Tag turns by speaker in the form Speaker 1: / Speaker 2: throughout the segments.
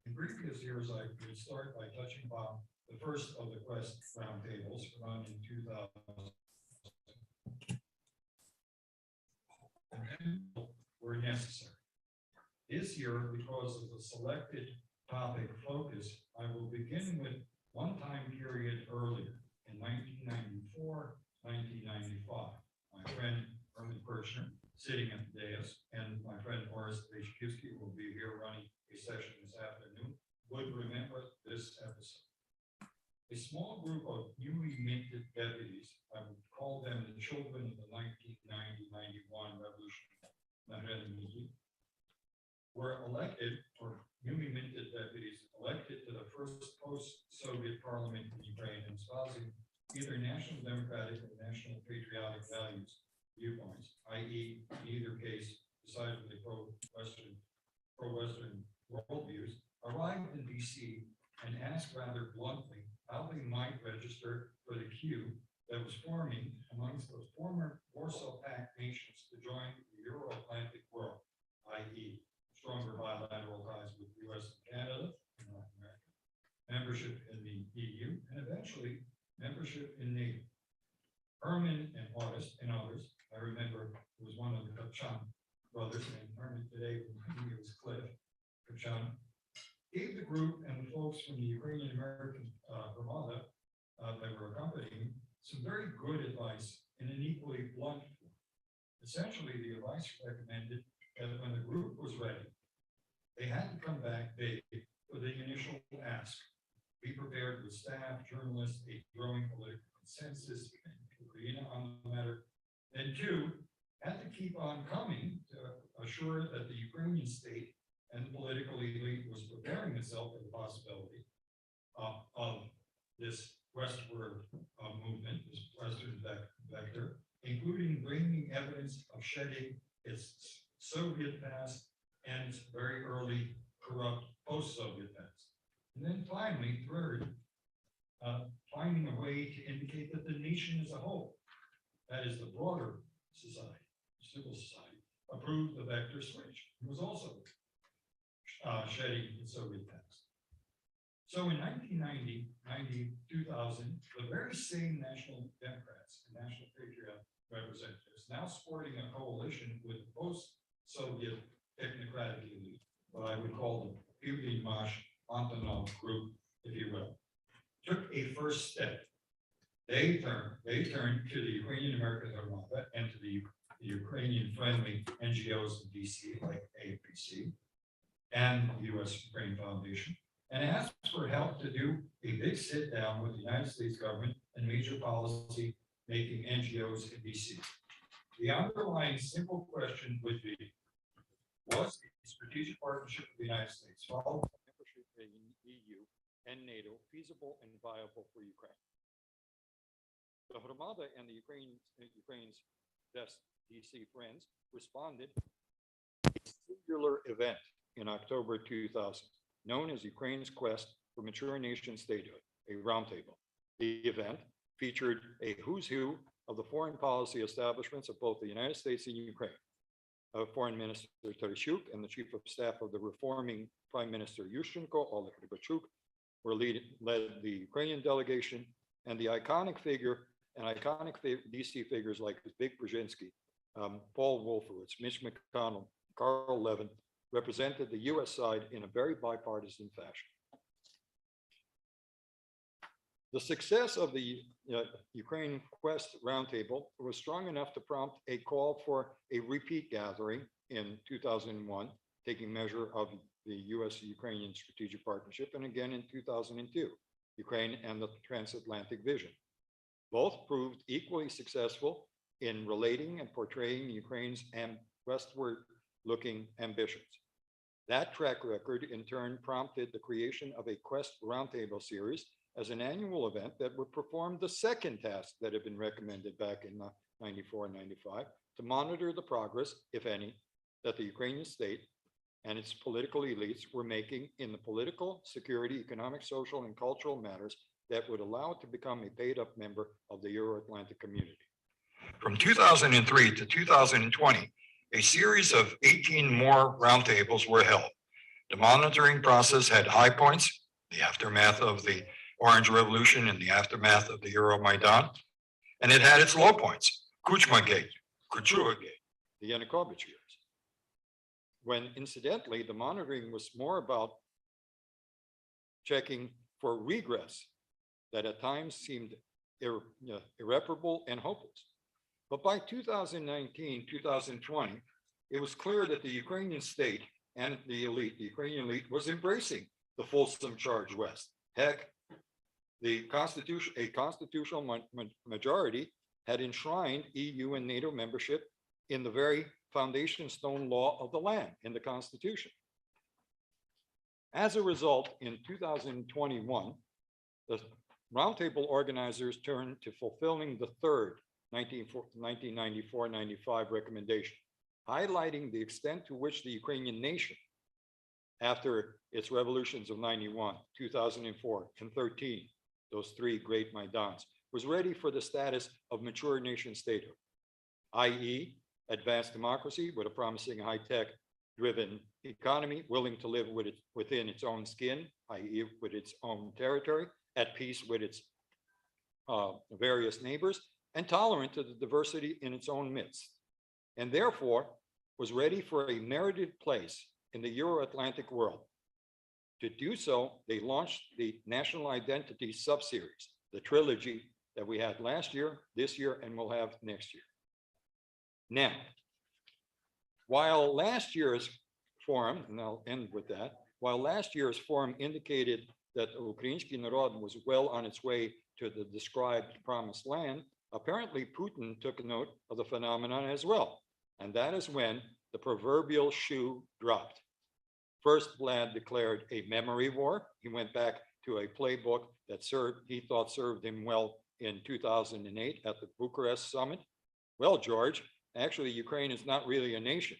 Speaker 1: In previous years, I would start by touching upon the first of the Quest roundtables run in 2000. Were necessary. This year, because of the selected topic focus, I will begin with one time period earlier in 1994, 1995. My friend Herman Pirchner, sitting at the dais, and my friend Jurkiw, who will be here running a session this afternoon, would remember this episode. A small group of newly minted deputies, I would call them the children of the 1990-91 revolution, were elected, or newly minted deputies elected to the first post-Soviet parliament in Ukraine, espousing either national democratic or national patriotic values, viewpoints, i.e., in either case, decidedly pro-Western worldviews, arrived in DC and asked rather bluntly how they might register for the queue that was forming amongst the former Warsaw Pact nations to join the Euro-Atlantic world, i.e., stronger bilateral ties with the US and Canada and North America, membership in the EU, and eventually membership in NATO. Herman and August and others, I remember it was one of the Kapchan brothers, and Herman today, I think it was Cliff Kapchan, gave the group and the folks from the Ukrainian American Armada that were accompanying some very good advice in an equally blunt form. Essentially, the advice recommended that when the group was ready, they had to come back big for the initial ask. Be prepared with staff, journalists, a growing political consensus in Yaryna on the matter. And two, had to keep on coming to assure that the Ukrainian state and the political elite was preparing itself for the possibility of this westward movement, this Western vector, including bringing evidence of shedding its Soviet past and its very early corrupt post-Soviet past. And then finally, third, finding a way to indicate that the nation as a whole, that is the broader society, civil society, approved the vector switch. It was also shedding its Soviet past. So in 1990, 2000, the very same National Democrats and National Patriot representatives, now sporting a coalition with the post-Soviet technocratic elite, what I would call the Putin Mash Antonov group, if you will, took a first step. They turned to the Ukrainian American Armada and to the Ukrainian-friendly NGOs in DC, like APC, and the US-Ukraine Foundation, and asked for help to do a big sit down with the United States government and major policy making NGOs in DC. The underlying simple question would be, was the strategic partnership with the United States followed by membership in EU and NATO feasible and viable for Ukraine? The Armada and the Ukraine's best DC friends responded to a singular event in October 2000, known as Ukraine's quest for mature nation statehood, a roundtable. The event featured a who's who of the foreign policy establishments of both the United States and Ukraine. Foreign Minister Brisiuck and the Chief of Staff of the reforming Prime Minister Yasynevych led the Ukrainian delegation, and the iconic DC figures like Big Brzezinski, Paul Wolfowitz, Mitch McConnell, Carl Levin represented the US side in a very bipartisan fashion. The success of the Ukraine Quest Roundtable was strong enough to prompt a call for a repeat gathering in 2001, taking measure of the US-Ukrainian strategic partnership, and again in 2002, Ukraine and the transatlantic vision. Both proved equally successful in relating and portraying Ukraine's westward-looking ambitions. That track record in turn prompted the creation of a Quest Roundtable series as an annual event that would perform the second task that had been recommended back in 94 and 95, to monitor the progress, if any, that the Ukrainian state and its political elites were making in the political, security, economic, social, and cultural matters that would allow it to become a paid-up member of the Euro-Atlantic community. From 2003 to 2020, a series of 18 more roundtables were held. The monitoring process had high points, the aftermath of the Orange Revolution and the aftermath of the Euromaidan, and it had its low points, Kuchma-gate, Kuchua-gate, the Yanukovych years, when incidentally the monitoring was more about checking for regress that at times seemed irreparable and hopeless. But by 2019, 2020, it was clear that the Ukrainian state and the elite, the Ukrainian elite, was embracing the fulsome charge West. Heck, a constitutional majority had enshrined EU and NATO membership in the very foundation stone law of the land, in the Constitution. As a result, in 2021, the Roundtable organizers turned to fulfilling the third 1994-95 recommendation, highlighting the extent to which the Ukrainian nation, after its revolutions of 91, 2004, and 13, those three great Maidans, was ready for the status of mature nation statehood, i.e., advanced democracy with a promising high-tech driven economy, willing to live within its own skin, i.e., with its own territory, at peace with its various neighbors, and tolerant to the diversity in its own midst, and therefore was ready for a merited place in the Euro-Atlantic world. To do so, they launched the National Identity sub-series, the trilogy that we had last year, this year, and will have next year. Now, while last year's forum, and I'll end with that, while last year's forum indicated that the Ukrainsky Narod was well on its way to the described promised land, apparently Putin took note of the phenomenon as well. And that is when the proverbial shoe dropped. First, Vlad declared a memory war. He went back to a playbook that he thought served him well in 2008 at the Bucharest summit. Well, George, actually, Ukraine is not really a nation.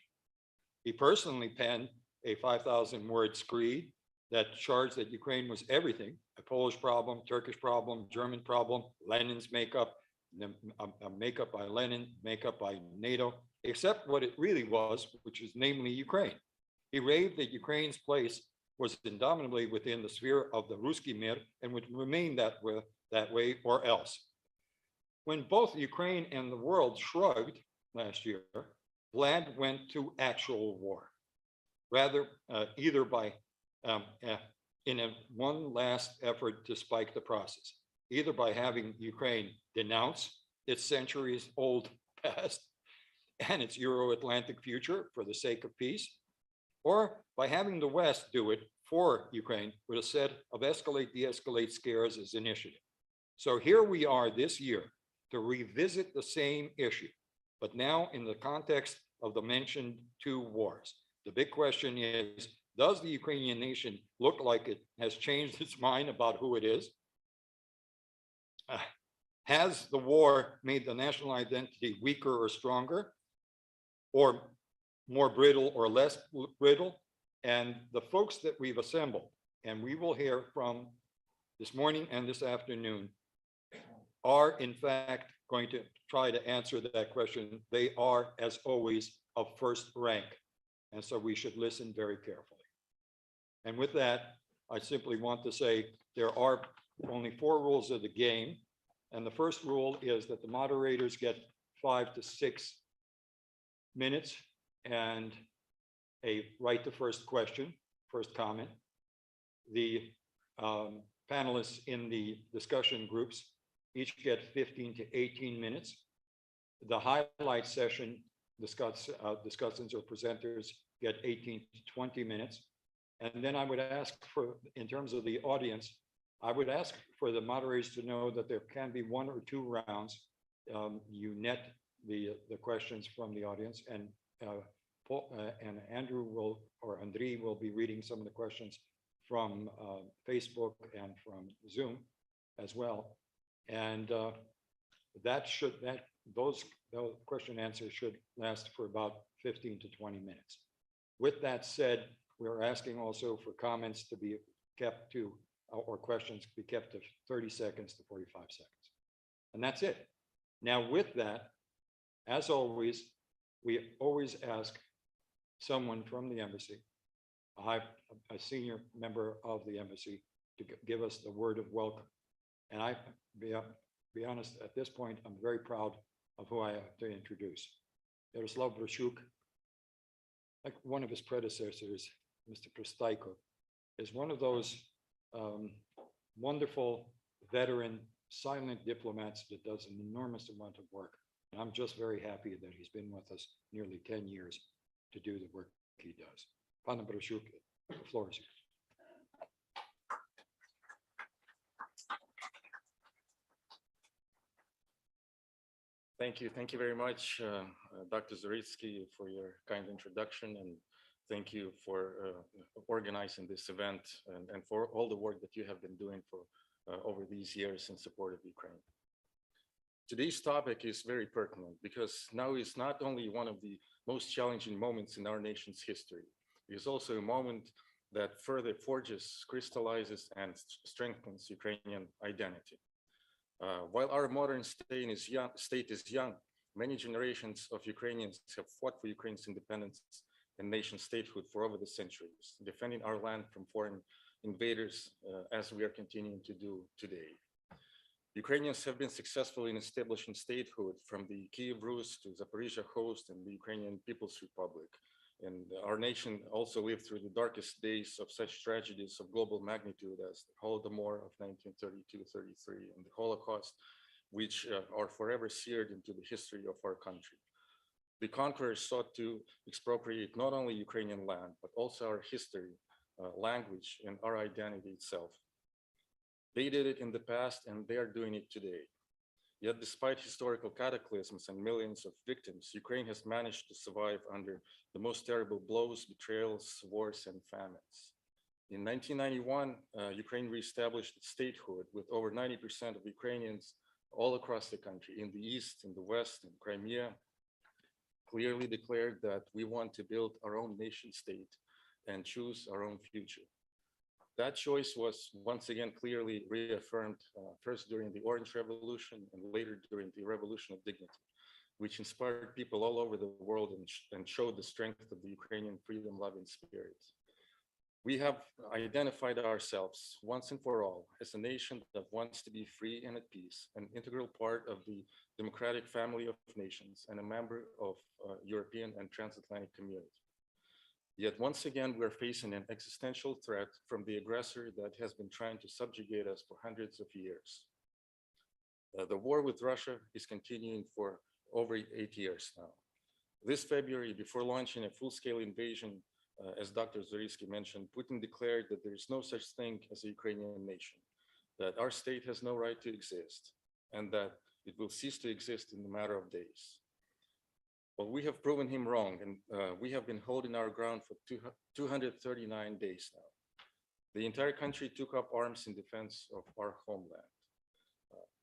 Speaker 1: He personally penned a 5,000 word screed that charged that Ukraine was everything: a Polish problem, Turkish problem, German problem, Lenin's makeup, makeup by Lenin, makeup by NATO, except what it really was, which is namely Ukraine. He raved that Ukraine's place was indomitably within the sphere of the Ruski Mir and would remain that way or else. When both Ukraine and the world shrugged last year, Vlad went to actual war, rather either by in one last effort to spike the process, either by having Ukraine denounce its centuries-old past and its Euro-Atlantic future for the sake of peace, or by having the West do it for Ukraine with a set of escalate, de-escalate scares as initiative. So here we are this year to revisit the same issue, but now in the context of the mentioned two wars. The big question is, does the Ukrainian nation look like it has changed its mind about who it is? Has the war made the national identity weaker or stronger, or more brittle or less brittle? And the folks that we've assembled, and we will hear from this morning and this afternoon, are in fact going to try to answer that question. They are, as always, of first rank. And so we should listen very carefully. And with that, I simply want to say there are only 4 rules of the game. And the first rule is that the moderators get 5 to 6 minutes and a right to first question, first comment. The panelists in the discussion groups each get 15 to 18 minutes. The highlight session discussants or presenters get 18 to 20 minutes. And then I would ask for, in terms of the audience, I would ask for the moderators to know that there can be 1 or 2 rounds. You net the questions from the audience, and Andrew or Andriy will be reading some of the questions from Facebook and from Zoom as well. And those question answers should last for about 15 to 20 minutes. With that said, we're asking also for comments to be kept to, or questions to be kept to 30 seconds to 45 seconds. And that's it. Now with that, as always, we always ask someone from the embassy
Speaker 2: a senior member of the embassy to give us the word of welcome. And be honest, at this point, I'm very proud of who I have to introduce. Yaroslav Brisiuck, like one of his predecessors, Mr. Pristaiko, is one of those wonderful veteran silent diplomats that does an enormous amount of work. And I'm just very happy that he's been with us nearly 10 years to do the work he does. Pan Brisiuck, the floor is yours.
Speaker 3: Thank you very much, Dr. Zaryckyj, for your kind introduction, and thank you for organizing this event and for all the work that you have been doing for over these years in support of Ukraine. Today's topic is very pertinent because now is not only one of the most challenging moments in our nation's history, it is also a moment that further forges, crystallizes, and strengthens Ukrainian identity. While our modern state is young, many generations of Ukrainians have fought for Ukraine's independence and nation statehood for over the centuries, defending our land from foreign invaders, as we are continuing to do today. Ukrainians have been successful in establishing statehood from the Kiev Rus to Zaporizhia Host and the Ukrainian People's Republic. And our nation also lived through the darkest days of such tragedies of global magnitude as the Holodomor of 1932-33 and the Holocaust, which are forever seared into the history of our country. The conquerors sought to expropriate not only Ukrainian land, but also our history, language, and our identity itself. They did it in the past, and they are doing it today. Yet despite historical cataclysms and millions of victims, Ukraine has managed to survive under the most terrible blows, betrayals, wars, and famines. In 1991, Ukraine reestablished its statehood with over 90% of Ukrainians all across the country, in the East, in the West, in Crimea, clearly declared that we want to build our own nation state and choose our own future. That choice was once again clearly reaffirmed first during the Orange Revolution and later during the Revolution of Dignity, which inspired people all over the world and showed the strength of the Ukrainian freedom-loving spirit. We have identified ourselves once and for all as a nation that wants to be free and at peace, an integral part of the democratic family of nations and a member of European and transatlantic community. Yet once again, we're facing an existential threat from the aggressor that has been trying to subjugate us for hundreds of years. The war with Russia is continuing for over 8 years now. This February, before launching a full-scale invasion, as Dr. Zaryckyj mentioned, Putin declared that there is no such thing as a Ukrainian nation, that our state has no right to exist, and that it will cease to exist in a matter of days. Well, we have proven him wrong, and we have been holding our ground for 239 days now. The entire country took up arms in defense of our homeland.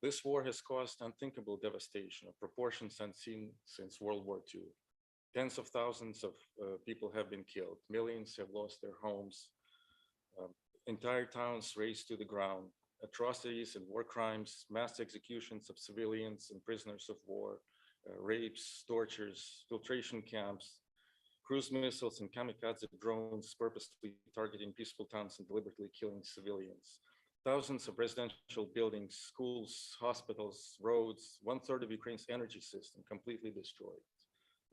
Speaker 3: This war has caused unthinkable devastation of proportions unseen since World War II. Tens of thousands of people have been killed. Millions have lost their homes. Entire towns razed to the ground. Atrocities and war crimes, mass executions of civilians and prisoners of war, rapes, tortures, filtration camps, cruise missiles and kamikaze drones purposely targeting peaceful towns and deliberately killing civilians. Thousands of residential buildings, schools, hospitals, roads, 1/3 of Ukraine's energy system completely destroyed.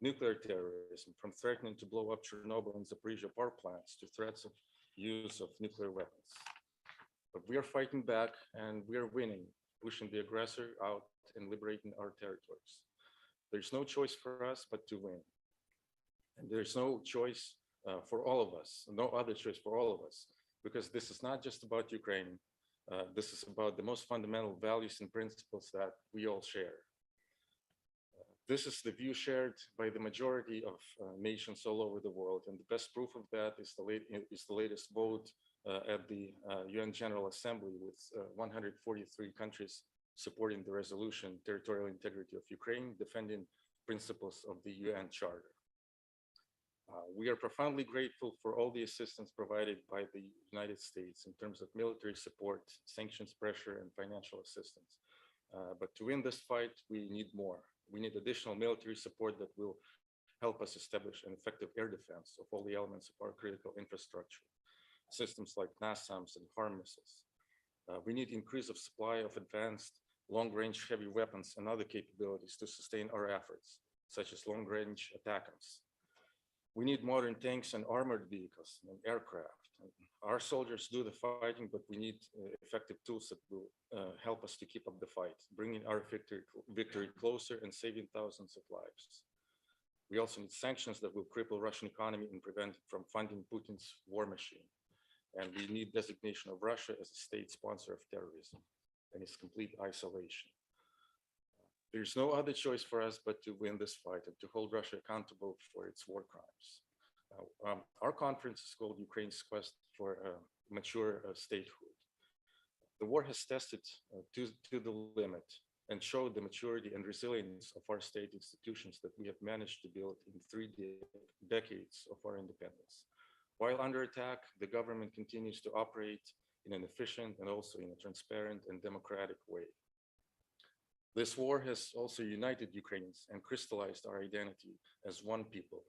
Speaker 3: Nuclear terrorism, from threatening to blow up Chernobyl and Zaporizhia power plants to threats of use of nuclear weapons. But we are fighting back and we are winning, pushing the aggressor out and liberating our territories. There's no choice for us but to win. And there's no choice for all of us, no other choice for all of us, because this is not just about Ukraine. This is about the most fundamental values and principles that we all share. This is the view shared by the majority of nations all over the world. And the best proof of that is the latest vote at the UN General Assembly with 143 countries supporting the resolution, territorial integrity of Ukraine, defending principles of the UN Charter. We are profoundly grateful for all the assistance provided by the United States in terms of military support, sanctions pressure, and financial assistance. But to win this fight, we need more. We need additional military support that will help us establish an effective air defense of all the elements of our critical infrastructure, systems like NASAMS and HARM missiles. We need increase of supply of advanced long-range heavy weapons and other capabilities to sustain our efforts, such as long-range ATACMS. We need modern tanks and armored vehicles and aircraft. Our soldiers do the fighting, but we need effective tools that will help us to keep up the fight, bringing our victory closer and saving thousands of lives. We also need sanctions that will cripple Russian economy and prevent it from funding Putin's war machine. And we need designation of Russia as a state sponsor of terrorism and its complete isolation. There's no other choice for us but to win this fight and to hold Russia accountable for its war crimes. Our conference is called Ukraine's Quest for Mature Statehood. The war has tested to the limit and showed the maturity and resilience of our state institutions that we have managed to build in 3 decades of our independence. While under attack, the government continues to operate in an efficient and also in a transparent and democratic way. This war has also united Ukrainians and crystallized our identity as one people.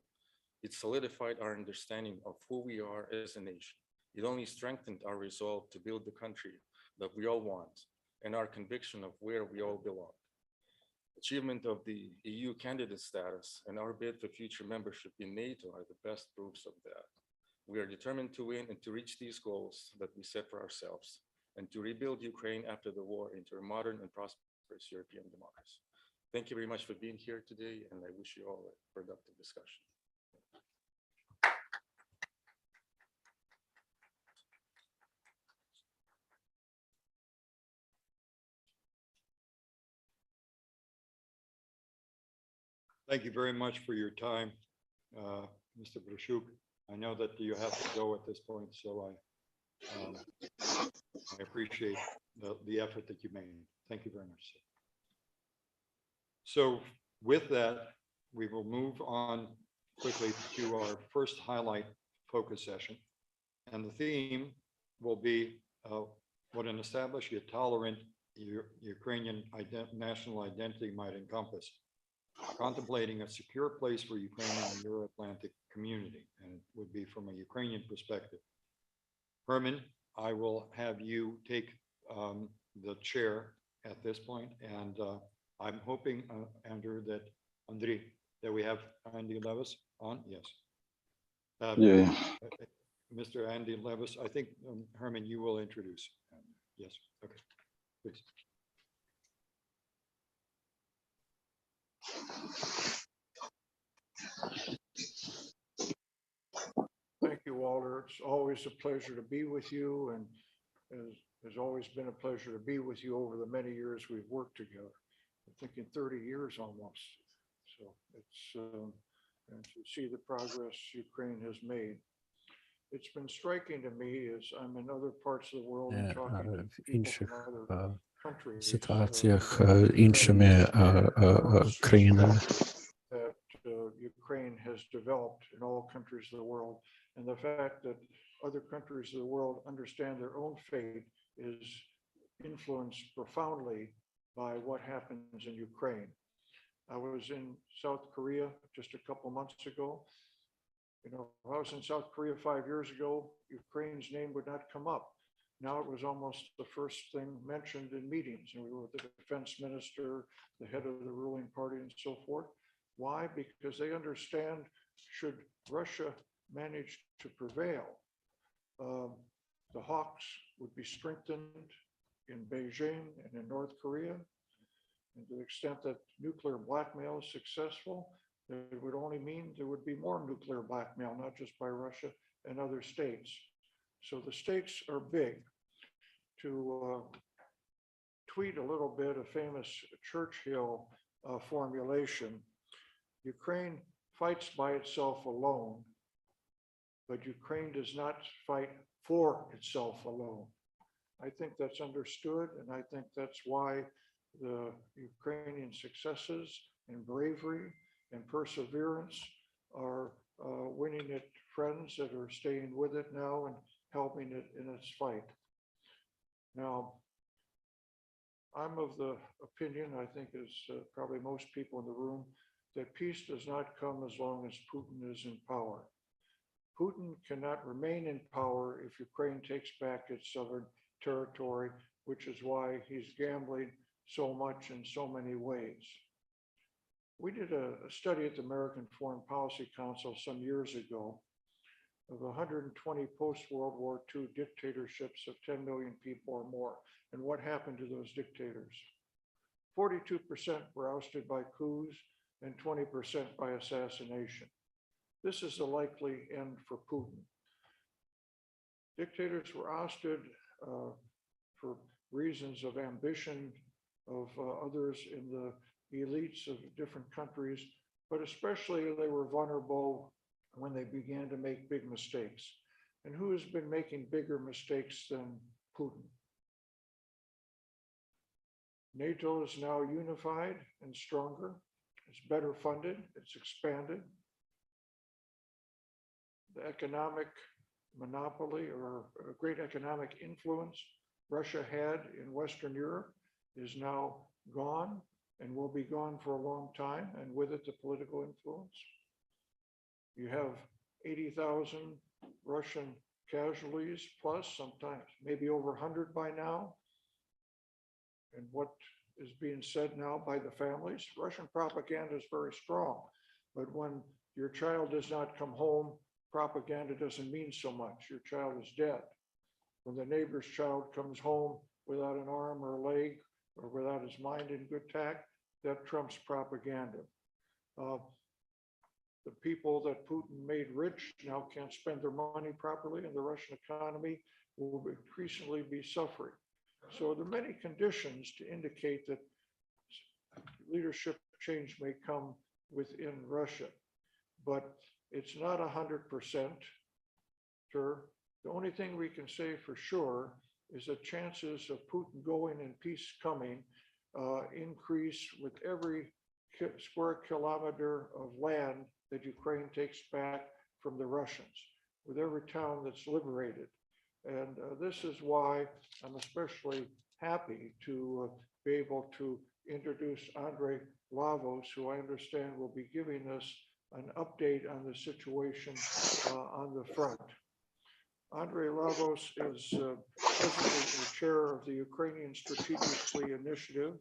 Speaker 3: It solidified our understanding of who we are as a nation. It only strengthened our resolve to build the country that we all want and our conviction of where we all belong. Achievement of the EU candidate status and our bid for future membership in NATO are the best proofs of that. We are determined to win and to reach these goals that we set for ourselves and to rebuild Ukraine after the war into a modern and prosperous European democracy. Thank you very much for being here today, and I wish you all a productive discussion.
Speaker 2: Thank you very much for your time, Mr. Brisiuck. I know that you have to go at this point, so I appreciate the effort that you made. Thank you very much, sir. So with that, we will move on quickly to our first highlight focus session. And the theme will be what an established yet tolerant Ukrainian national identity might encompass. Contemplating a secure place for Ukraine in the Euro-Atlantic community, and it would be from a Ukrainian perspective. Herman, I will have you take the chair at this point, and I'm hoping, Andrew, that we have Andriy Levus on. Yes.
Speaker 4: Yeah.
Speaker 2: Mr. Andriy Levus, I think Herman, you will introduce. Yes. Okay. Please.
Speaker 5: Thank you, Walter. It's always a pleasure to be with you, and has always been a pleasure to be with you over the many years we've worked together. I think in 30 years almost. So it's and to see the progress Ukraine has made. It's been striking to me as I'm in other parts of the world and talking to people from other countries.
Speaker 4: Ситуаціях іншими країнами.
Speaker 5: That Ukraine has developed in all countries of the world, and the fact that other countries of the world understand their own fate is influenced profoundly by what happens in Ukraine. I was in South Korea just a couple months ago. You know, if I was in South Korea 5 years ago, Ukraine's name would not come up. Now it was almost the first thing mentioned in meetings, and we were with the defense minister, the head of the ruling party, and so forth. Why? Because they understand, should Russia manage to prevail, the hawks would be strengthened in Beijing and in North Korea. And to the extent that nuclear blackmail is successful, it would only mean there would be more nuclear blackmail, not just by Russia and other states. So the stakes are big. To tweet a little bit a famous Churchill formulation, Ukraine fights by itself alone, but Ukraine does not fight for itself alone. I think that's understood, and I think that's why the Ukrainian successes and bravery and perseverance are winning it friends that are staying with it now and helping it in its fight. Now, I'm of the opinion, I think as probably most people in the room, that peace does not come as long as Putin is in power. Putin cannot remain in power if Ukraine takes back its southern territory, which is why he's gambling so much in so many ways. We did a study at the American Foreign Policy Council some years ago of 120 post-World War II dictatorships of 10 million people or more, and what happened to those dictators. 42% were ousted by coups and 20% by assassination. This is the likely end for Putin. Dictators were ousted for reasons of ambition of others in the elites of different countries, but especially they were vulnerable when they began to make big mistakes. And who has been making bigger mistakes than Putin? NATO is now unified and stronger. It's better funded. It's expanded. The economic monopoly or great economic influence Russia had in Western Europe is now gone and will be gone for a long time, and with it, the political influence. You have 80,000 Russian casualties plus, sometimes maybe over 100 by now. And what is being said now by the families, Russian propaganda is very strong, but when your child does not come home, propaganda doesn't mean so much. Your child is dead. When the neighbor's child comes home without an arm or a leg or without his mind in good tact, that trumps propaganda. The people that Putin made rich now can't spend their money properly, and the Russian economy will increasingly be suffering. So there are many conditions to indicate that leadership change may come within Russia, but it's not 100% sure. The only thing we can say for sure is that chances of Putin going and peace coming increase with every square kilometer of land that Ukraine takes back from the Russians, with every town that's liberated. And this is why I'm especially happy to be able to introduce Andriy Levus, who I understand will be giving us an update on the situation on the front. Andriy Levus is presently the chair of the Ukrainian Strategically Initiative.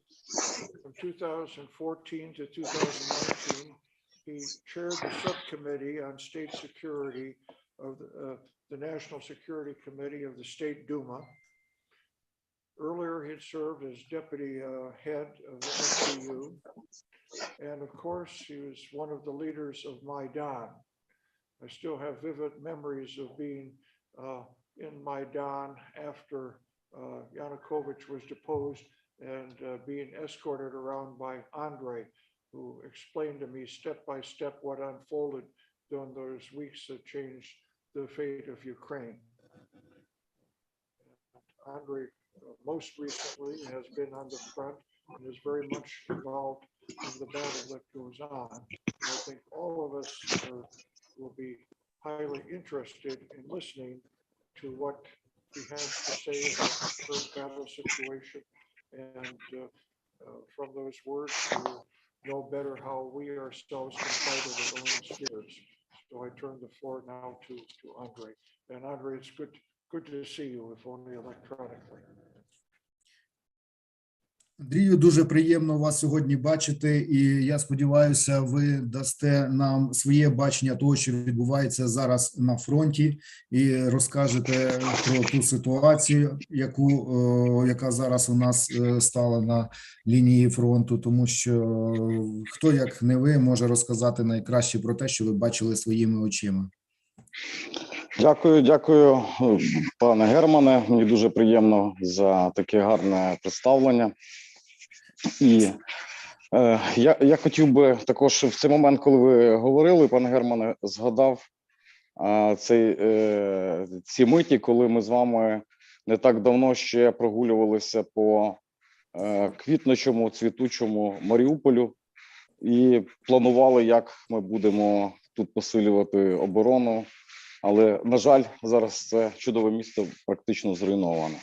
Speaker 5: From 2014 to 2019, he chaired the subcommittee on state security of the National Security Committee of the State Duma. Earlier, he had served as deputy head of the SBU. And of course, he was one of the leaders of Maidan. I still have vivid memories of being in Maidan after Yanukovych was deposed and being escorted around by Andriy, who explained to me step by step what unfolded during those weeks that changed the fate of Ukraine. Andriy most recently has been on the front and is very much involved in the battle that goes on. And I think all of us will be highly interested in listening to what he has to say about the current battle situation. And from those words, we'll know better how we ourselves can fight in our own spheres. So I turn the floor now to Andriy. And Andriy, it's good to see you, if only electronically.
Speaker 6: Андрію, дуже приємно вас сьогодні бачити, і я сподіваюся, ви дасте нам своє бачення того, що відбувається зараз на фронті, і розкажете про ту ситуацію, яка зараз у нас стала на лінії фронту, тому що хто, як не ви, може розказати найкраще про те, що ви бачили своїми очима.
Speaker 7: Дякую, пане Германе. Мені дуже приємно за таке гарне представлення. І я хотів би також в цей момент, коли ви говорили, пане Германе, згадав ці миті, коли ми з вами не так давно ще прогулювалися по квітнучому, цвітучому Маріуполю і планували, як ми будемо тут посилювати оборону. Але, на жаль, зараз це чудове місто практично зруйноване.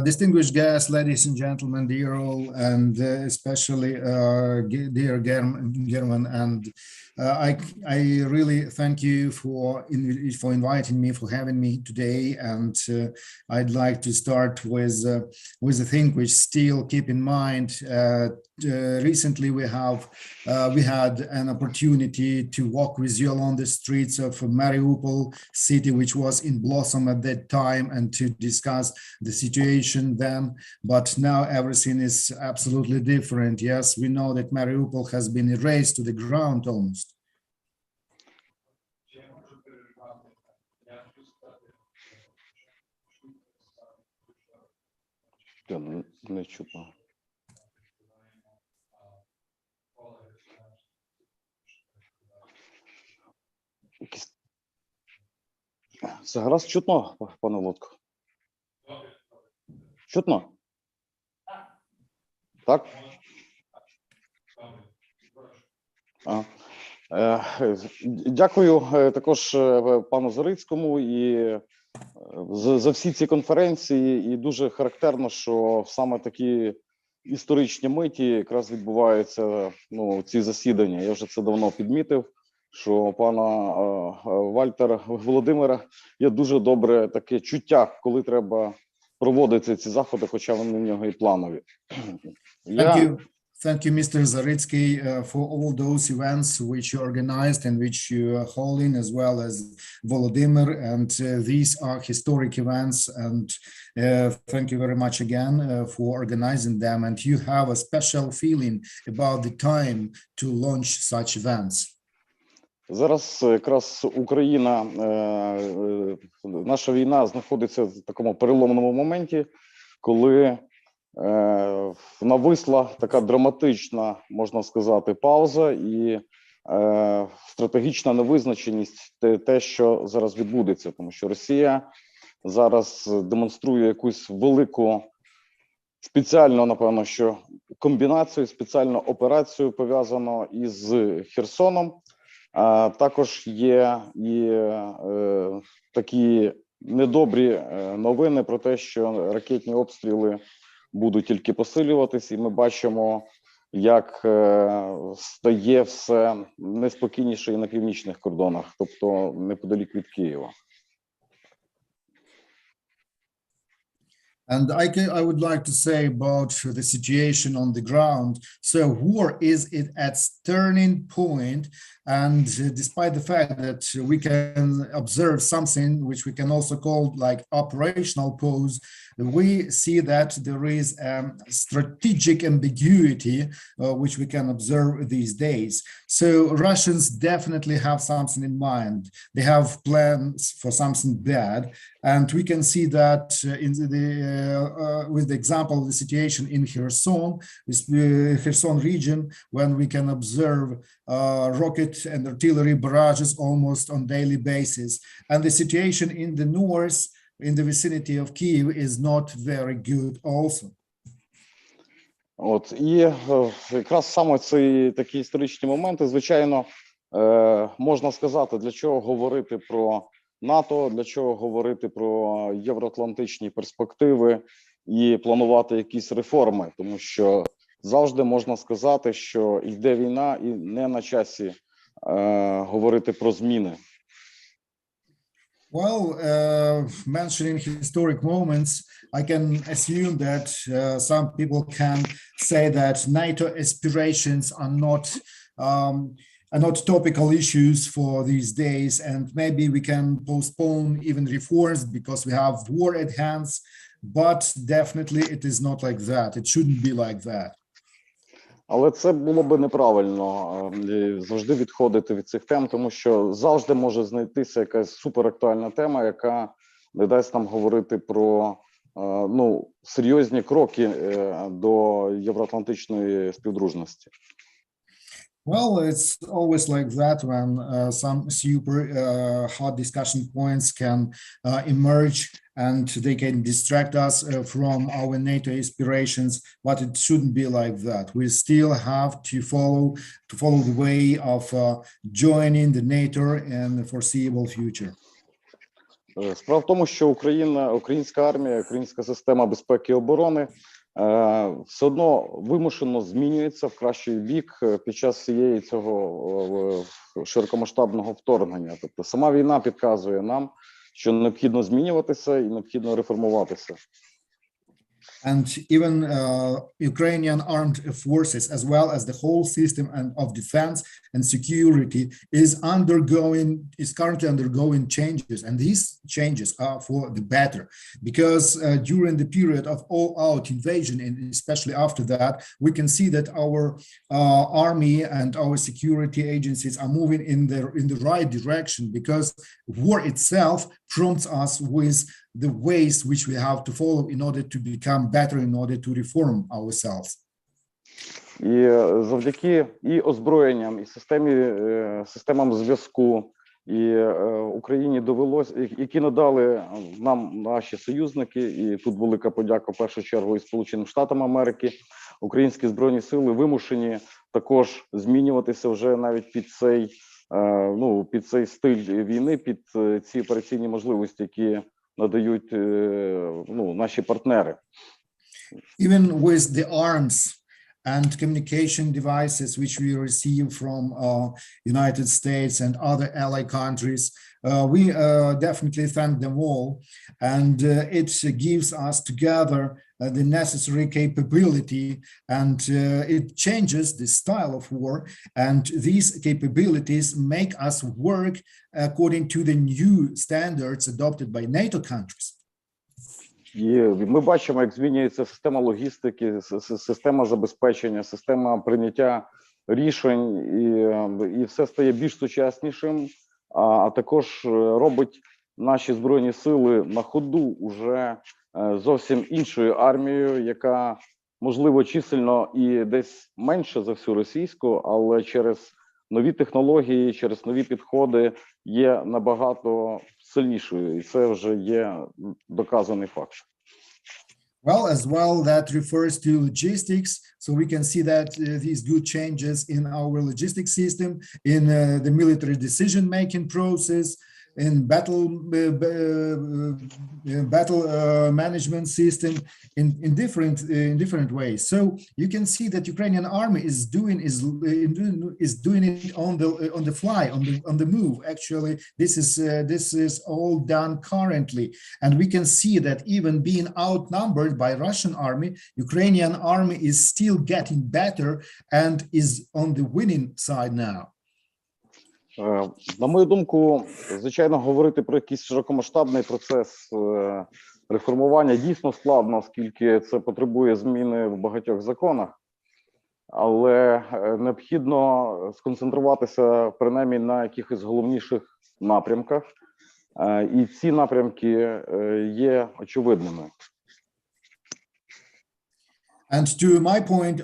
Speaker 6: Distinguished guests, ladies and gentlemen, dear all, and especially dear Herman, and I really thank you for inviting me, for having me today. And I'd like to start with a thing which still keep in mind. Recently, we had an opportunity to walk with you along the streets of Mariupol city, which was in blossom at that time, and to discuss the situation then. But now everything is absolutely different. Yes, we know that Mariupol has been erased to the ground almost.
Speaker 7: Не чутно. Це гаразд чутно, пане Лодко? Чутно? Так? Дякую також пану Заryckyjому і за всі ці конференції. І дуже характерно, що саме такі історичні миті якраз відбуваються ці засідання. Я вже це давно підмітив, що пана Вальтера Володимира є дуже добре таке чуття, коли треба проводити ці заходи, хоча вони в нього і планові.
Speaker 6: Thank you, Mr. Zaryckyj, for all those events which you organized and which you are holding, as well as Volodymyr. And these are historic events. And thank you very much again for organizing them. And you have a special feeling about the time to launch such events.
Speaker 7: Зараз якраз Україна, наша війна знаходиться в такому переломному моменті, коли нависла така драматична, можна сказати, пауза і стратегічна невизначеність те, що зараз відбудеться, тому що Росія зараз демонструє якусь велику спеціальну, напевно, що комбінацію, спеціальну операцію пов'язану із Херсоном. Також є і такі недобрі новини про те, що ракетні обстріли будуть тільки посилюватись, і ми бачимо, як стає все неспокійніше і на північних кордонах, тобто неподалік від Києва.
Speaker 6: And I would like to say about the situation on the ground. So war is at turning point, and despite the fact that we can observe something which we can also call like operational pause, we see that there is a strategic ambiguity which we can observe these days. So Russians definitely have something in mind. They have plans for something bad, and we can see that in with the example of the situation in Kherson, this Kherson region, when we can observe rocket and artillery barrages almost on daily basis, and the situation in the north, in the vicinity of Kyiv, is not very good also.
Speaker 7: От і якраз саме ці такі історичні моменти, звичайно, можна сказати, для чого говорити про НАТО, для чого говорити про євроатлантичні перспективи і планувати якісь реформи, тому що завжди можна сказати, що йде війна і не на часі говорити про зміни.
Speaker 6: Well, mentioning historic moments, I can assume that some people can say that NATO aspirations are not topical issues for these days, and maybe we can postpone even reforms because we have war at hands, but definitely it is not like that. It shouldn't be like that.
Speaker 7: Але це було би неправильно завжди відходити від цих тем, тому що завжди може знайтися якась суперактуальна тема, яка не дасть нам говорити про серйозні кроки до євроатлантичної співдружності.
Speaker 6: Well, it's always like that when some super hot discussion points can emerge and they can distract us from our NATO aspirations, but it shouldn't be like that. We still have to follow the way of joining the NATO in the foreseeable future.
Speaker 7: Справа в тому, що українська армія, українська система безпеки і оборони все одно вимушено змінюється в кращий бік під час всієї цього широкомасштабного вторгнення. Тобто сама війна підказує нам, що необхідно змінюватися і необхідно реформуватися.
Speaker 6: And even Ukrainian armed forces, as well as the whole system of defense and security, is currently undergoing changes, and these changes are for the better, because during the period of all-out invasion, and especially after that, we can see that our army and our security agencies are moving in the right direction, because war itself prompts us with the ways which we have to follow in order to become better, in order to reform ourselves.
Speaker 7: І завдяки і озброєнням, і системам зв'язку, і Україні довелось, які надали нам наші союзники, і тут велика подяка в першу чергу і Сполученим Штатам Америки, українські збройні сили вимушені також змінюватися вже навіть під цей стиль війни, під ці операційні можливості, які надають наші партнери.
Speaker 6: Even with the arms and communication devices which we receive from United States and other ally countries, we definitely thank them all, and it gives us together the necessary capability, and it changes the style of war, and these capabilities make us work according to the new standards adopted by NATO countries.
Speaker 7: І ми бачимо, як змінюється система логістики, система забезпечення, система прийняття рішень, і все стає більш сучаснішим, а також робить наші Збройні сили на ходу уже зовсім іншою армією, яка, можливо, чисельно і десь менше за всю російську, але через нові технології, через нові підходи є набагато сильнішою, і це вже є доказаний факт.
Speaker 6: Well, as well, that refers to logistics. So we can see that these good changes in our logistics system, in the military decision-making process, in battle management system, in different ways. So you can see that Ukrainian army is doing it on the fly, on the move. Actually, this is all done currently, and we can see that even being outnumbered by Russian army, Ukrainian army is still getting better and is on the winning side now.
Speaker 7: На мою думку, звичайно, говорити про якийсь широкомасштабний процес реформування дійсно складно, оскільки це потребує зміни в багатьох законах, але необхідно сконцентруватися принаймні на якихось головніших напрямках, і ці напрямки є очевидними.
Speaker 6: And to my point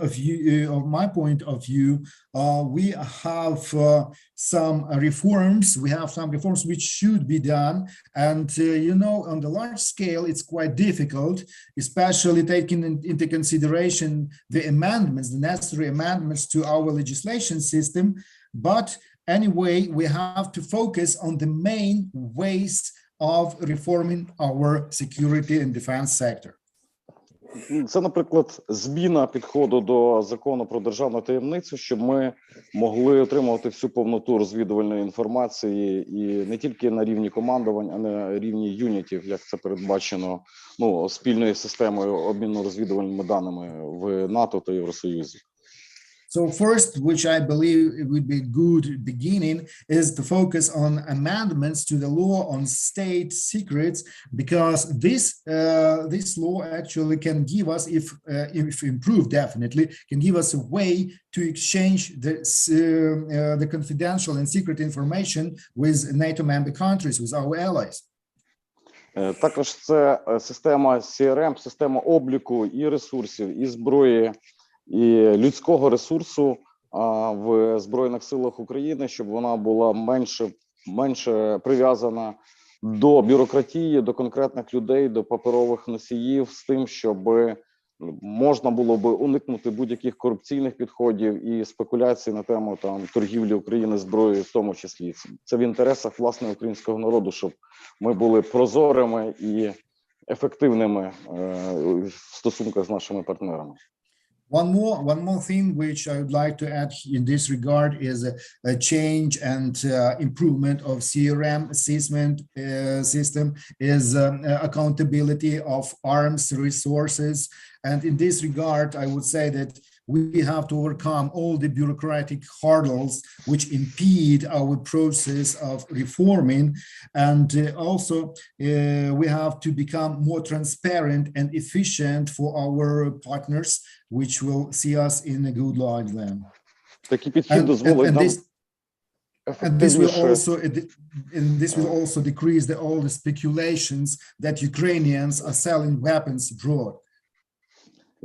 Speaker 6: of view, we have some reforms. We have some reforms which should be done, and on the large scale, it's quite difficult, especially taking into consideration the amendments, the necessary amendments to our legislation system. But anyway, we have to focus on the main ways of reforming our security and defense sector.
Speaker 7: Це, наприклад, зміна підходу до закону про державну таємницю, щоб ми могли отримувати всю повноту розвідувальної інформації і не тільки на рівні командувань, а на рівні юнітів, як це передбачено спільною системою обміну розвідувальними даними в НАТО та Євросоюзі.
Speaker 6: So first, which I believe it would be a good beginning, is to focus on amendments to the law on state secrets, because this law actually can give us, if improved, definitely can give us a way to exchange the confidential and secret information with NATO member countries, with our allies.
Speaker 7: Також це система CRM, система обліку і ресурсів, і зброї, і людського ресурсу в Збройних силах України, щоб вона була менше прив'язана до бюрократії, до конкретних людей, до паперових носіїв, з тим, щоб можна було би уникнути будь-яких корупційних підходів і спекуляцій на тему там торгівлі України зброєю, в тому числі. Це в інтересах власне українського народу, щоб ми були прозорими і ефективними в стосунках з нашими партнерами.
Speaker 6: One more thing which I would like to add in this regard is a change and improvement of CRM system is accountability of arms resources. And in this regard, I would say that we have to overcome all the bureaucratic hurdles which impede our process of reforming. And also we have to become more transparent and efficient for our partners, which will see us in a good light then.
Speaker 7: Такий підхід дозволить нам
Speaker 6: And this will also decrease all the speculations that Ukrainians are selling weapons abroad.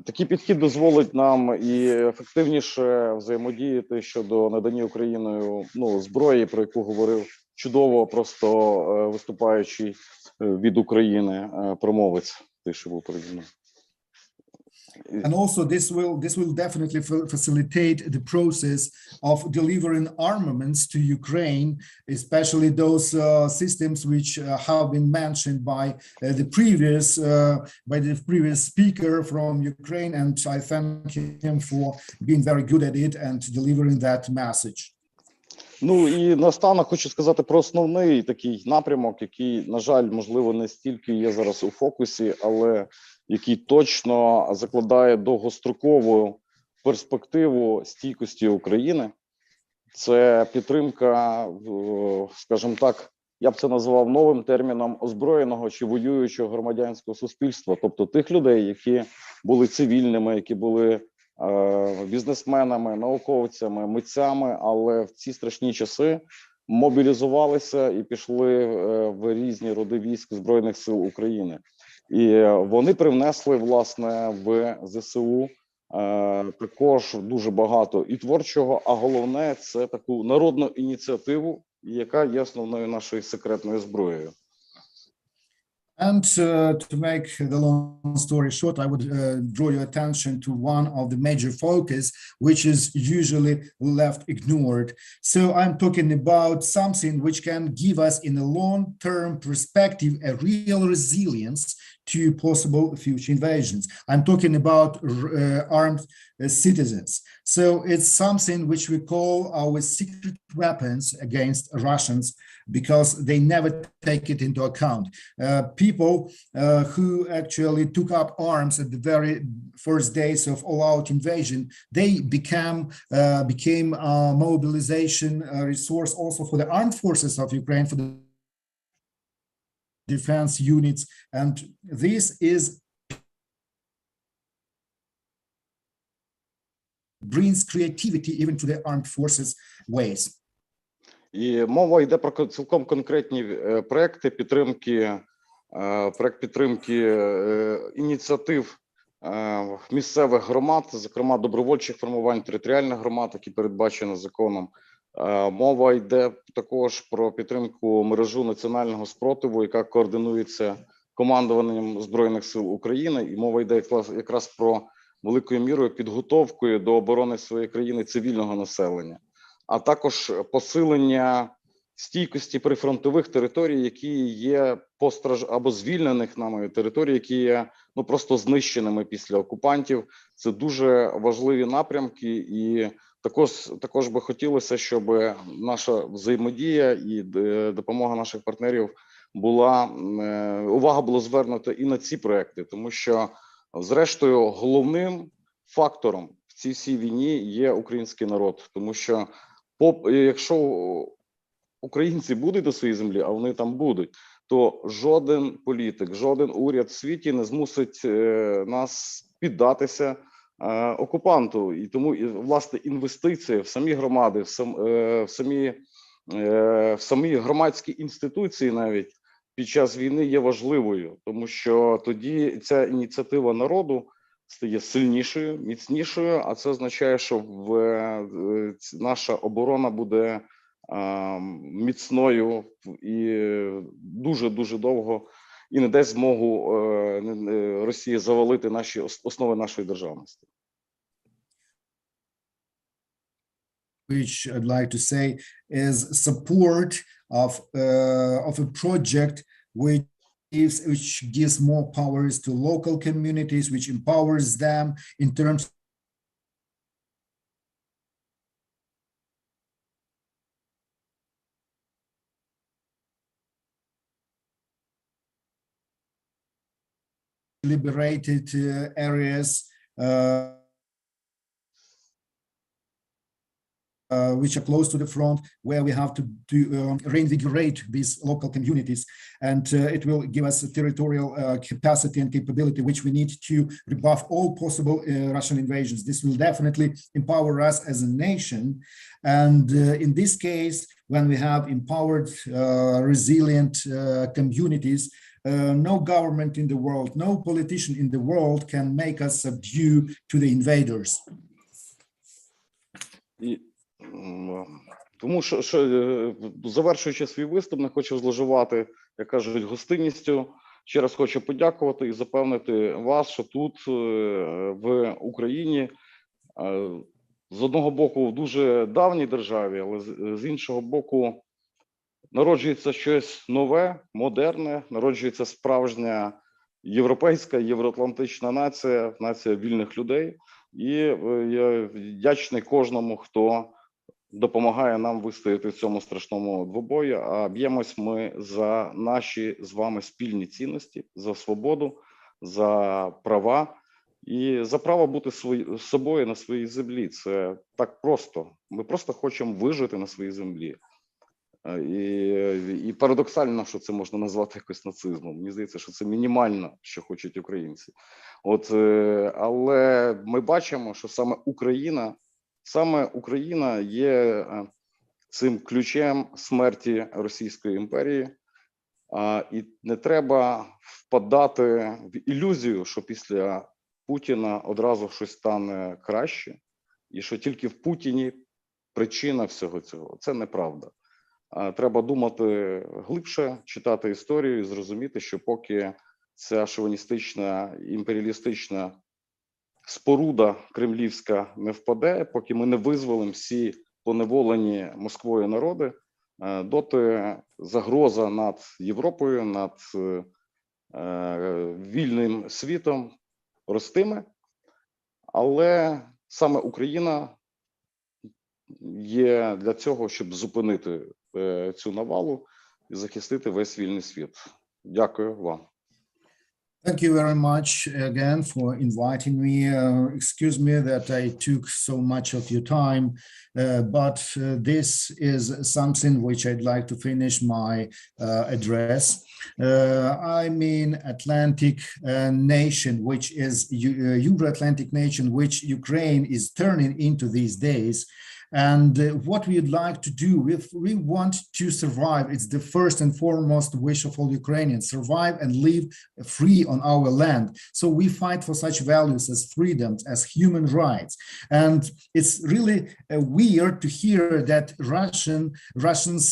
Speaker 7: Такий підхід дозволить нам і ефективніше взаємодіяти щодо надання Україною зброї, про яку говорив чудово просто виступаючий від України промовець, той, що був переді мною.
Speaker 6: And also this will definitely facilitate the process of delivering armaments to Ukraine, especially those systems which have been mentioned by the previous speaker from Ukraine, and I thank him for being very good at it and delivering that message.
Speaker 7: Ну і наостанок хочу сказати про основний такий напрямок, який, на жаль, можливо, не стільки є зараз у фокусі, але який точно закладає довгострокову перспективу стійкості України. Це підтримка, скажімо так, я б це назвав новим терміном озброєного чи воюючого громадянського суспільства, тобто тих людей, які були цивільними, які були бізнесменами, науковцями, митцями, але в ці страшні часи мобілізувалися і пішли в різні роди військ Збройних сил України. І вони привнесли, власне, в ЗСУ також дуже багато і творчого, а головне – це таку народну ініціативу, яка є основною нашою секретною зброєю.
Speaker 6: And to make the long story short, I would draw your attention to one of the major focus, which is usually left ignored. So I'm talking about something which can give us in a long-term perspective a real resilience to possible future invasions. I'm talking about armed citizens. So it's something which we call our secret weapons against Russians, because they never take it into account. People who actually took up arms at the very first days of all-out invasion, they became a mobilization resource also for the armed forces of Ukraine, for the defense units, and this brings creativity even to the armed forces ways.
Speaker 7: І мова йде про цілком конкретні проекти підтримки, ініціатив місцевих громад, зокрема добровольчих формувань, територіальних громад, які передбачені законом. Мова йде також про підтримку мережу національного спротиву, яка координується командуванням Збройних сил України. І мова йде якраз про великою мірою підготовкою до оборони своєї країни цивільного населення, а також посилення стійкості прифронтових територій, які є або звільнених нами територій, які є просто знищеними після окупантів. Це дуже важливі напрямки, і також би хотілося, щоб наша взаємодія і допомога наших партнерів увага була звернута і на ці проекти, тому що, зрештою, головним фактором в цій всій війні є український народ, тому що якщо українці будуть до своєї землі, а вони там будуть, то жоден політик, жоден уряд в світі не змусить нас піддатися окупанту. І тому, власне, інвестиції в самі громади, в самі громадські інституції навіть під час війни є важливою, тому що тоді ця ініціатива народу стає сильнішою, міцнішою, а це означає, що наша оборона буде міцною і дуже-дуже довго і не дасть змогу Росії завалити наші основи нашої державності.
Speaker 6: Which I'd like to say is support of a project which gives more powers to local communities, which empowers them in terms of liberated areas, which are close to the front, where we have to reinvigorate these local communities, and it will give us a territorial capacity and capability which we need to rebuff all possible Russian invasions. This will definitely empower us as a nation, and in this case, when we have empowered, resilient communities, no government in the world, no politician in the world can make us subdue to the invaders.
Speaker 7: Тому що завершуючи свій виступ, не хочу зловживати, як кажуть, гостинністю. Ще раз хочу подякувати і запевнити вас, що тут, в Україні, з одного боку, в дуже давній державі, але з іншого боку, народжується щось нове, модерне, народжується справжня європейська, євроатлантична нація, нація вільних людей. І я вдячний кожному, хто допомагає нам вистояти в цьому страшному двобої, а б'ємось ми за наші з вами спільні цінності, за свободу, за права і за право бути собою на своїй землі. Це так просто. Ми просто хочемо вижити на своїй землі. І парадоксально, що це можна назвати якось нацизмом. Мені здається, що це мінімально, що хочуть українці. Але ми бачимо, що саме Україна є цим ключем смерті Російської імперії. І не треба впадати в ілюзію, що після Путіна одразу щось стане краще, і що тільки в Путіні причина всього цього. Це неправда. Треба думати глибше, читати історію і зрозуміти, що поки ця шовіністична, імперіалістична споруда кремлівська не впаде, поки ми не визволимо всі поневолені Москвою народи, доти загроза над Європою, над вільним світом ростиме. Але саме Україна є для цього, щоб зупинити цю навалу і захистити весь вільний світ. Дякую вам.
Speaker 6: Thank you very much again for inviting me. Excuse me that I took so much of your time, but this is something which I'd like to finish my address. I'm in Atlantic nation, which is Euro-Atlantic nation, which Ukraine is turning into these days. And what we'd like to do, if we want to survive, it's the first and foremost wish of all Ukrainians, survive and live free on our land. So we fight for such values as freedoms, as human rights. And it's really weird to hear that Russians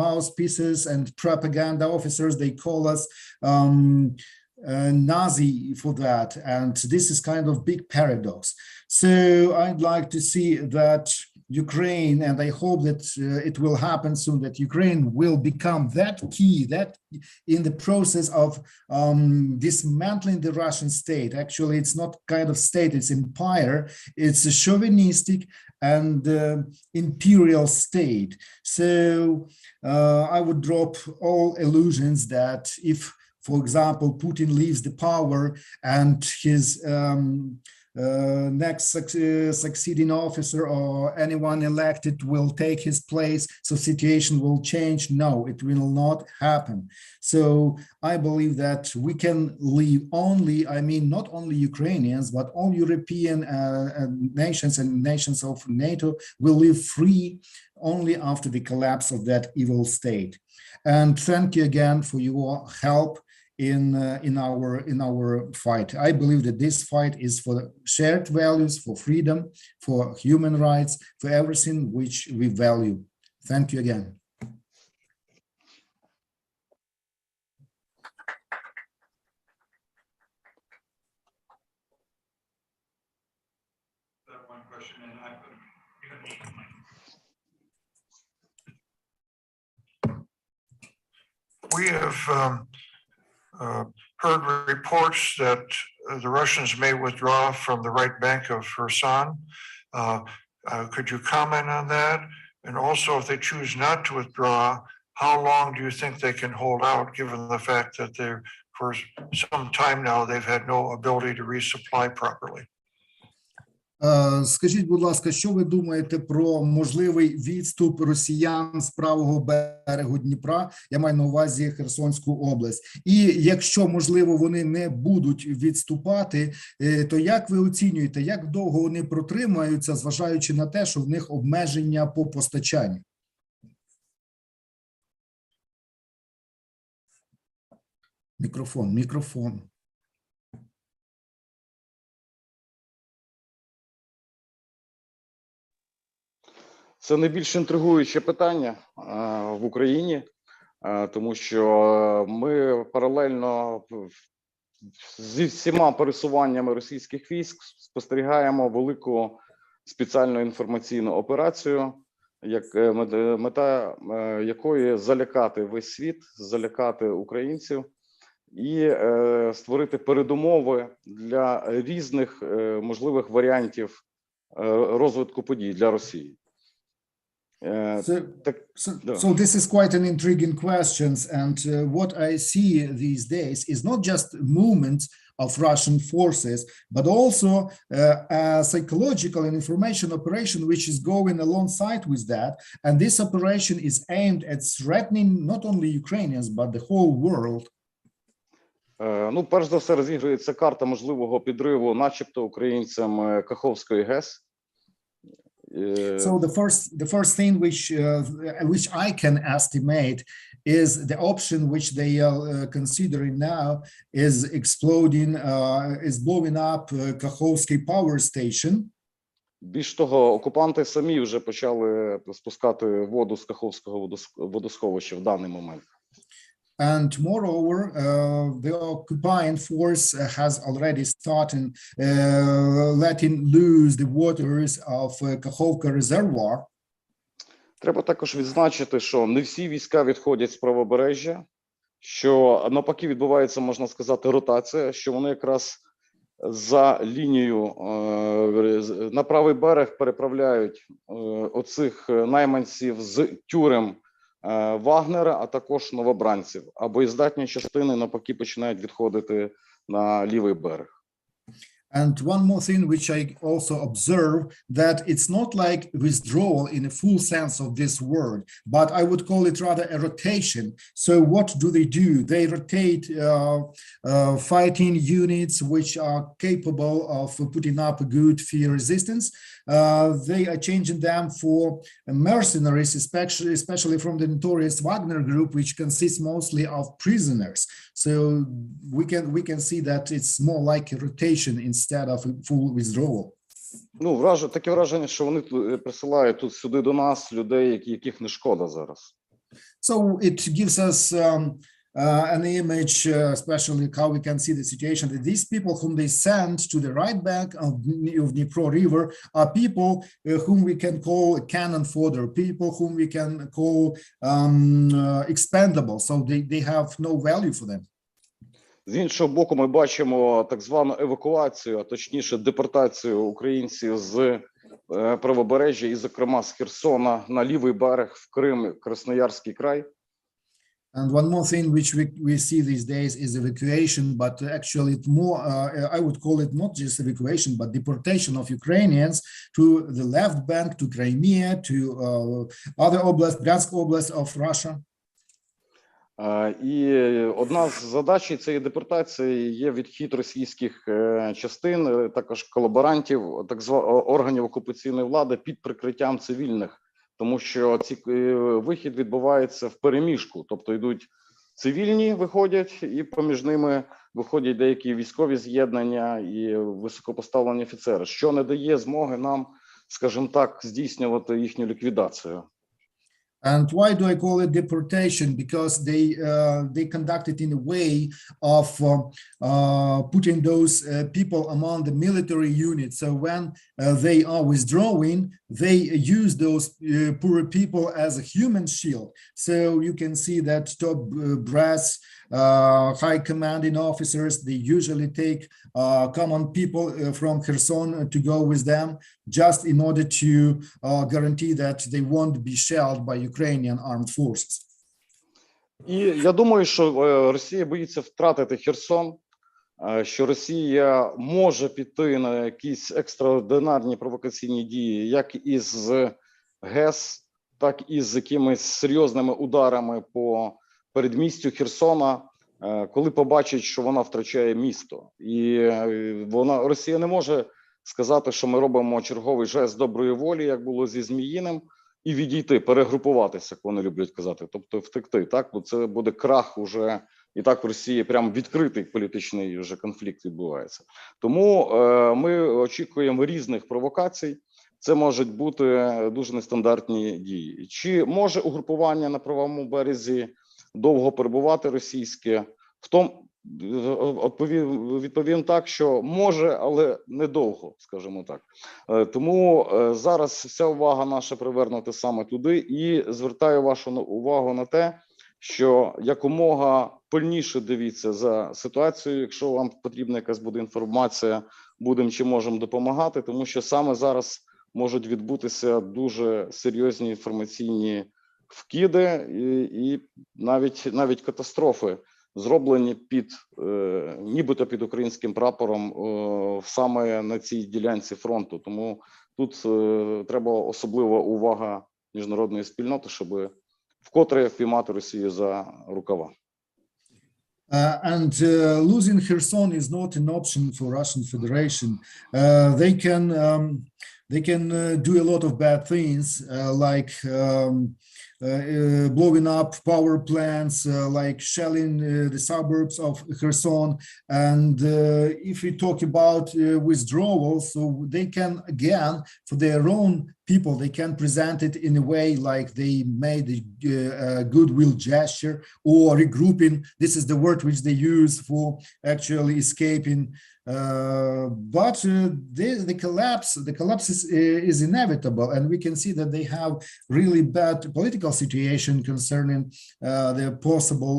Speaker 6: mouthpieces and propaganda officers, they call us Nazi for that. And this is kind of big paradox. So I'd like to see that Ukraine, and I hope that it will happen soon, that Ukraine will become that key, that in the process of dismantling the Russian state. Actually, it's not kind of state, it's empire. It's a chauvinistic and imperial state. So I would drop all illusions that if, for example, Putin leaves the power and his next succeeding officer or anyone elected will take his place, so situation will change. No, it will not happen. So I believe that we can live only, I mean, not only Ukrainians, but all European nations and nations of NATO will live free only after the collapse of that evil state. And thank you again for your help in our fight. I believe that this fight is for shared values, for freedom, for human rights, for everything which we value. Thank you again.
Speaker 1: question, and I could even.
Speaker 5: We have heard reports that the Russians may withdraw from the right bank of Kherson. Could you comment on that? And also, if they choose not to withdraw, how long do you think they can hold out, given the fact that they're, for some time now, they've had no ability to resupply properly?
Speaker 6: Скажіть, будь ласка, що ви думаєте про можливий відступ росіян з правого берегу Дніпра? Я маю на увазі Херсонську область. І якщо, можливо, вони не будуть відступати, то як ви оцінюєте, як довго вони протримаються, зважаючи на те, що в них обмеження по постачанню? Мікрофон.
Speaker 7: Це найбільш інтригуюче питання в Україні, тому що ми паралельно зі всіма пересуваннями російських військ спостерігаємо велику спеціальну інформаційну операцію, мета якої залякати весь світ, залякати українців і створити передумови для різних можливих варіантів розвитку подій для Росії.
Speaker 6: So this is quite an intriguing question, and what I see these days is not just movement of Russian forces, but also a psychological and information operation which is going alongside with that. And this operation is aimed at threatening not only Ukrainians, but the whole world.
Speaker 7: Ну, перш за все, розігрується карта можливого підриву, начебто, українцям Каховської ГЕС.
Speaker 6: So the first thing which I can estimate is the option which they are considering now is blowing up Kakhovsky power station.
Speaker 7: Більш того, окупанти самі вже почали спускати воду з Каховського водосховища в даний момент.
Speaker 6: And moreover, the occupying force has already started letting loose the waters of Kakhovka reservoir.
Speaker 7: Треба також відзначити, що не всі війська відходять з правобережжя, що навпаки відбувається, можна сказати, ротація, що вони якраз за лінією на правий берег переправляють оцих найманців з тюрем Вагнера, а також новобранців, а боєздатні частини навпаки починають відходити на лівий берег.
Speaker 6: And one more thing which I also observe, that it's not like withdrawal in a full sense of this word, but I would call it rather a rotation. So what do? They rotate fighting units which are capable of putting up a good fear resistance. They are changing them for mercenaries, especially from the notorious Wagner group, which consists mostly of prisoners. So we can see that it's more like a rotation instead of a full withdrawal.
Speaker 7: Ну, таке враження, що вони присилають тут сюди до нас людей, яких не шкода зараз.
Speaker 6: So it gives us an image, especially how we can see the situation, that these people whom they send to the right bank of Dnipro River are people whom we can call cannon fodder, people whom we can call expendable, so they have no value for them.
Speaker 7: З іншого боку, ми бачимо так звану евакуацію, а точніше депортацію українців з правобережжя і, зокрема, з Херсона на лівий берег в Крим, Красноярський край.
Speaker 6: And one more thing which we see these days is evacuation, but actually it's more, I would call it not just evacuation, but deportation of Ukrainians to the left bank, to Crimea, to other oblasts, Bryansk Oblast of Russia.
Speaker 7: І одна з задач цієї депортації є відхід російських частин, також колаборантів, так званих органів окупаційної влади під прикриттям цивільних, тому що вихід відбувається в переміжку, тобто йдуть цивільні, виходять, і поміж ними виходять деякі військові з'єднання і високопоставлені офіцери, що не дає змоги нам, скажімо так, здійснювати їхню ліквідацію.
Speaker 6: And why do I call it deportation? Because they conduct it in a way of putting those people among the military units. So when they are withdrawing, they use those poor people as a human shield. So you can see that top brass high commanding officers, they usually take common people from Kherson to go with them, just in order to guarantee that they won't be shelled by Ukrainian armed forces.
Speaker 7: І я думаю, що Росія боїться втратити Херсон, що Росія може піти на якісь екстраординарні провокаційні дії, як із ГЕС, так і з якимись серйозними ударами по передмістю Херсона, коли побачить, що вона втрачає місто. І Росія не може сказати, що ми робимо черговий жест доброї волі, як було зі Зміїним, і відійти, перегрупуватися, як вони люблять казати, тобто втекти, так? Бо це буде крах уже, і так в Росії прям відкритий політичний вже конфлікт відбувається. Тому ми очікуємо різних провокацій. Це можуть бути дуже нестандартні дії. Чи може угрупування на правому березі довго перебувати російське? Відповім так, що може, але недовго, скажімо так. Тому зараз вся увага наша привернута саме туди, і звертаю вашу увагу на те, що якомога пильніше дивіться за ситуацією. Якщо вам потрібна якась буде інформація, будемо чи можемо допомагати, тому що саме зараз можуть відбутися дуже серйозні інформаційні вкиди і навіть катастрофи, зроблені нібито під українським прапором саме на цій ділянці фронту. Тому тут треба особлива увага міжнародної спільноти, щоб вкотре впіймати Росію за рукава.
Speaker 6: Losing Kherson is not an option for Russian Federation. They can do a lot of bad things, like blowing up power plants, like shelling the suburbs of Kherson. And if we talk about withdrawal, so they can, again, for their own people, they can present it in a way like they made a goodwill gesture or regrouping. This is the word which they use for actually escaping. But the collapse is inevitable, and we can see that they have really bad political situation concerning the possible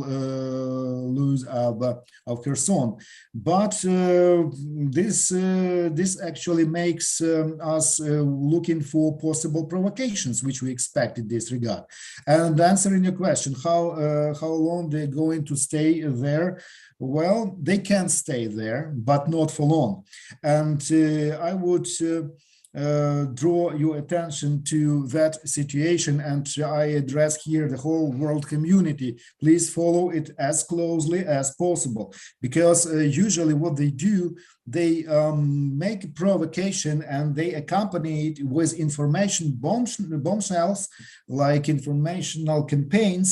Speaker 6: lose of Kherson. But this actually makes us looking for possible provocations, which we expect in this regard. And answering your question, how long they're going to stay there? Well, they can stay there, but not for long. And I would draw your attention to that situation, and I address here the whole world community. Please follow it as closely as possible, because usually what they do, they make a provocation and they accompany it with information bombshells, like informational campaigns,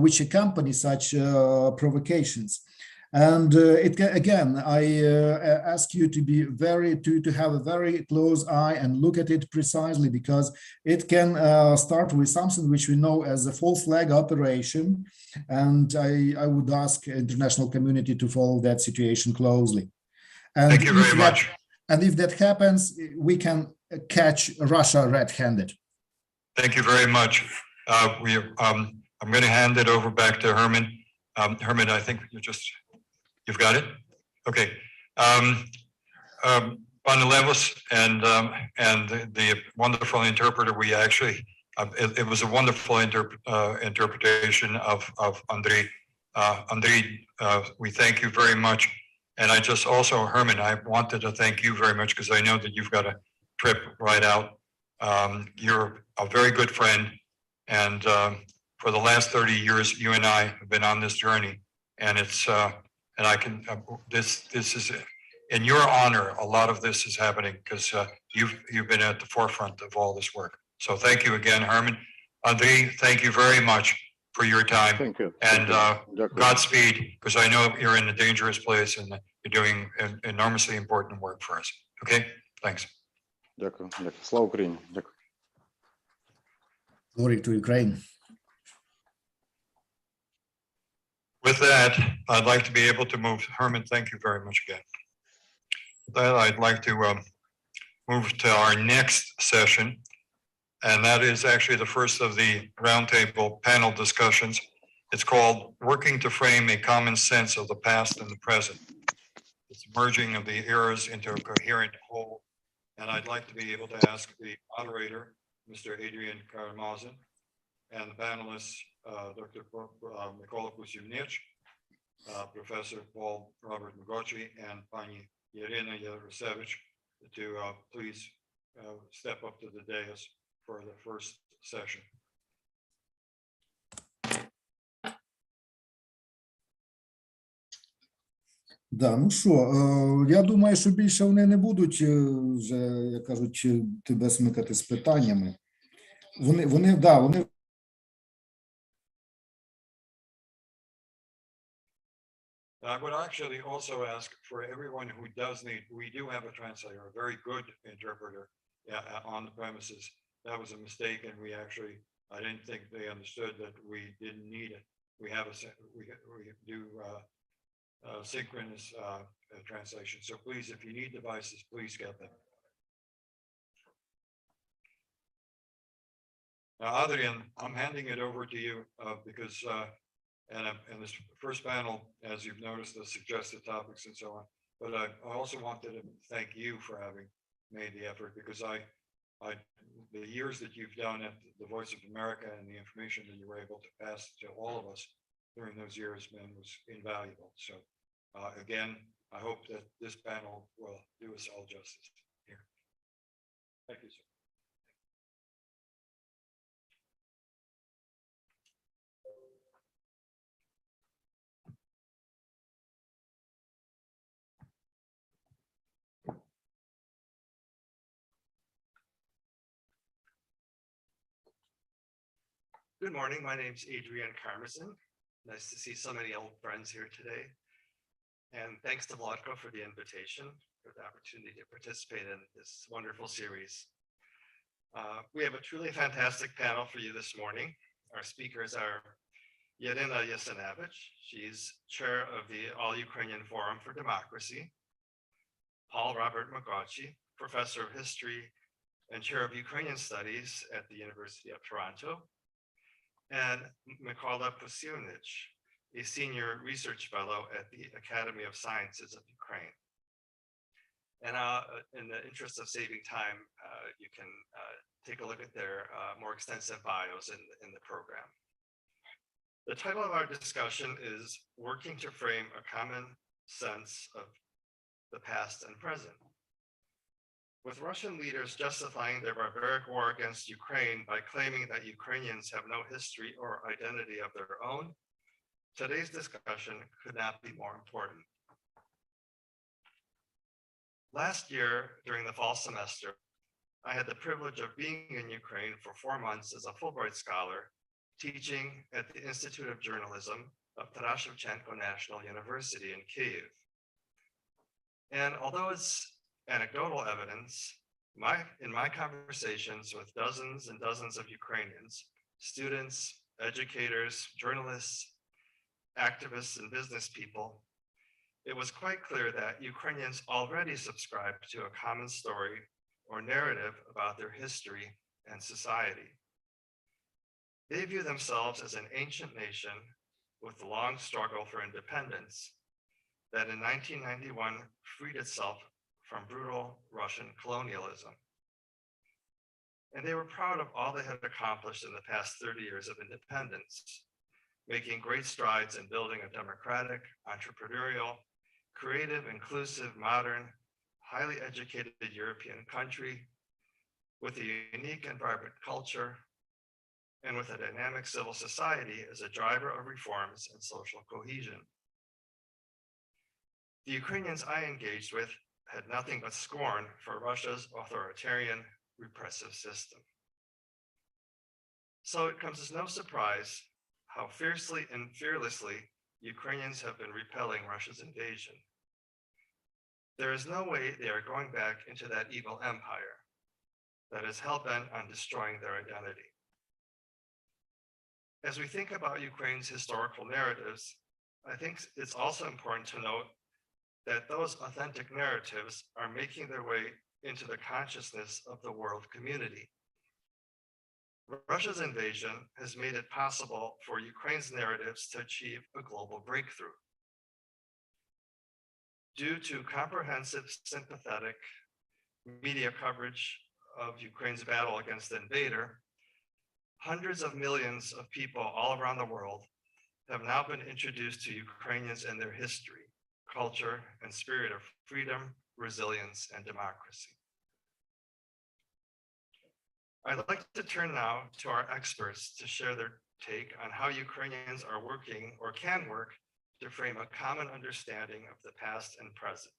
Speaker 6: which accompany such provocations. And again, I ask you to be to have a very close eye and look at it precisely, because it can start with something which we know as a false flag operation. And I would ask international community to follow that situation closely. And
Speaker 1: thank you very much.
Speaker 6: And if that happens, we can catch Russia red-handed.
Speaker 1: Thank you very much. I'm going to hand it over back to Herman. Herman, I think you've got it? Okay. Andriy Levus and the wonderful interpreter, we actually, it was a wonderful interpretation of Andriy. Andriy, we thank you very much. And I just also, Herman, I wanted to thank you very much, because I know that you've got a trip right out. You're a very good friend. And for the last 30 years, you and I have been on this journey. And it's, and I can, this is, in your honor, a lot of this is happening because you've been at the forefront of all this work. So thank you again, Herman. Andriy, thank you very much for your time.
Speaker 7: Thank you.
Speaker 1: And Godspeed, because I know you're in a dangerous place and you're doing enormously important work for us. Okay, thanks.
Speaker 7: Дякую. Слава Україні. Дякую.
Speaker 6: Glory to Ukraine.
Speaker 1: With that, I'd like to be able to move, Herman, thank you very much again. With that, I'd like to move to our next session, and that is actually the first of the roundtable panel discussions. It's called Working to Frame a Common Sense of the Past and the Present. It's merging of the eras into a coherent whole. And I'd like to be able to ask the moderator, Mr. Adrian Karmazyn, and the panelists, Dr. Mykola Posivnych, Professor Paul Robert Magosci, and Pani Yaryna Yaroslav, to please step up to the dais for the first session.
Speaker 6: Да, ну що, я думаю, що більше вони не будуть вже, як кажуть, тебе смикати з питаннями. Вони.
Speaker 1: I would actually also ask for everyone who does need, we do have a translator, a very good interpreter on the premises. That was a mistake, and I didn't think they understood that we didn't need it. We do synchronous translation. So please, if you need devices, please get them. Now, Adrian, I'm handing it over to you because and this first panel, as you've noticed, the suggested topics and so on. But I also wanted to thank you for having made the effort, because the years that you've done at the Voice of America and the information that you were able to pass to all of us during those years, man, was invaluable. So again, I hope that this panel will do us all justice here. Thank you, sir.
Speaker 8: Good morning. My name's Adrian Karmazyn. Nice to see so many old friends here today. And thanks to Vladko for the invitation, for the opportunity to participate in this wonderful series. We have a truly fantastic panel for you this morning. Our speakers are Yaryna Yasynevych. She's chair of the All-Ukrainian Forum for Democracy. Paul Robert Magosci, professor of history and chair of Ukrainian studies at the University of Toronto. And Mykola Posivnych, a senior research fellow at the Academy of Sciences of Ukraine. And in the interest of saving time, you can take a look at their more extensive bios in the program. The title of our discussion is Working to Frame a Common Sense of the Past and Present. With Russian leaders justifying their barbaric war against Ukraine by claiming that Ukrainians have no history or identity of their own, today's discussion could not be more important. Last year, during the fall semester, I had the privilege of being in Ukraine for 4 months as a Fulbright scholar, teaching at the Institute of Journalism of Taras Shevchenko National University in Kyiv. And although it's anecdotal evidence, in my conversations with dozens and dozens of Ukrainians, students, educators, journalists, activists, and business people, it was quite clear that Ukrainians already subscribe to a common story or narrative about their history and society. They view themselves as an ancient nation with a long struggle for independence that in 1991 freed itself from brutal Russian colonialism. And they were proud of all they had accomplished in the past 30 years of independence, making great strides in building a democratic, entrepreneurial, creative, inclusive, modern, highly educated European country with a unique and vibrant culture and with a dynamic civil society as a driver of reforms and social cohesion. The Ukrainians I engaged with had nothing but scorn for Russia's authoritarian repressive system. So it comes as no surprise how fiercely and fearlessly Ukrainians have been repelling Russia's invasion. There is no way they are going back into that evil empire that is hell-bent on destroying their identity. As we think about Ukraine's historical narratives, I think it's also important to note that those authentic narratives are making their way into the consciousness of the world community. Russia's invasion has made it possible for Ukraine's narratives to achieve a global breakthrough. Due to comprehensive, sympathetic media coverage of Ukraine's battle against the invader, hundreds of millions of people all around the world have now been introduced to Ukrainians and their history, culture, and spirit of freedom, resilience, and democracy. I'd like to turn now to our experts to share their take on how Ukrainians are working or can work to frame a common understanding of the past and present.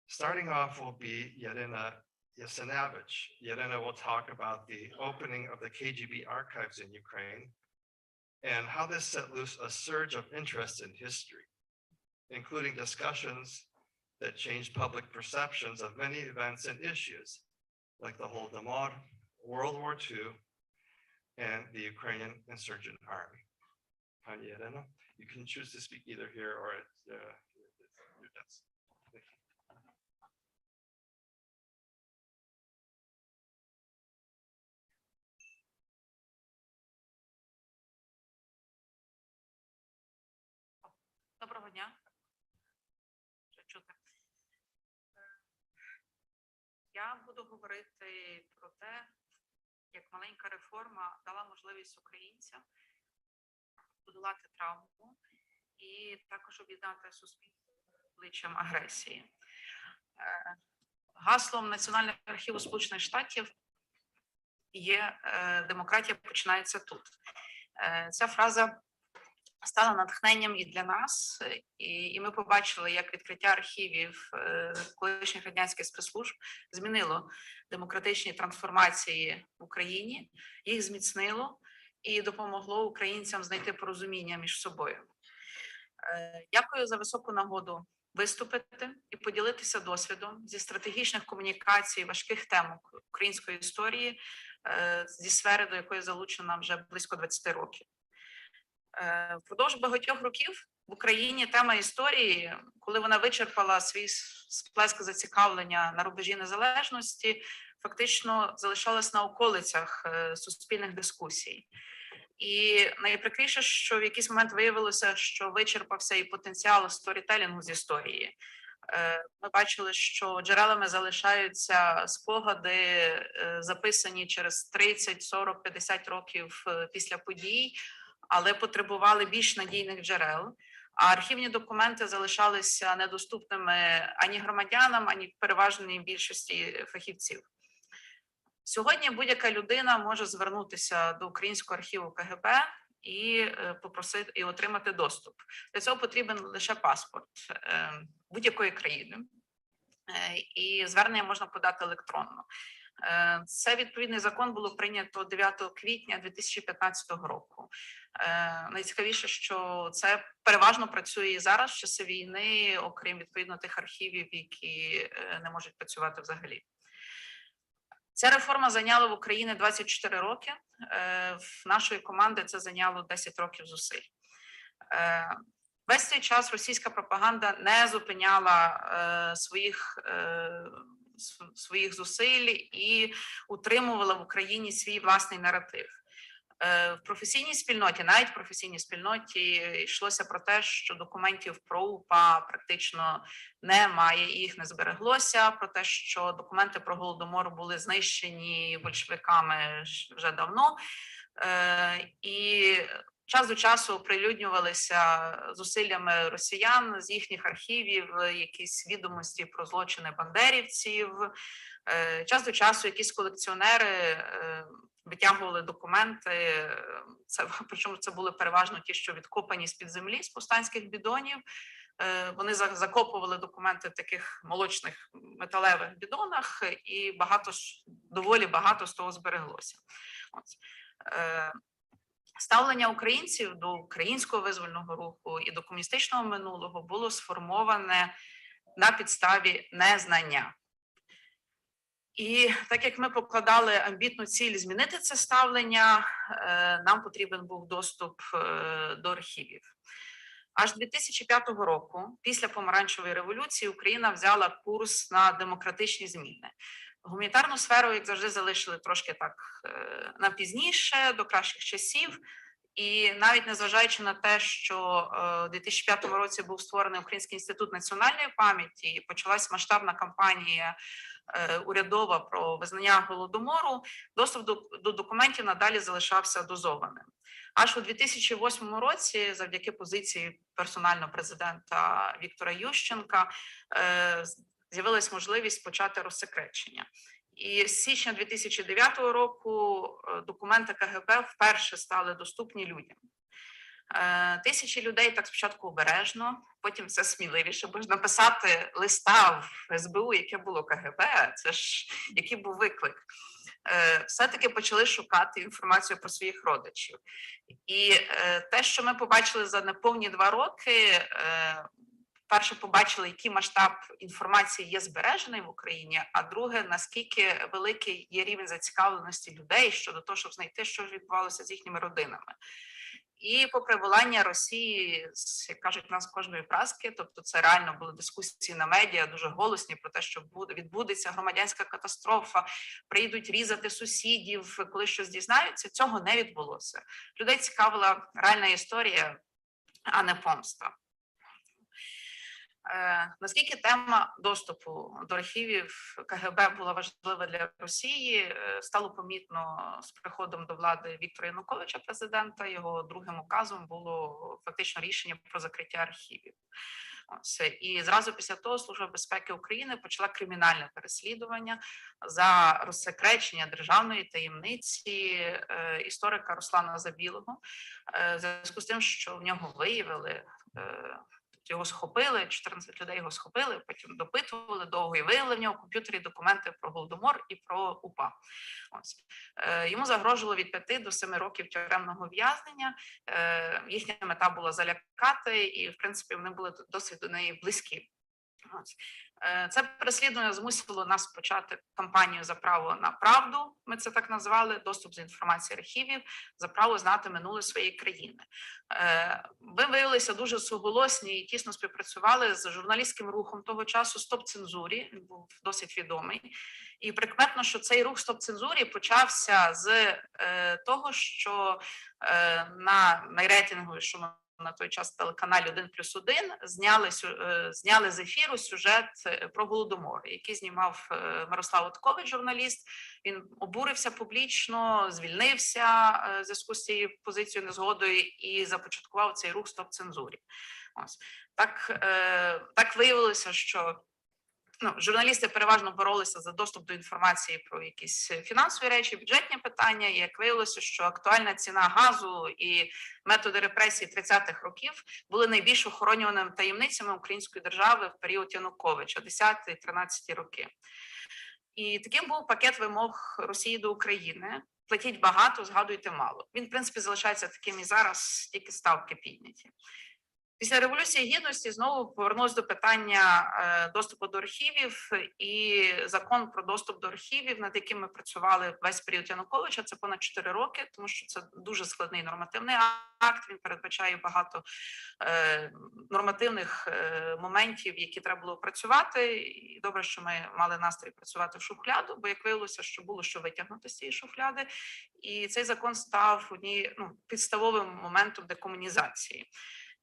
Speaker 8: Starting off will be Yaryna Yasynevych. Yaryna will talk about the opening of the KGB archives in Ukraine and how this set loose a surge of interest in history, including discussions that changed public perceptions of many events and issues, like the Holodomor, World War II, and the Ukrainian insurgent army. Pani Yaryna, you can choose to speak either here or at your desk. Thank you.
Speaker 9: Доброго дня. Що чути? Я буду говорити про те, як маленька реформа дала можливість українцям подолати травму і також об'єднати суспільство обличчям агресії. Гаслом Національного архіву Сполучених Штатів є «Демократія починається тут». Ця фраза стала натхненням і для нас, і ми побачили, як відкриття архівів колишніх радянських спецслужб змінило демократичні трансформації в Україні, їх зміцнило і допомогло українцям знайти порозуміння між собою. Дякую за високу нагоду виступити і поділитися досвідом зі стратегічних комунікацій важких тем української історії, зі сфери, до якої залучена вже близько 20 років. Впродовж багатьох років в Україні тема історії, коли вона вичерпала свій сплеск зацікавлення на рубежі незалежності, фактично залишалась на околицях суспільних дискусій. І найприкріше, що в якийсь момент виявилося, що вичерпався і потенціал сторітелінгу з історії. Ми бачили, що джерелами залишаються спогади, записані через 30, 40, 50 років після подій, але потребували більш надійних джерел, а архівні документи залишалися недоступними ані громадянам, ані переважній більшості фахівців. Сьогодні будь-яка людина може звернутися до Українського архіву КГБ і попросити і отримати доступ. Для цього потрібен лише паспорт будь-якої країни, і звернення можна подати електронно. Це відповідний закон було прийнято 9 квітня 2015 року. Найцікавіше, що це переважно працює і зараз, в часи війни, окрім відповідно тих архівів, які не можуть працювати взагалі. Ця реформа зайняла в Україні 24 роки, в нашої команди це зайняло 10 років зусиль. Весь цей час російська пропаганда не зупиняла своїх зусиль і утримувала в Україні свій власний наратив. В професійній спільноті, навіть в професійній спільноті, йшлося про те, що документів про УПА практично немає, і їх не збереглося, про те, що документи про Голодомор були знищені большевиками вже давно. І час до часу оприлюднювалися зусиллями росіян з їхніх архівів якісь відомості про злочини бандерівців. Час до часу якісь колекціонери витягували документи, причому це були переважно ті, що відкопані з-під землі, з повстанських бідонів. Вони закопували документи в таких молочних металевих бідонах, і доволі багато з того збереглося. Ставлення українців до українського визвольного руху і до комуністичного минулого було сформоване на підставі незнання. І так як ми покладали амбітну ціль змінити це ставлення, нам потрібен був доступ до архівів. Аж 2005 року, після помаранчевої революції, Україна взяла курс на демократичні зміни. Гуманітарну сферу, як завжди, залишили трошки так на пізніше, до кращих часів. І навіть незважаючи на те, що у 2005 році був створений Український інститут національної пам'яті і почалась масштабна кампанія урядова про визнання Голодомору, доступ до документів надалі залишався дозованим. Аж у 2008 році, завдяки позиції персонально президента Віктора Ющенка, з'явилась можливість почати розсекречення. І з січня 2009 року документи КГБ вперше стали доступні людям. Тисячі людей так спочатку обережно, потім все сміливіше, бо ж написати листа в СБУ, яке було КГБ, це ж який був виклик. Все-таки почали шукати інформацію про своїх родичів. І те, що ми побачили за неповні 2 роки, перше побачили, який масштаб інформації є збережений в Україні, а друге, наскільки великий є рівень зацікавленості людей щодо того, щоб знайти, що ж відбувалося з їхніми родинами. І попри волання Росії, як кажуть, у нас кожної праски, тобто це реально були дискусії на медіа, дуже голосні про те, що відбудеться громадянська катастрофа, прийдуть різати сусідів, коли щось дізнаються, цього не відбулося. Людей цікавила реальна історія, а не помста. Наскільки тема доступу до архівів КГБ була важлива для Росії, стало помітно з приходом до влади Віктора Януковича, президента. Його другим указом було фактично рішення про закриття архівів. І зразу після того Служба безпеки України почала кримінальне переслідування за розсекречення державної таємниці історика Руслана Забілого, в зв'язку з тим, що в нього виявили, його схопили, 14 людей його схопили, потім допитували довго і виявили в нього в комп'ютері документи про Голодомор і про УПА. Йому загрожувало від 5 до 7 років тюремного в'язнення. Їхня мета була залякати, і, в принципі, вони були досить до неї близькі. Це переслідування змусило нас почати кампанію за право на правду, ми це так назвали, доступ до інформації архівів, за право знати минуле своєї країни. Ми виявилися дуже суголосні і тісно співпрацювали з журналістським рухом того часу «Стоп-цензурі», він був досить відомий. І прикметно, що цей рух «Стоп-цензурі» почався з того, що на найрейтингові, що ми на той час телеканалі 1+1 зняли з ефіру сюжет про Голодомор, який знімав Мирослав Откович, журналіст. Він обурився публічно, звільнився в зв'язку з цією позицією незгодою і започаткував цей рух «Стоп-цензурі». Так виявилося, що журналісти переважно боролися за доступ до інформації про якісь фінансові речі, бюджетні питання, і як виявилося, що актуальна ціна газу і методи репресій 30-х років були найбільш охоронюваними таємницями української держави в період Януковича, 10-13 роки. І таким був пакет вимог Росії до України. Платіть багато, згадуйте мало. Він, в принципі, залишається таким і зараз, тільки ставки підняті. Після Революції Гідності знову повернулося до питання доступу до архівів, і закон про доступ до архівів, над яким ми працювали весь період Януковича, це понад 4 роки, тому що це дуже складний нормативний акт, він передбачає багато нормативних моментів, які треба було опрацювати, і добре, що ми мали настрій працювати в шухляду, бо як виявилося, що було що витягнути з цієї шухляди, і цей закон став підставовим моментом декомунізації.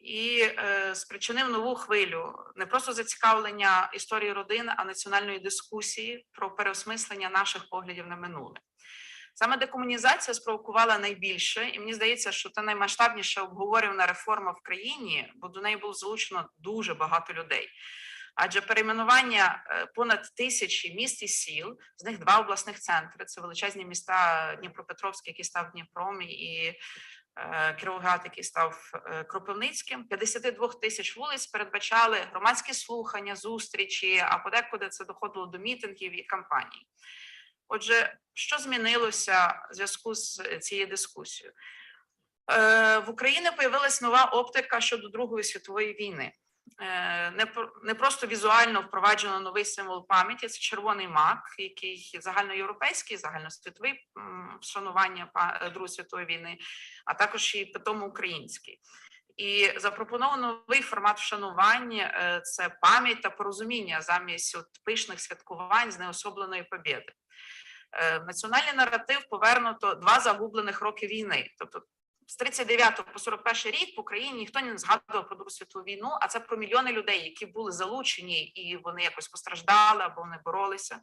Speaker 9: І спричинив нову хвилю не просто зацікавлення історії родин, а національної дискусії про переосмислення наших поглядів на минуле. Саме декомунізація спровокувала найбільше, і мені здається, що це наймасштабніша обговорювана реформа в країні, бо до неї було залучено дуже багато людей. Адже перейменування понад 1000 міст і сіл, з них 2 обласних центри, це величезні міста Дніпропетровський, який став Дніпром, і Кіровоград, який став Кропивницьким, 52 тисяч вулиць передбачали громадські слухання, зустрічі, а подекуди це доходило до мітингів і кампаній. Отже, що змінилося в зв'язку з цією дискусією? В Україні появилась нова оптика щодо Другої світової війни. не просто візуально впроваджено новий символ пам'яті, це червоний мак, який загальноєвропейський, загальносвітовий вшанування Другої світової війни, а також і питомо український. І запропоновано новий формат вшанувань – це пам'ять та порозуміння замість пишних святкувань з неособленої побєди. В національний наратив повернуто 2 загублених роки війни. Тобто з 39 по 41 рік в Україні ніхто не згадував про Другу світову війну, а це про мільйони людей, які були залучені і вони якось постраждали або вони боролися.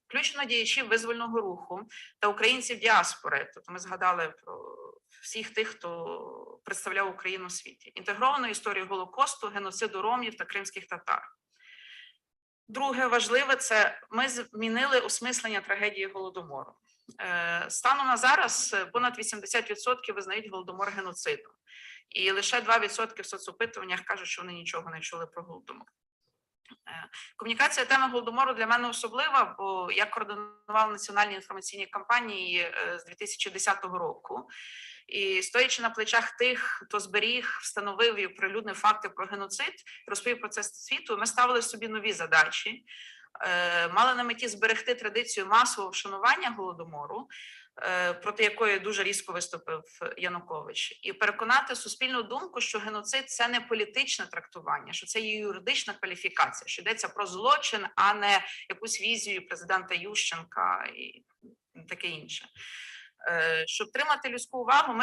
Speaker 9: Включно діячів визвольного руху та українців діаспори. Тобто ми згадали про всіх тих, хто представляв Україну у світі. Інтегровану історію Голокосту, геноциду ромів та кримських татар. Друге важливе – це ми змінили осмислення трагедії Голодомору. Станом на зараз понад 80% визнають Голодомор геноцидом. І лише 2% в соцопитуваннях кажуть, що вони нічого не чули про Голодомор. Комунікація теми Голодомору для мене особлива, бо я координувала національні інформаційні кампанії з 2010 року. І стоячи на плечах тих, хто зберіг, встановив і оприлюднив факти про геноцид, розповів про це світу, ми ставили собі нові задачі. Мали на меті зберегти традицію масового вшанування Голодомору, проти якої дуже різко виступив Янукович, і переконати суспільну думку, що геноцид – це не політичне трактування, що це є юридична кваліфікація, що йдеться про злочин, а не якусь візію президента Ющенка і таке інше. Щоб тримати людську увагу,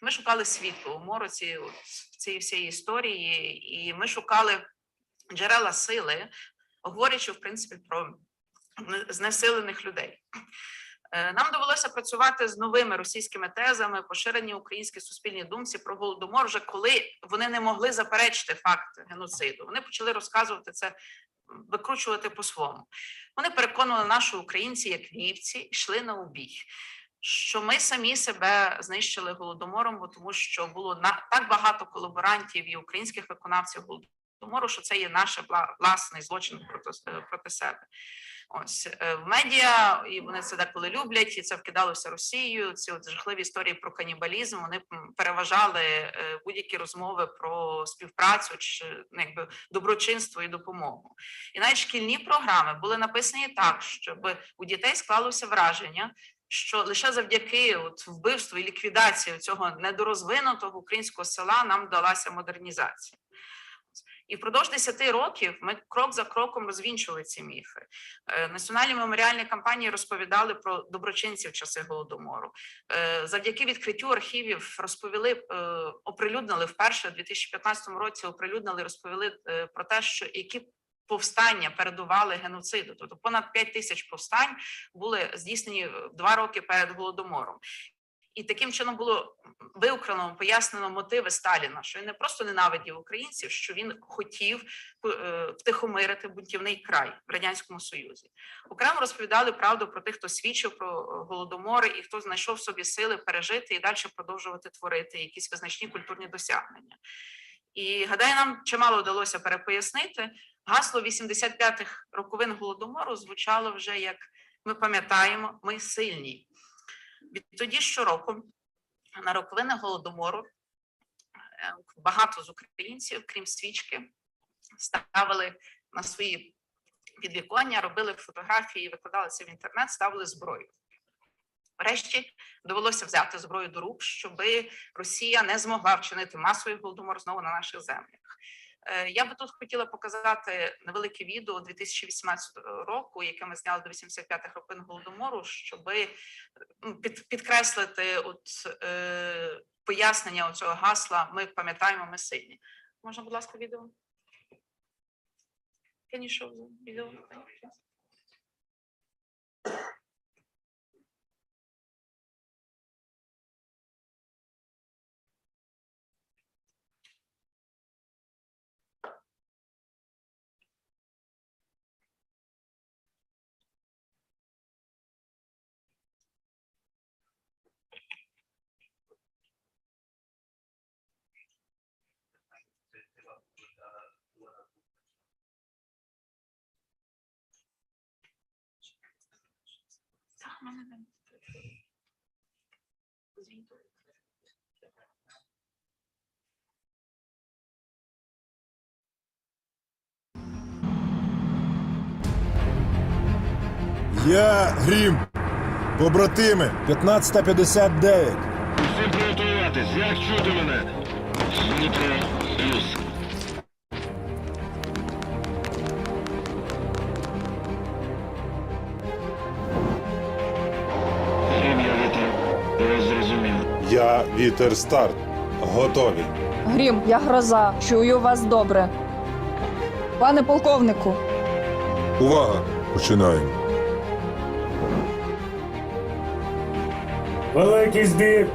Speaker 9: ми шукали світло у мороці цієї всієї історії, і ми шукали джерела сили, говорячи, в принципі, про знесилених людей. Нам довелося працювати з новими російськими тезами, поширені українській суспільній думці про Голодомор, вже коли вони не могли заперечити факт геноциду. Вони почали розказувати це, викручувати по-своєму. Вони переконували наші українці, як вівці, йшли на убій, що ми самі себе знищили Голодомором, бо тому що було так багато колаборантів і українських виконавців Голодомору, що це є наш власний злочин проти себе. Ось в медіа, і вони це деколи люблять, і це вкидалося Росією. Ці от жахливі історії про канібалізм, вони переважали будь-які розмови про співпрацю чи якби доброчинство і допомогу. І навіть шкільні програми були написані так, щоб у дітей склалося враження, що лише завдяки вбивству і ліквідації цього недорозвинутого українського села нам вдалася модернізація. І впродовж 10 років ми крок за кроком розвінчували ці міфи. Національні меморіальні кампанії розповідали про доброчинців в часи Голодомору. Завдяки відкриттю архівів оприлюднили вперше в 2015 році, розповіли про те, що які повстання передували геноциду. Тобто понад 5 тисяч повстань були здійснені 2 роки перед Голодомором. І таким чином було виокремлено, пояснено мотиви Сталіна, що він не просто ненавидів українців, що він хотів втихомирити бунтівний край в Радянському Союзі. Окремо розповідали правду про тих, хто свідчив про Голодомори і хто знайшов в собі сили пережити і далі продовжувати творити якісь визначні культурні досягнення. І, гадаю, нам чимало вдалося перепояснити. Гасло 85-х роковин Голодомору звучало вже як «Ми пам'ятаємо, ми сильні». Відтоді щороку на роковини Голодомору багато з українців, крім свічки, ставили на свої підвіконня, робили фотографії, викладали це в інтернет, ставили зброю. Врешті довелося взяти зброю до рук, щоб Росія не змогла вчинити масовий Голодомор знову на наших землях. Я би тут хотіла показати невелике відео 2018 року, яке ми зняли до 85-х роковин Голодомору, щоб підкреслити пояснення цього гасла «Ми пам'ятаємо, ми сильні». Можна, будь ласка, відео? Can you show the video?
Speaker 10: Я Грім. Побратими, 15:59.
Speaker 11: Усім приготуватись, як чути мене? Дніпро плюс. Грім, я Вітер. Я зрозумів.
Speaker 10: Я Вітер Старт. Готові.
Speaker 12: Грім, я Гроза. Чую вас добре. Пане полковнику.
Speaker 10: Увага! Починаємо.
Speaker 11: Великий збір.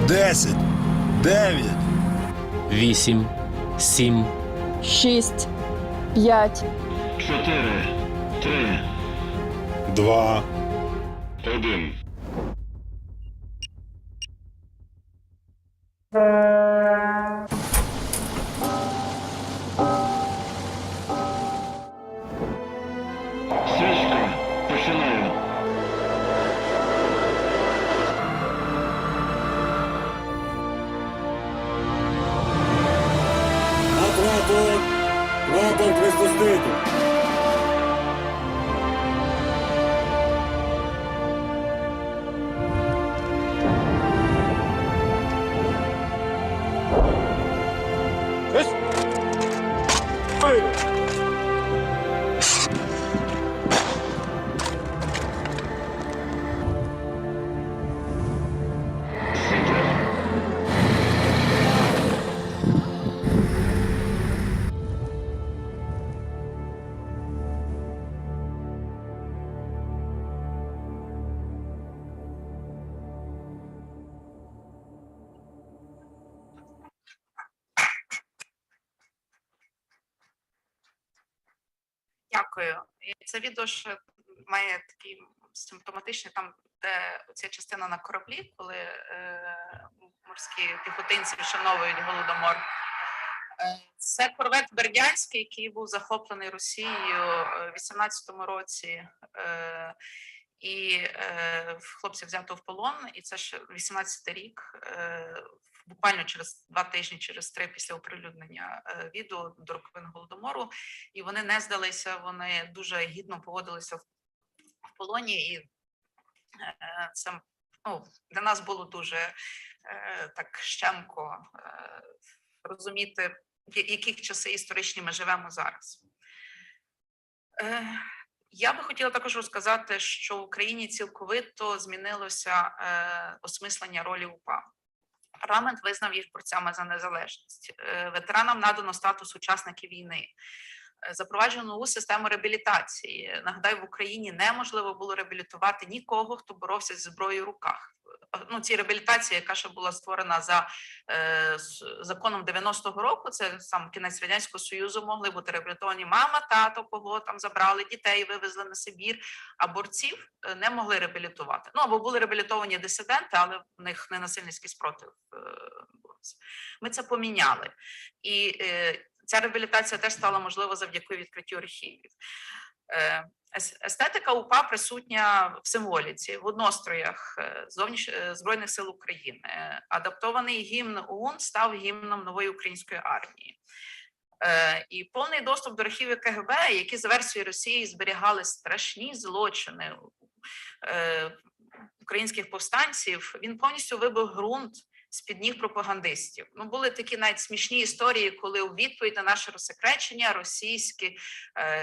Speaker 10: Десять. 9.
Speaker 4: 8, 7,
Speaker 12: 6, 5,
Speaker 11: 4, 3,
Speaker 10: 2.
Speaker 11: 1. Свічка, починаю.
Speaker 13: Атратор! Прапор приспустити!
Speaker 9: Дякую. І це відео ще має такий симптоматичний, там, де ця частина на кораблі, коли морські піхотинці вшановують Голодомор. Це корвет Бердянський, який був захоплений Росією в 18-му році. І хлопців взято в полон, і це ще 18-й рік, буквально через 2 тижні, через 3 після оприлюднення відео до роковин Голодомору, і вони не здалися, вони дуже гідно поводилися в полоні, і це для нас було дуже так щемко розуміти, в яких часи історичні ми живемо зараз. Я би хотіла також розказати, що в Україні цілковито змінилося осмислення ролі УПА. Парламент визнав їх борцями за незалежність. Ветеранам надано статус учасників війни. Запроваджено нову систему реабілітації. Нагадаю, в Україні неможливо було реабілітувати нікого, хто боровся зі зброєю в руках. Ці реабілітації, яка ще була створена за законом 90-го року, це сам кінець Радянського Союзу, могли бути реабілітовані мама, тато, кого там забрали, дітей вивезли на Сибір, а борців не могли реабілітувати. Або були реабілітовані дисиденти, але в них ненасильницький спротив. Ми це поміняли. І ця реабілітація теж стала можлива завдяки відкриттю архівів. Естетика УПА присутня в символіці, в одностроях Збройних сил України. Адаптований гімн ОУН став гімном нової української армії. І повний доступ до архівів КГБ, які за версією Росії зберігали страшні злочини українських повстанців, він повністю вибив ґрунт з-під ніг пропагандистів. Були такі навіть смішні історії, коли у відповідь на наше розсекречення російська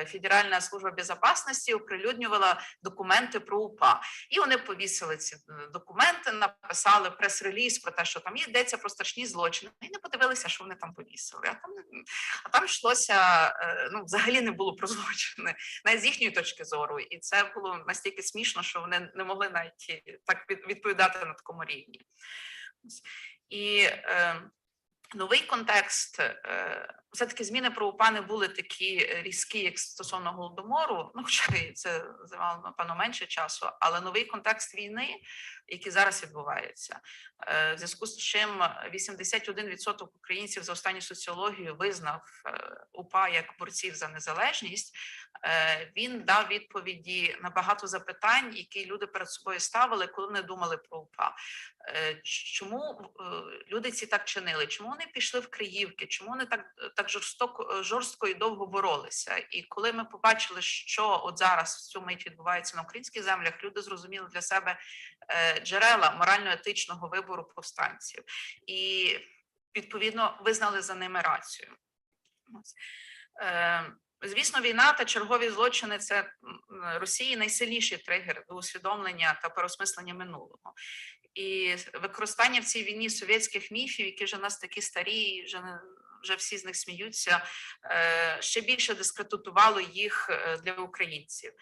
Speaker 9: Федеральна служба безпеки оприлюднювала документи про УПА. І вони повісили ці документи, написали прес-реліз про те, що там йдеться про страшні злочини. І не подивилися, що вони там повісили. А там йшлося, взагалі не було про злочини, навіть з їхньої точки зору. І це було настільки смішно, що вони не могли навіть так відповідати на такому рівні. І новий контекст все-таки зміни про УПА не були такі різкі, як стосовно Голодомору, ну, хоча і це займало, напевно, менше часу, але новий контекст війни, який зараз відбувається, в зв'язку з чим 81% українців за останню соціологію визнав УПА як борців за незалежність, він дав відповіді на багато запитань, які люди перед собою ставили, коли вони думали про УПА. Чому люди ці так чинили? Чому вони пішли в Криївки? Чому вони так жорстко і довго боролися? І коли ми побачили, що от зараз в цю мить відбувається на українських землях, люди зрозуміли для себе джерела морально-етичного вибору повстанців. І, відповідно, визнали за ними рацію. Звісно, війна та чергові злочини – це Росії найсильніший тригер до усвідомлення та переосмислення минулого. І використання в цій війні совєтських міфів, які вже в нас такі старі, вже всі з них сміються, ще більше дискредитувало їх для українців.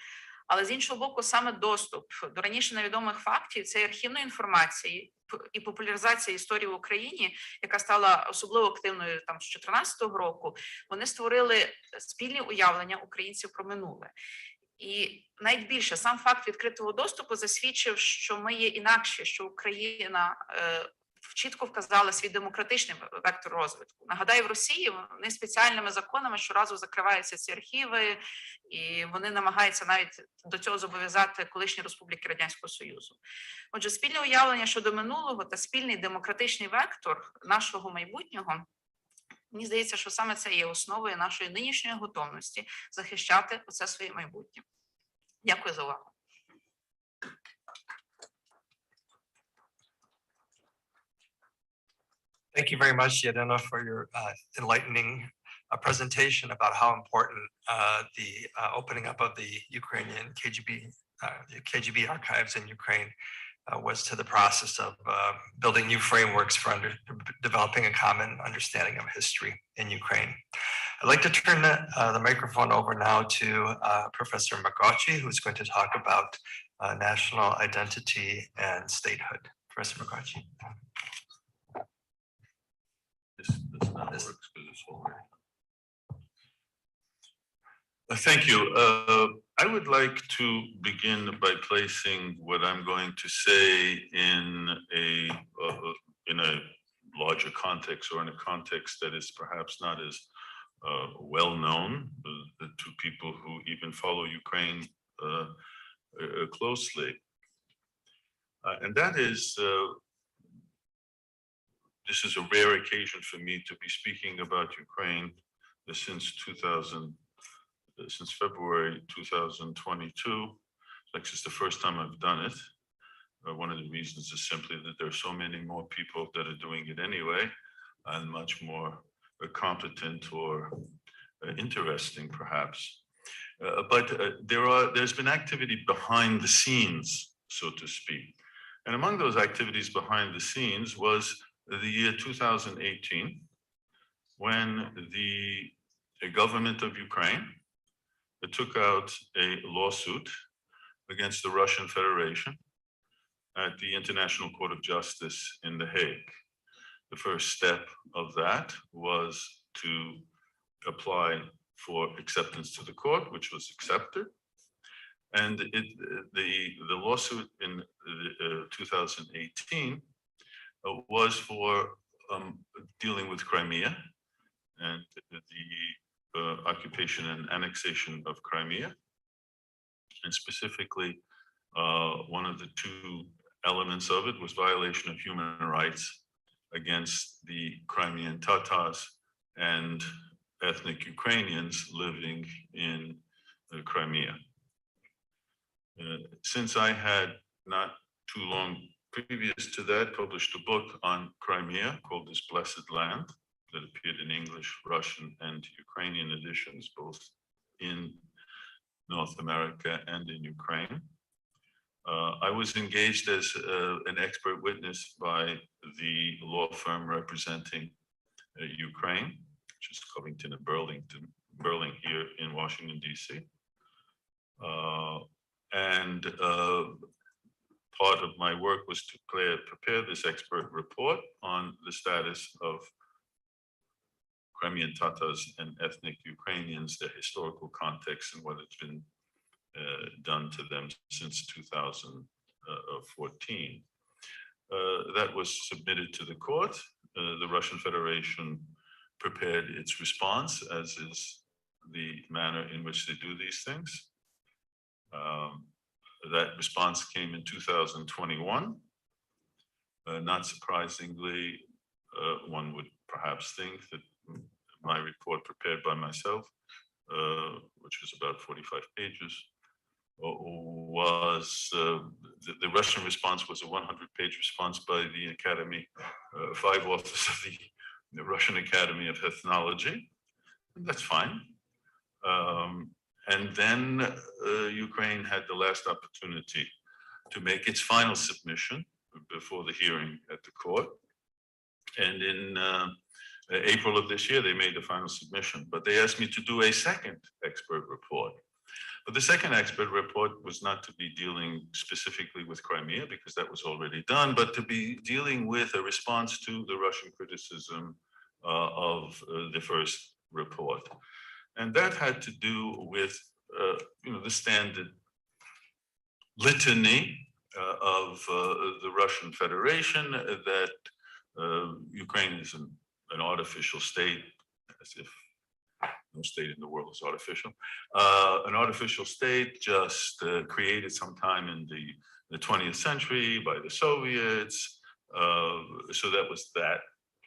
Speaker 9: Але з іншого боку, саме доступ до раніше невідомих фактів, це архівної інформації і популяризація історії в Україні, яка стала особливо активною там з 2014 року, вони створили спільні уявлення українців про минуле. І навіть більше, сам факт відкритого доступу засвідчив, що ми є інакші, що Україна чітко вказала свій демократичний вектор розвитку. Нагадаю, в Росії вони спеціальними законами щоразу закриваються ці архіви, і вони намагаються навіть до цього зобов'язати колишні республіки Радянського Союзу. Отже, спільне уявлення щодо минулого та спільний демократичний вектор нашого майбутнього, мені здається, що саме це є основою нашої нинішньої готовності захищати оце своє майбутнє. Дякую за увагу.
Speaker 8: Thank you very much, Yaryna, for your enlightening presentation about how important the opening up of the Ukrainian KGB archives in Ukraine was to the process of building new frameworks for developing a common understanding of history in Ukraine. I'd like to turn the microphone over now to Professor Magosci, who's going to talk about national identity and statehood. Professor Magosci.
Speaker 14: This not works because it's already. Thank you. I would like to begin by placing what I'm going to say in a larger context, or in a context that is perhaps not as well known to people who even follow Ukraine closely, and that is. This is a rare occasion for me to be speaking about Ukraine since February 2022. Like it's the first time I've done it. One of the reasons is simply that there are so many more people that are doing it anyway, and much more competent or interesting, perhaps. But there's been activity behind the scenes, so to speak. And among those activities behind the scenes was the year 2018, when the government of Ukraine took out a lawsuit against the Russian Federation at the International Court of Justice in The Hague. The first step of that was to apply for acceptance to the court, which was accepted. And the lawsuit in 2018 was for dealing with Crimea and the occupation and annexation of Crimea. And specifically, one of the two elements of it was violation of human rights against the Crimean Tatars and ethnic Ukrainians living in Crimea. Since I had not too long previous to that published a book on Crimea called This Blessed Land that appeared in English, Russian, and Ukrainian editions, both in North America and in Ukraine. I was engaged as an expert witness by the law firm representing Ukraine, which is Covington and Burling here in Washington, D.C. Part of my work was to prepare this expert report on the status of Crimean Tatars and ethnic Ukrainians, their historical context and what it's been done to them since 2014. That was submitted to the court. The Russian Federation prepared its response, as is the manner in which they do these things. That response came in 2021. Not surprisingly, one would perhaps think that my report prepared by myself, which was about 45 pages, was the Russian response was a 100-page response by the Academy, 5 authors of the Russian Academy of Ethnology. That's fine. And then Ukraine had the last opportunity to make its final submission before the hearing at the court. And in April of this year, they made the final submission, but they asked me to do a second expert report. But the second expert report was not to be dealing specifically with Crimea, because that was already done, but to be dealing with a response to the Russian criticism of the first report. And that had to do with the standard litany of the Russian Federation that Ukraine is an artificial state, as if no state in the world is artificial. An artificial state just created sometime in the 20th century by the Soviets. So that was that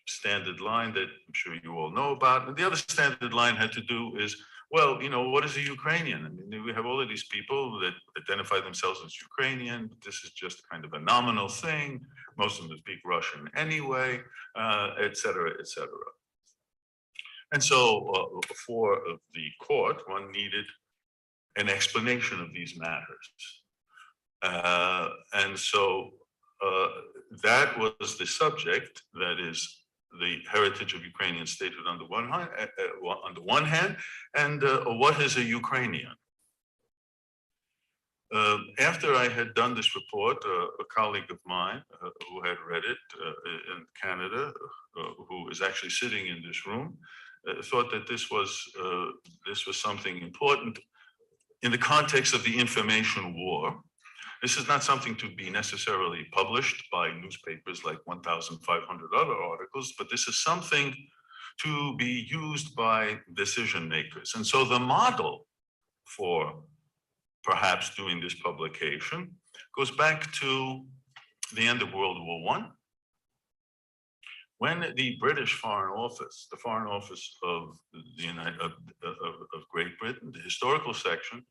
Speaker 14: standard line that I'm sure you all know about. And the other standard line had to do is, well, what is a Ukrainian? I mean, we have all of these people that identify themselves as Ukrainian, but this is just kind of a nominal thing. Most of them speak Russian anyway, et cetera, et cetera. And so for the court, one needed an explanation of these matters. And so that was the subject, that is the heritage of Ukrainian statehood on the one hand, and what is a Ukrainian? After I had done this report, a colleague of mine who had read it in Canada, who is actually sitting in this room, thought that this was something important in the context of the information war. This is not something to be necessarily published by newspapers like 1,500 other articles, but this is something to be used by decision makers. And so the model for perhaps doing this publication goes back to the end of World War I, when the British Foreign Office, the Foreign Office of Great Britain, the historical section,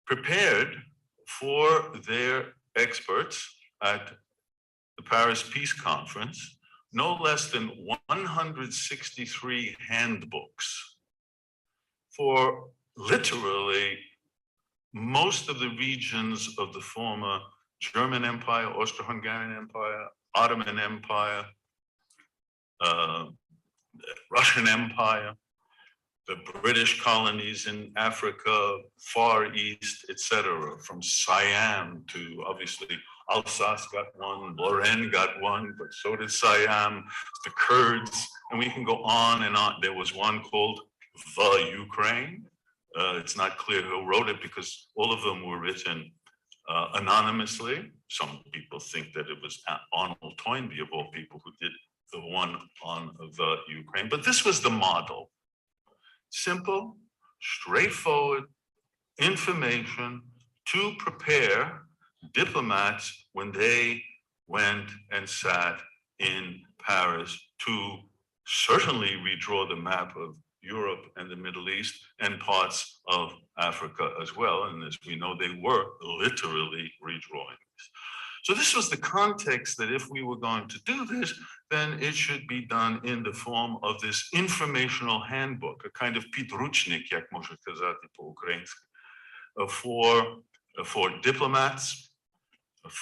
Speaker 14: prepared for their experts at the Paris Peace Conference no less than 163 handbooks for literally most of the regions of the former German Empire, Austro-Hungarian Empire, Ottoman Empire, Russian Empire, the British colonies in Africa, Far East, etc., from Siam to obviously Alsace got one, Lorraine got one, but so did Siam, the Kurds, and we can go on and on. There was one called The Ukraine. It's not clear who wrote it because all of them were written anonymously. Some people think that it was Arnold Toynbee, of all people, who did the one on the Ukraine, but this was the model. Simple, straightforward information to prepare diplomats when they went and sat in Paris to certainly redraw the map of Europe and the Middle East and parts of Africa as well. And as we know, they were literally redrawing this. So this was the context that if we were going to do this, then it should be done in the form of this informational handbook, a kind of підручник, як можна сказати по-українськи, for diplomats,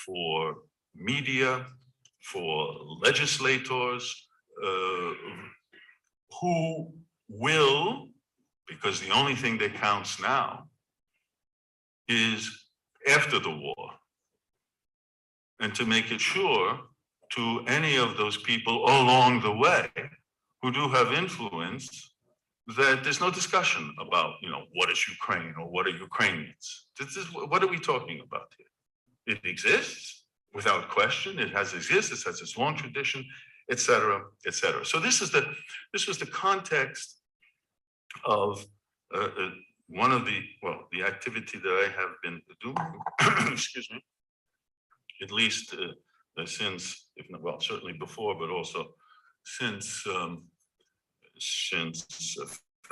Speaker 14: for media, for legislators, who will, because the only thing that counts now is after the war, and to make it sure to any of those people along the way who do have influence, that there's no discussion about, what is Ukraine or what are Ukrainians? What are we talking about here? It exists without question. It has existed, it has its long tradition, et cetera, et cetera. So this was the context of one of the activity that I have been doing, excuse me, at least since, if not, well, certainly before, but also since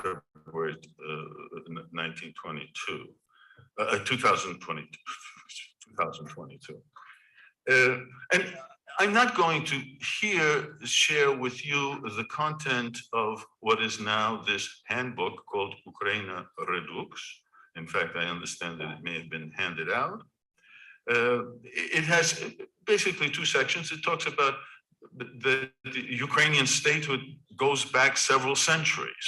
Speaker 14: February 2022. And I'm not going to here share with you the content of what is now this handbook called Ukraina Redux. In fact, I understand that it may have been handed out. It has basically two sections. It talks about the Ukrainian statehood goes back several centuries,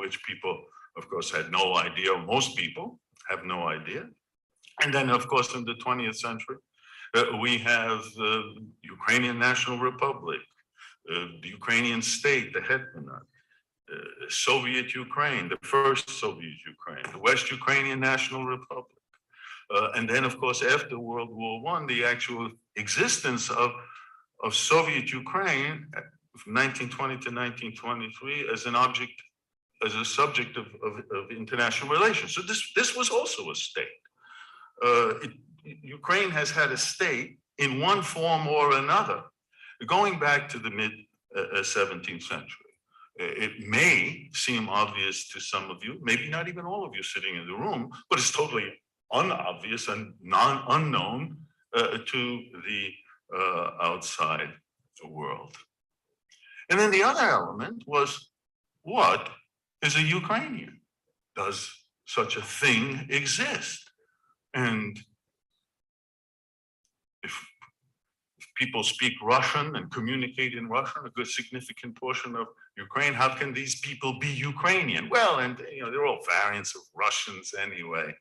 Speaker 14: which people, of course, had no idea. Most people have no idea. And then, of course, in the 20th century, we have the Ukrainian National Republic, the Ukrainian state, the Hetmanate, Soviet Ukraine, the first Soviet Ukraine, the West Ukrainian National Republic. And then, of course, after World War I, the actual existence of Soviet Ukraine from 1920 to 1923 as a subject of international relations. So this was also a state. Ukraine has had a state in one form or another, going back to the mid 17th century. It may seem obvious to some of you, maybe not even all of you sitting in the room, but it's totally unobvious and unknown to the outside world. And then the other element was, what is a Ukrainian? Does such a thing exist? And if people speak Russian and communicate in Russian, a good significant portion of Ukraine, how can these people be Ukrainian? Well, and they're all variants of Russians anyway.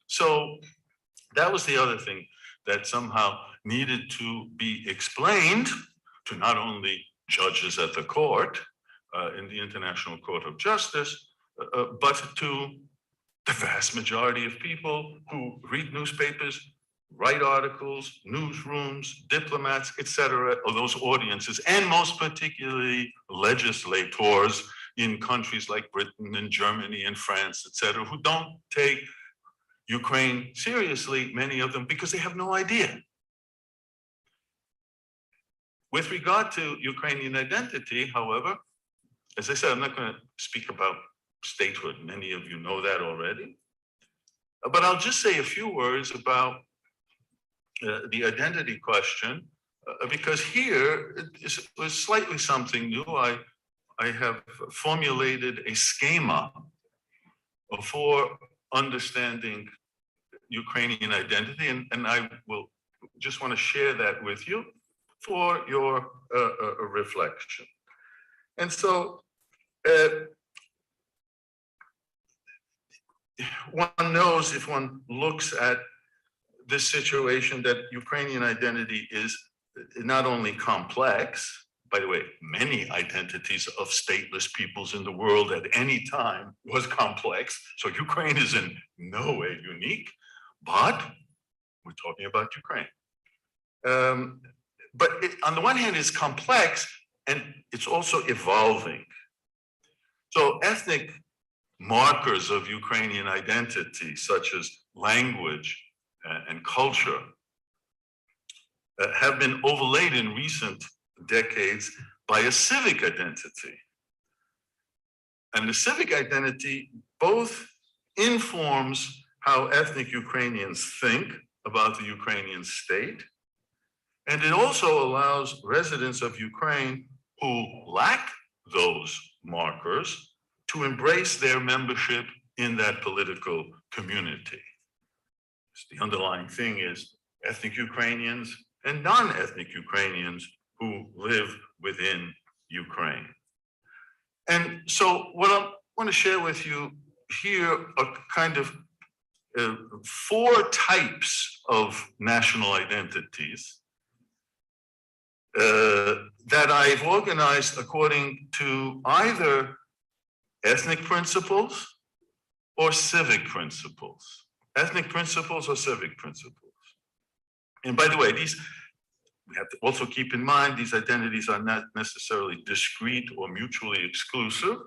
Speaker 14: So that was the other thing that somehow needed to be explained to not only judges at the court, in the International Court of Justice, but to the vast majority of people who read newspapers, write articles, newsrooms, diplomats, etc., or those audiences, and most particularly legislators in countries like Britain and Germany and France, etc., who don't take Ukraine seriously, many of them, because they have no idea. With regard to Ukrainian identity, however, as I said, I'm not going to speak about statehood. Many of you know that already. But I'll just say a few words about the identity question, because here it was slightly something new. I have formulated a schema for understanding Ukrainian identity, and I will just want to share that with you for your reflection. And so one knows, if one looks at this situation, that Ukrainian identity is not only complex, by the way, many identities of stateless peoples in the world at any time was complex. So Ukraine is in no way unique, but we're talking about Ukraine. But on the one hand, it's complex and it's also evolving. So ethnic markers of Ukrainian identity, such as language and culture, have been overlaid in recent decades by a civic identity. And the civic identity both informs how ethnic Ukrainians think about the Ukrainian state, and it also allows residents of Ukraine who lack those markers to embrace their membership in that political community. The underlying thing is ethnic Ukrainians and non-ethnic Ukrainians who live within Ukraine. And so what I want to share with you here are kind of 4 types of national identities that I've organized according to either ethnic principles or civic principles. Ethnic principles or civic principles. And by the way, these, we have to also keep in mind, these identities are not necessarily discrete or mutually exclusive,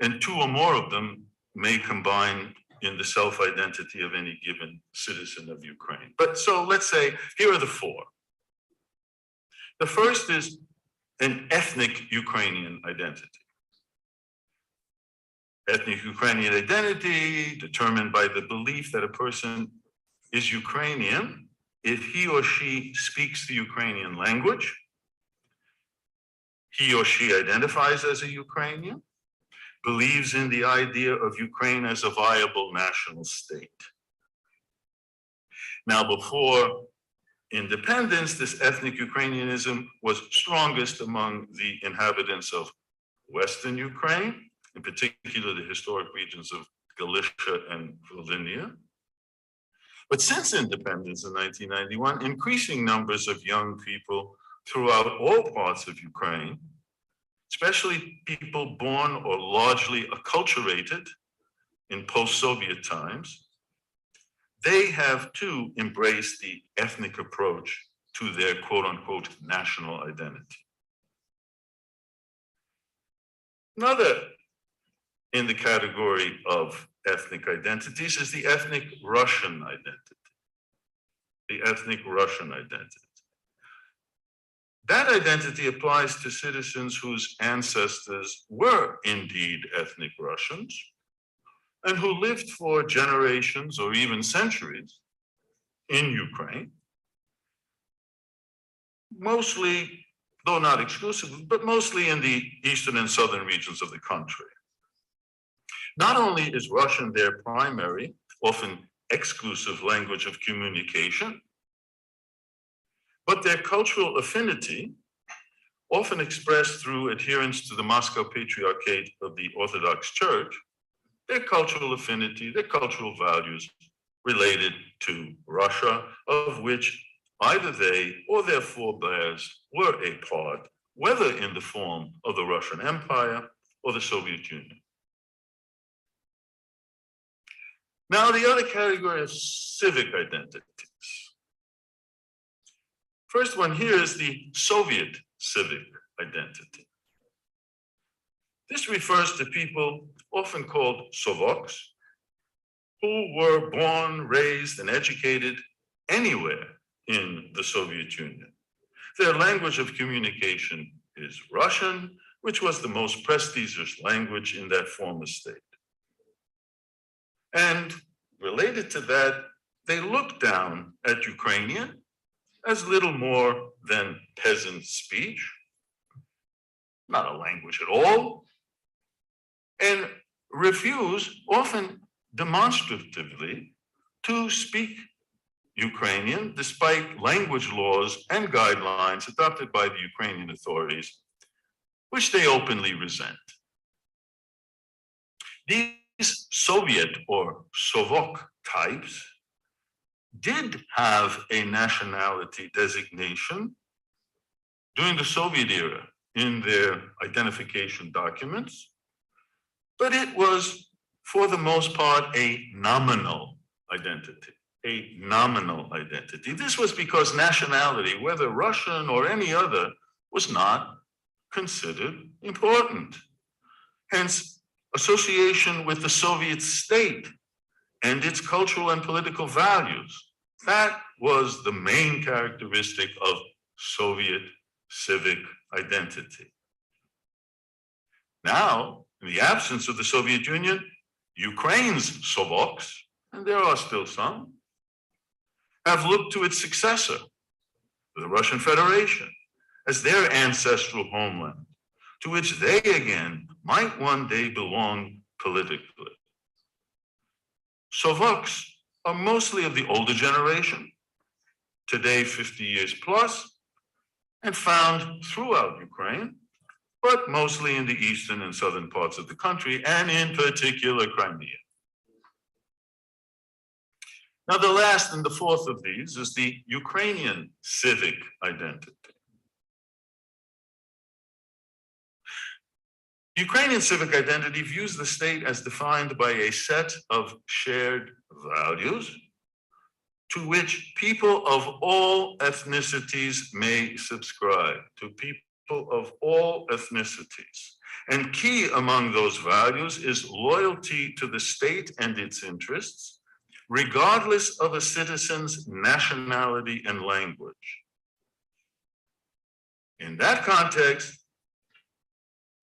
Speaker 14: and two or more of them may combine in the self-identity of any given citizen of Ukraine. But so let's say, here are the four. The first is an ethnic Ukrainian identity. Ethnic Ukrainian identity determined by the belief that a person is Ukrainian if he or she speaks the Ukrainian language, he or she identifies as a Ukrainian, believes in the idea of Ukraine as a viable national state. Now, before independence, this ethnic Ukrainianism was strongest among the inhabitants of Western Ukraine, in particular the historic regions of Galicia and Volhynia. But since independence in 1991, increasing numbers of young people throughout all parts of Ukraine, especially people born or largely acculturated in post-Soviet times, they have too embraced the ethnic approach to their quote-unquote national identity. Another in the category of ethnic identities is the ethnic Russian identity. The ethnic Russian identity. That identity applies to citizens whose ancestors were indeed ethnic Russians and who lived for generations or even centuries in Ukraine, mostly, though not exclusively, but mostly in the eastern and southern regions of the country. Not only is Russian their primary, often exclusive language of communication, but their cultural affinity, often expressed through adherence to the Moscow Patriarchate of the Orthodox Church, their cultural affinity, their cultural values related to Russia, of which either they or their forebears were a part, whether in the form of the Russian Empire or the Soviet Union. Now, the other category of civic identities. First one here is the Soviet civic identity. This refers to people often called Sovoks, who were born, raised, and educated anywhere in the Soviet Union. Their language of communication is Russian, which was the most prestigious language in that former state. And related to that, they looked down at Ukrainian as little more than peasant speech, not a language at all, and refused, often demonstratively, to speak Ukrainian despite language laws and guidelines adopted by the Ukrainian authorities, which they openly resent. These Soviet or Sovok types did have a nationality designation during the Soviet era in their identification documents, but it was, for the most part, a nominal identity. A nominal identity. This was because nationality, whether Russian or any other, was not considered important. Hence, association with the Soviet state and its cultural and political values, that was the main characteristic of Soviet civic identity. Now, in the absence of the Soviet Union, Ukraine's Sovoks, and there are still some, have looked to its successor, the Russian Federation, as their ancestral homeland, to which they again might one day belong politically. Sovoks are mostly of the older generation, today 50 years plus, and found throughout Ukraine, but mostly in the eastern and southern parts of the country, and in particular Crimea. Now, the last and the fourth of these is the Ukrainian civic identity. Ukrainian civic identity views the state as defined by a set of shared values to which people of all ethnicities may subscribe, to people of all ethnicities. And key among those values is loyalty to the state and its interests, regardless of a citizen's nationality and language. In that context,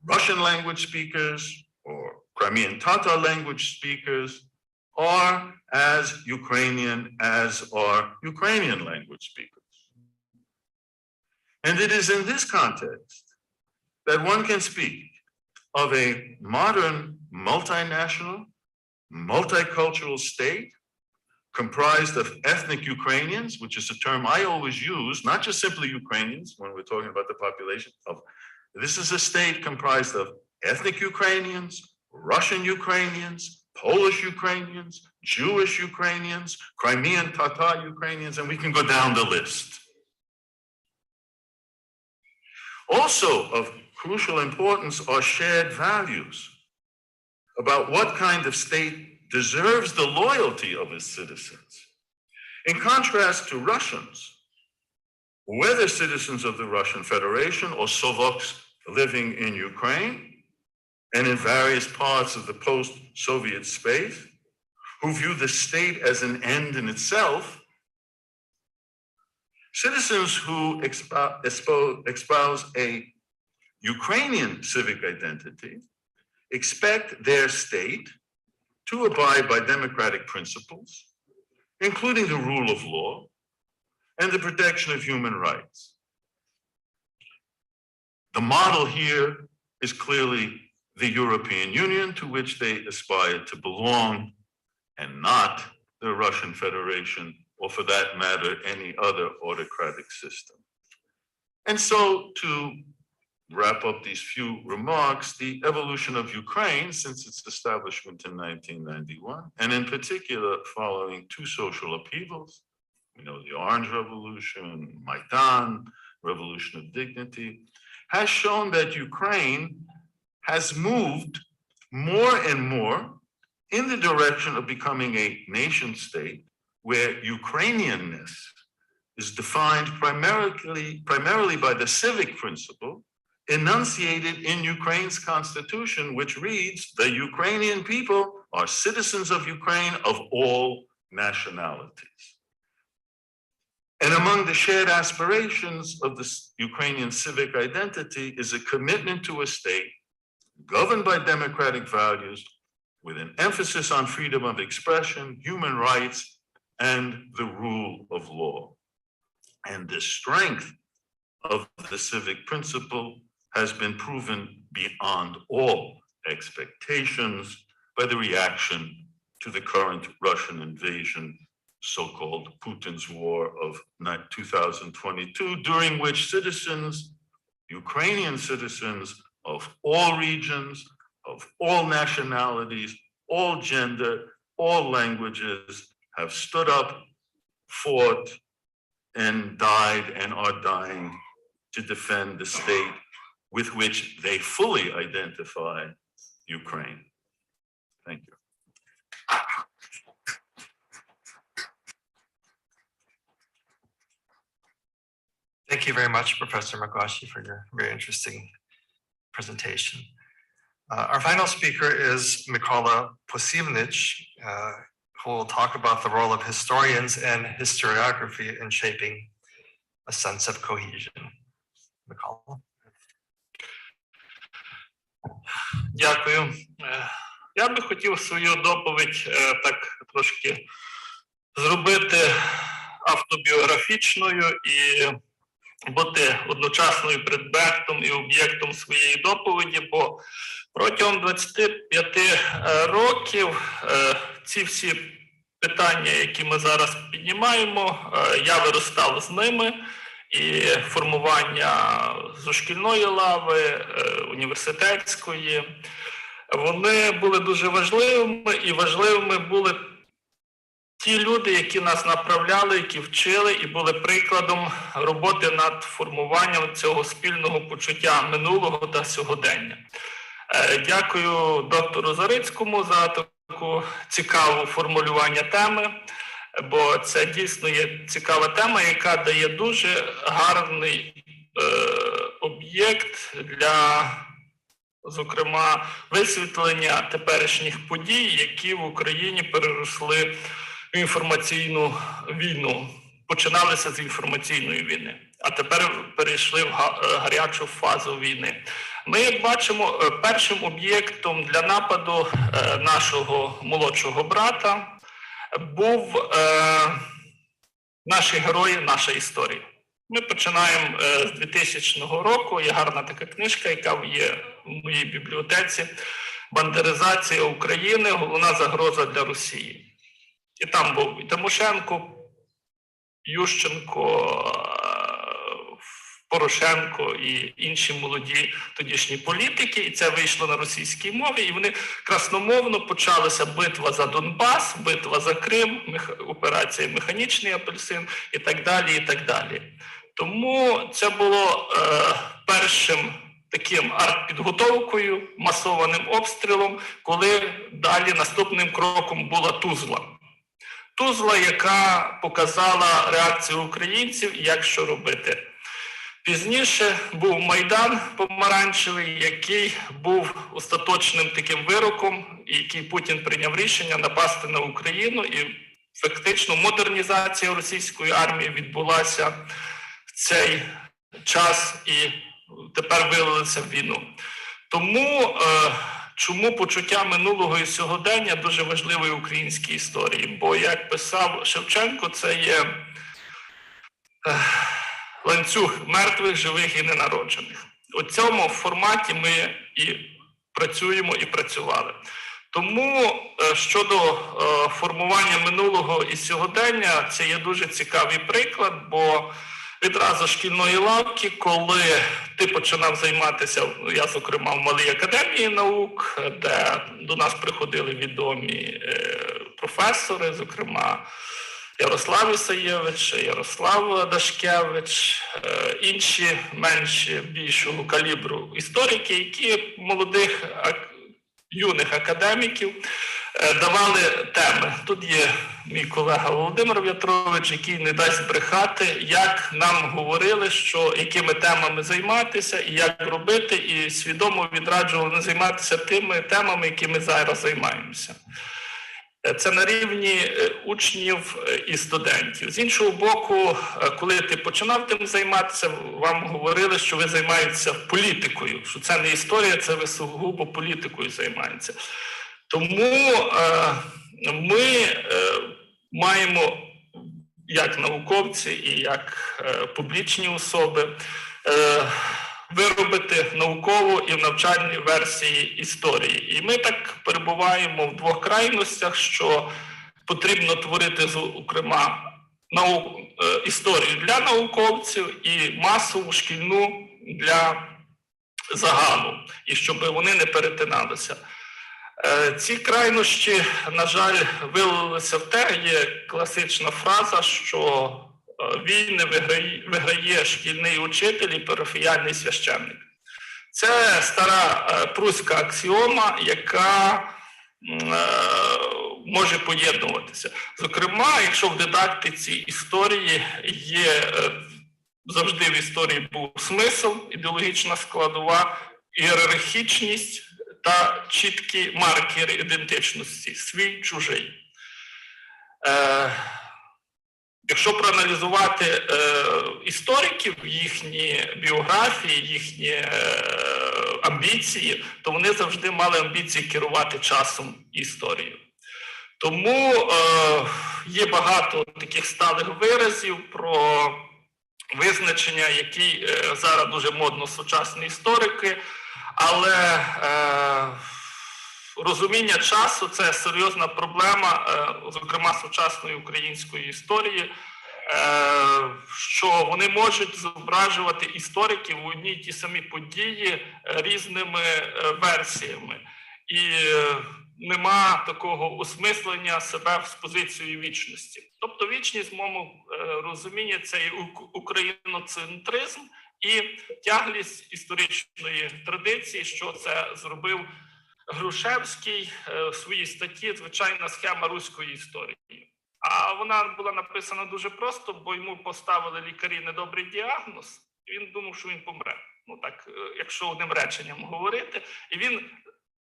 Speaker 14: Russian language speakers or Crimean Tatar language speakers are as Ukrainian as are Ukrainian language speakers. And it is in this context that one can speak of a modern multinational, multicultural state comprised of ethnic Ukrainians, which is a term I always use, not just simply Ukrainians when we're talking about the population of. This is a state comprised of ethnic Ukrainians, Russian Ukrainians, Polish Ukrainians, Jewish Ukrainians, Crimean Tatar Ukrainians, and we can go down the list. Also of crucial importance are shared values about what kind of state deserves the loyalty of its citizens. In contrast to Russians, whether citizens of the Russian Federation or Slovaks living in Ukraine and in various parts of the post-Soviet space, who view the state as an end in itself, citizens who espouse a Ukrainian civic identity expect their state to abide by democratic principles, including the rule of law and the protection of human rights. The model here is clearly the European Union, to which they aspire to belong, and not the Russian Federation, or for that matter, any other autocratic system. And so, to wrap up these few remarks, the evolution of Ukraine since its establishment in 1991, and in particular following two social upheavals, we know the Orange Revolution, Maidan, Revolution of Dignity, has shown that Ukraine has moved more and more in the direction of becoming a nation state where Ukrainianness is defined primarily by the civic principle enunciated in Ukraine's constitution, which reads, "The Ukrainian people are citizens of Ukraine of all nationalities." And among the shared aspirations of the Ukrainian civic identity is a commitment to a state governed by democratic values with an emphasis on freedom of expression, human rights, and the rule of law. And the strength of the civic principle has been proven beyond all expectations by the reaction to the current Russian invasion, so-called Putin's war of 2022, during which citizens, Ukrainian citizens of all regions, of all nationalities, all gender, all languages have stood up, fought, and died and are dying to defend the state with which they fully identify Ukraine. Thank you.
Speaker 8: Thank you very much, Professor Magosci, for your very interesting presentation. Our final speaker is Mykola Posivnych, who will talk about the role of historians and historiography in shaping a sense of cohesion. Mykola.
Speaker 15: Дякую. Я би хотів свою доповідь так трошки зробити автобіографічною і бути одночасною предметом і об'єктом своєї доповіді, бо протягом 25 років ці всі питання, які ми зараз піднімаємо, я виростав з ними, і формування дошкільної лави, університетської, вони були дуже важливими, і важливими були ті люди, які нас направляли, які вчили і були прикладом роботи над формуванням цього спільного почуття минулого та сьогодення. Дякую доктору Заrycькому за таку цікаву формулювання теми, бо це дійсно є цікава тема, яка дає дуже гарний об'єкт для, зокрема, висвітлення теперішніх подій, які в Україні переросли в інформаційну війну. Починалися з інформаційної війни, а тепер перейшли в гарячу фазу війни. Ми, як бачимо, першим об'єктом для нападу нашого молодшого брата був наші герої, наша історія. Ми починаємо з 2000 року, є гарна така книжка, яка є в моїй бібліотеці, «Бандеризація України. Головна загроза для Росії». І там був і Тимошенко, Ющенко, Порошенко і інші молоді тодішні політики, і це вийшло на російській мові, і вони красномовно почалася битва за Донбас, битва за Крим, операція «Механічний апельсин» і так далі, і так далі. Тому це було першим таким артпідготовкою, масованим обстрілом, коли далі наступним кроком була Тузла. Тузла, яка показала реакцію українців, як що робити. Пізніше був Майдан помаранчевий, який був остаточним таким вироком, і який Путін прийняв рішення напасти на Україну, і фактично модернізація російської армії відбулася в цей час і тепер вилилася в війну. Тому чому почуття минулого і сьогодення дуже важливої в українській історії? Бо, як писав Шевченко, це є ланцюг мертвих, живих і ненароджених. У цьому форматі ми і працюємо, і працювали. Тому щодо формування минулого і сьогодення, це є дуже цікавий приклад, бо відразу шкільної лавки, коли ти починав займатися, я, зокрема, в Малій академії наук, де до нас приходили відомі професори, зокрема, Ярослав Ісаєвич, Ярослав Дашкевич, інші менші, більшого калібру історики, які молодих, юних академіків давали теми. Тут є мій колега Володимир В'ятрович, який не дасть брехати, як нам говорили, що якими темами займатися і як робити, і свідомо відраджували не займатися тими темами, якими зараз займаємося. Це на рівні учнів і студентів. З іншого боку, коли ти починав тим займатися, вам говорили, що ви займаєтеся політикою, що це не історія, це ви сугубо політикою займаєтеся. Тому ми маємо, як науковці і як публічні особи, виробити наукову і навчальні версії історії. І ми так перебуваємо в двох крайностях, що потрібно творити, зокрема, історію для науковців і масову шкільну для загалу, і щоб вони не перетиналися. Ці крайнощі, на жаль, вилилися в те, є класична фраза, що війни виграє шкільний учитель і парафіяльний священник. Це стара пруська аксіома, яка може поєднуватися. Зокрема, якщо в дидактиці історії є, завжди в історії був смисл, ідеологічна складова, ієрархічність та чіткі маркери ідентичності – свій, чужий. Якщо проаналізувати істориків, їхні біографії, їхні амбіції, то вони завжди мали амбіції керувати часом і історією. Тому є багато таких сталих виразів про визначення, які зараз дуже модно сучасні історики, але розуміння часу – це серйозна проблема, зокрема, сучасної української історії, що вони можуть зображувати істориків у одній ті самі події різними версіями. І нема такого осмислення себе з позицією вічності. Тобто вічність, в моєму розумінні, це і україноцентризм, і тяглість історичної традиції, що це зробив Грушевський в своїй статті «Звичайна схема руської історії». А вона була написана дуже просто, бо йому поставили лікарі недобрий діагноз, і він думав, що він помре. Ну так, якщо одним реченням говорити. І він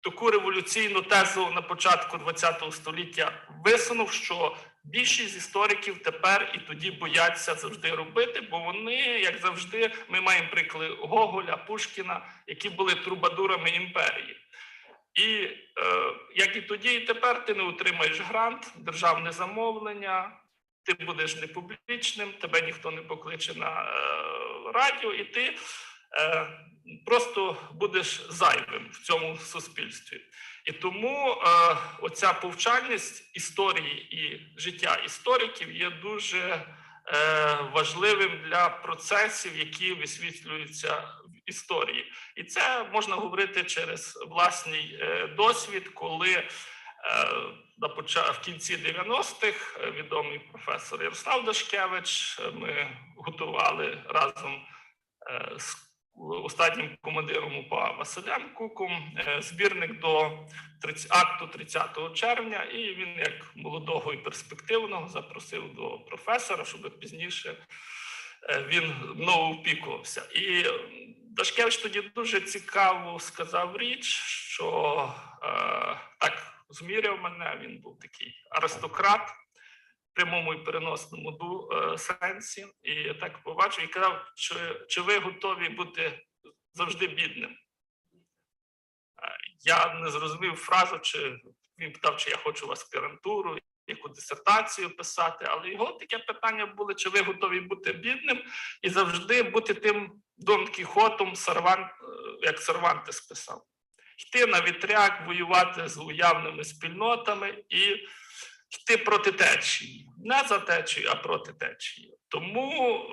Speaker 15: таку революційну тезу на початку ХХ століття висунув, що більшість істориків тепер і тоді бояться завжди робити, бо вони, як завжди, ми маємо приклади Гоголя, Пушкіна, які були трубадурами імперії. І як і тоді, і тепер ти не отримаєш грант, державне замовлення, ти будеш непублічним, тебе ніхто не покличе на радіо, і ти просто будеш зайвим в цьому суспільстві. І тому оця повчальність історії і життя істориків є дуже важливим для процесів, які висвітлюються в історії. І це можна говорити через власний досвід, коли в кінці 90-х відомий професор Ярослав Дашкевич, ми готували разом з останнім командиром УПА Василем Куком збірник до акту 30 червня, і він, як молодого і перспективного, запросив до професора, щоб пізніше він знову опікувався. І Дашкевич тоді дуже цікаво сказав річ, що так зміряв мене, він був такий аристократ в прямому і переносному сенсі, і я так побачив і казав, чи ви готові бути завжди бідним? Я не зрозумів фразу, чи він питав, чи я хочу в аспірантуру, яку дисертацію писати, але його таке питання було, чи ви готові бути бідним і завжди бути тим Дон Кіхотом, як Сервантес писав. Йти на вітряк, воювати з уявними спільнотами і йти проти течії. Не за течією, а проти течії. Тому,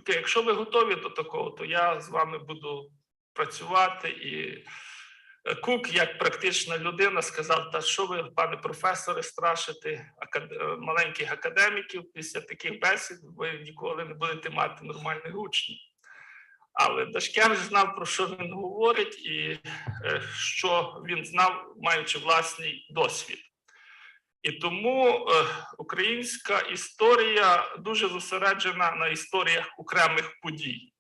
Speaker 15: якщо ви готові до такого, то я з вами буду працювати. І Кук, як практична людина, сказав, та що ви, пане професоре, страшите маленьких академіків, після таких бесід ви ніколи не будете мати нормальних учнів. Але Дашкевич знав, про що він говорить, і що він знав, маючи власний досвід. І тому українська історія дуже зосереджена на історіях окремих подій.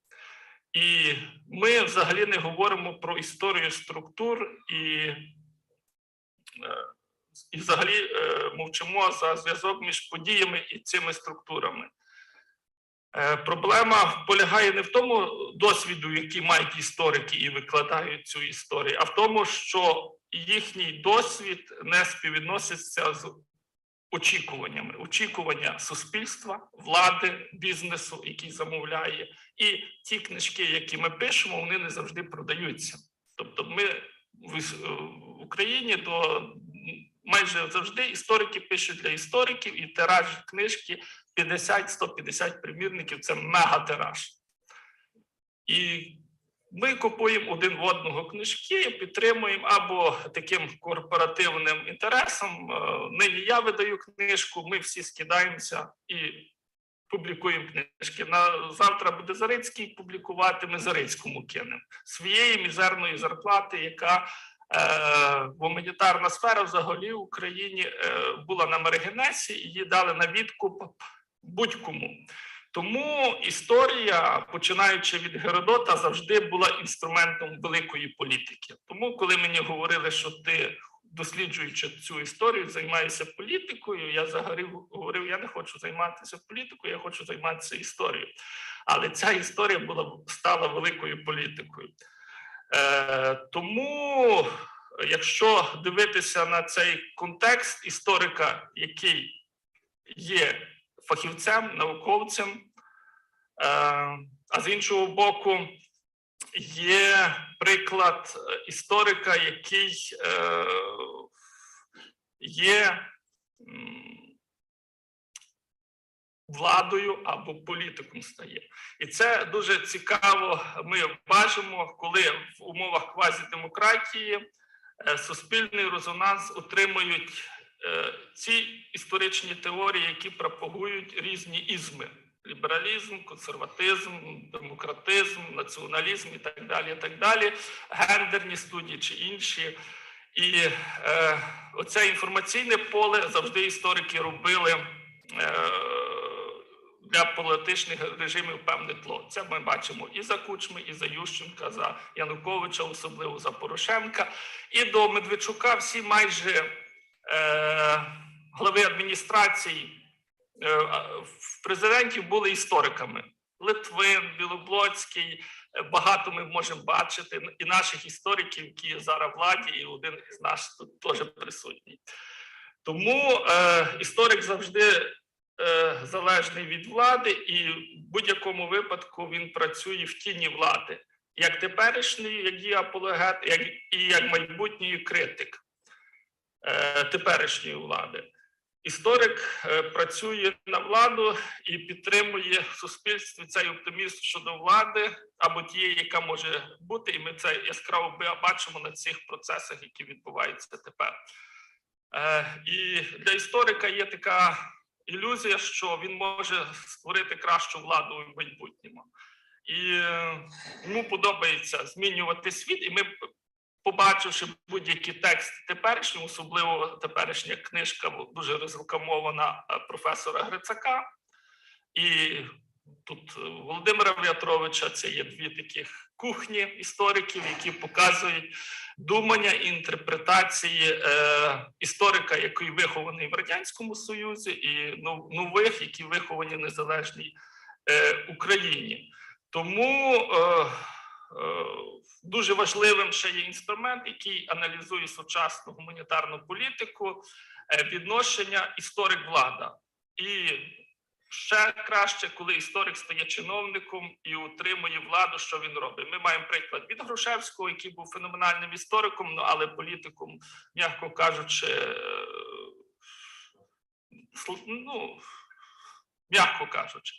Speaker 15: І ми взагалі не говоримо про історію структур і взагалі мовчимо за зв'язок між подіями і цими структурами. Проблема полягає не в тому досвіду, який мають історики і викладають цю історію, а в тому, що їхній досвід не співвідноситься з очікуваннями. Очікування суспільства, влади, бізнесу, який замовляє. І ті книжки, які ми пишемо, вони не завжди продаються. Тобто ми в Україні майже завжди історики пишуть для істориків, і тираж книжки 50-150 примірників – це мегатираж. І ми купуємо один в одного книжки, підтримуємо або таким корпоративним інтересом. Нині я видаю книжку, ми всі скидаємося і публікуємо книжки. Завтра буде Заryckyj публікувати, ми Заrycькому кинемо. Своєї мізерної зарплати, яка гуманітарна сфера взагалі в Україні була на маргінесі, її дали на відкуп будь-кому. Тому історія, починаючи від Геродота, завжди була інструментом великої політики. Тому, коли мені говорили, що ти, досліджуючи цю історію, займаєшся політикою, я говорив, я не хочу займатися політикою, я хочу займатися історією. Але ця історія стала великою політикою. Тому, якщо дивитися на цей контекст історика, який є фахівцем, науковцем, а з іншого боку, є приклад історика, який є владою або політиком стає. І це дуже цікаво ми бачимо, коли в умовах квазідемократії суспільний резонанс отримують ці історичні теорії, які пропагують різні ізми, лібералізм, консерватизм, демократизм, націоналізм і так далі, гендерні студії чи інші. І оце інформаційне поле завжди історики робили для політичних режимів певне тло. Це ми бачимо і за Кучми, і за Ющенка, за Януковича, особливо за Порошенка. І до Медведчука всі майже глави адміністрації в президентів були істориками. Литвин, Білоблоцький, багато ми можемо бачити, і наших істориків, які є зараз в владі, і один із нас тут теж присутній. Тому історик завжди залежний від влади, і в будь-якому випадку він працює в тіні влади. Як теперішній, як її апологет, і як майбутній критик теперішньої влади. Історик працює на владу і підтримує в суспільстві цей оптимізм щодо влади або тієї, яка може бути, і ми це яскраво бачимо на цих процесах, які відбуваються тепер. І для історика є така ілюзія, що він може створити кращу владу в майбутньому. І йому подобається змінювати світ, і ми, побачивши будь-які тексти теперішні, особливо теперішня книжка, дуже розрекламована професора Грицака, і тут Володимира В'ятровича, це є дві таких кухні істориків, які показують думання і інтерпретації історика, який вихований в Радянському Союзі, і нових, які виховані в незалежній Україні. Тому дуже важливим ще є інструмент, який аналізує сучасну гуманітарну політику, відношення історик-влада. І ще краще, коли історик стає чиновником і утримує владу, що він робить. Ми маємо приклад від Грушевського, який був феноменальним істориком, але політиком, м'яко кажучи, м'яко кажучи.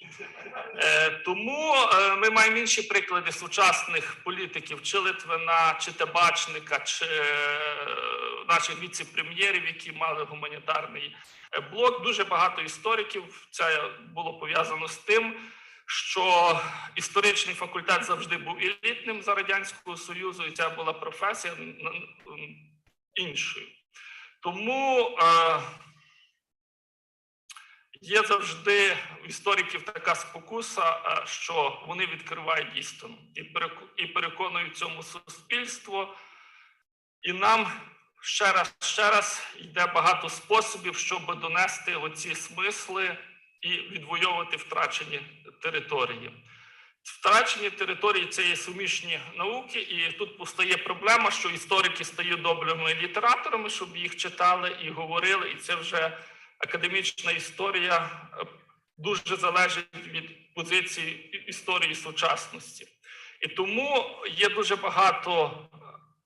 Speaker 15: Тому ми маємо інші приклади сучасних політиків, чи Литвина, чи Табачника, чи наших віце-прем'єрів, які мали гуманітарний блок. Дуже багато істориків. Це було пов'язано з тим, що історичний факультет завжди був елітним за Радянського Союзу, і ця була професія іншою. Тому є завжди у істориків така спокуса, що вони відкривають істину і переконують цьому суспільство. І нам ще раз йде багато способів, щоб донести оці смисли і відвоювати втрачені території. Втрачені території – це є суміжні науки, і тут постає проблема, що історики стають добрими літераторами, щоб їх читали і говорили, і це вже академічна історія дуже залежить від позиції історії сучасності. І тому є дуже багато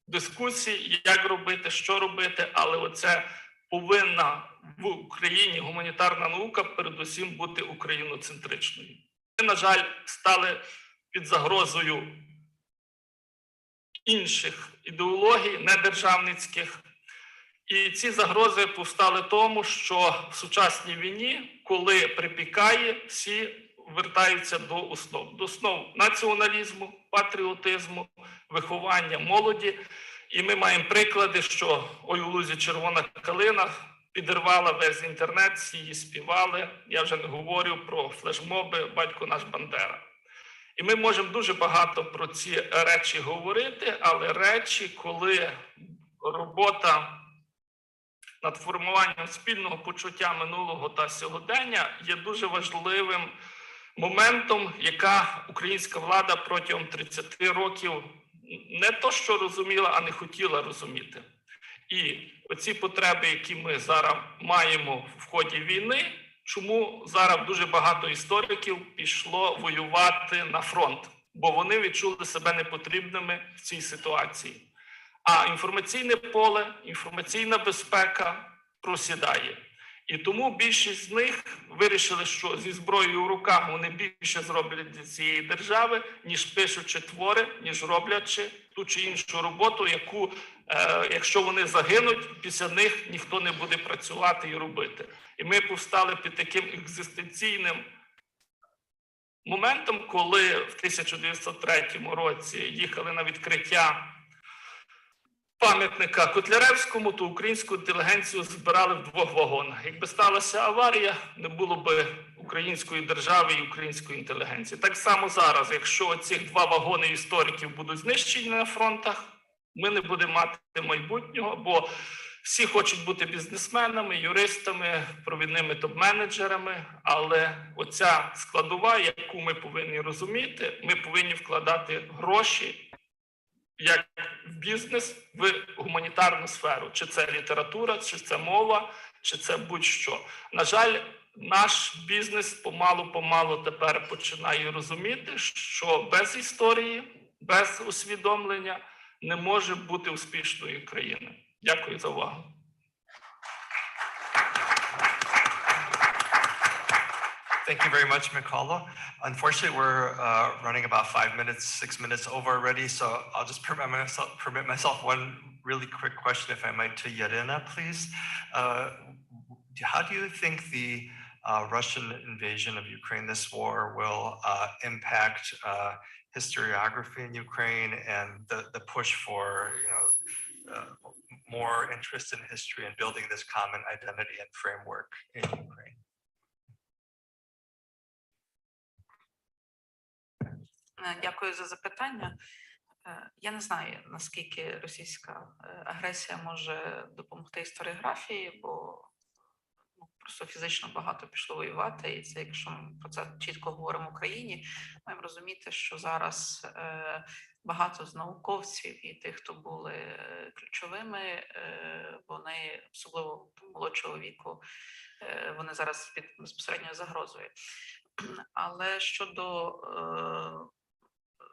Speaker 15: дискусій, як робити, що робити, але оце повинна в Україні гуманітарна наука передусім бути україноцентричною. Ми, на жаль, стали під загрозою інших ідеологій, недержавницьких. І ці загрози повстали тому, що в сучасній війні, коли припікає, всі вертаються до основ націоналізму, патріотизму, виховання молоді. І ми маємо приклади, що «Ой у лузі червона калина» підірвала весь інтернет, всі її співали. Я вже не говорю про флешмоби «Батько наш Бандера». І ми можемо дуже багато про ці речі говорити, але речі, коли робота над формуванням спільного почуття минулого та сьогодення є дуже важливим моментом, яка українська влада протягом 30 років не то що розуміла, а не хотіла розуміти. І оці потреби, які ми зараз маємо в ході війни, чому зараз дуже багато істориків пішло воювати на фронт, бо вони відчули себе непотрібними в цій ситуації. А інформаційне поле, інформаційна безпека просідає. І тому більшість з них вирішили, що зі зброєю в руках вони більше зроблять для цієї держави, ніж пишучи твори, ніж роблячи ту чи іншу роботу, яку, якщо вони загинуть, після них ніхто не буде працювати і робити. І ми повстали під таким екзистенційним моментом, коли в 1903 році їхали на відкриття пам'ятника Котляревському, то українську інтелігенцію збирали в 2 вагонах. Якби сталася аварія, не було б української держави і української інтелігенції. Так само зараз, якщо ці 2 вагони істориків будуть знищені на фронтах, ми не будемо мати майбутнього, бо всі хочуть бути бізнесменами, юристами, провідними топ-менеджерами, але оця складова, яку ми повинні розуміти, ми повинні вкладати гроші як в бізнес, в гуманітарну сферу. Чи це література, чи це мова, чи це будь-що. На жаль, наш бізнес помалу тепер починає розуміти, що без історії, без усвідомлення не може бути успішною країною. Дякую за увагу.
Speaker 8: Thank you very much, Mykola. Unfortunately, we're running about 5 minutes, 6 minutes over already, so I'll just permit myself one really quick question, if I might, to Yaryna, please. How do you think the Russian invasion of Ukraine, this war, will impact historiography in Ukraine and the push for, more interest in history and building this common identity and framework in Ukraine?
Speaker 9: Дякую за запитання. Я не знаю, наскільки російська агресія може допомогти історіографії, бо просто фізично багато пішло воювати. І це, якщо ми про це чітко говоримо в Україні, маємо розуміти, що зараз багато з науковців і тих, хто були ключовими, вони, особливо молодшого віку, вони зараз під безпосередньою загрозою. Але щодо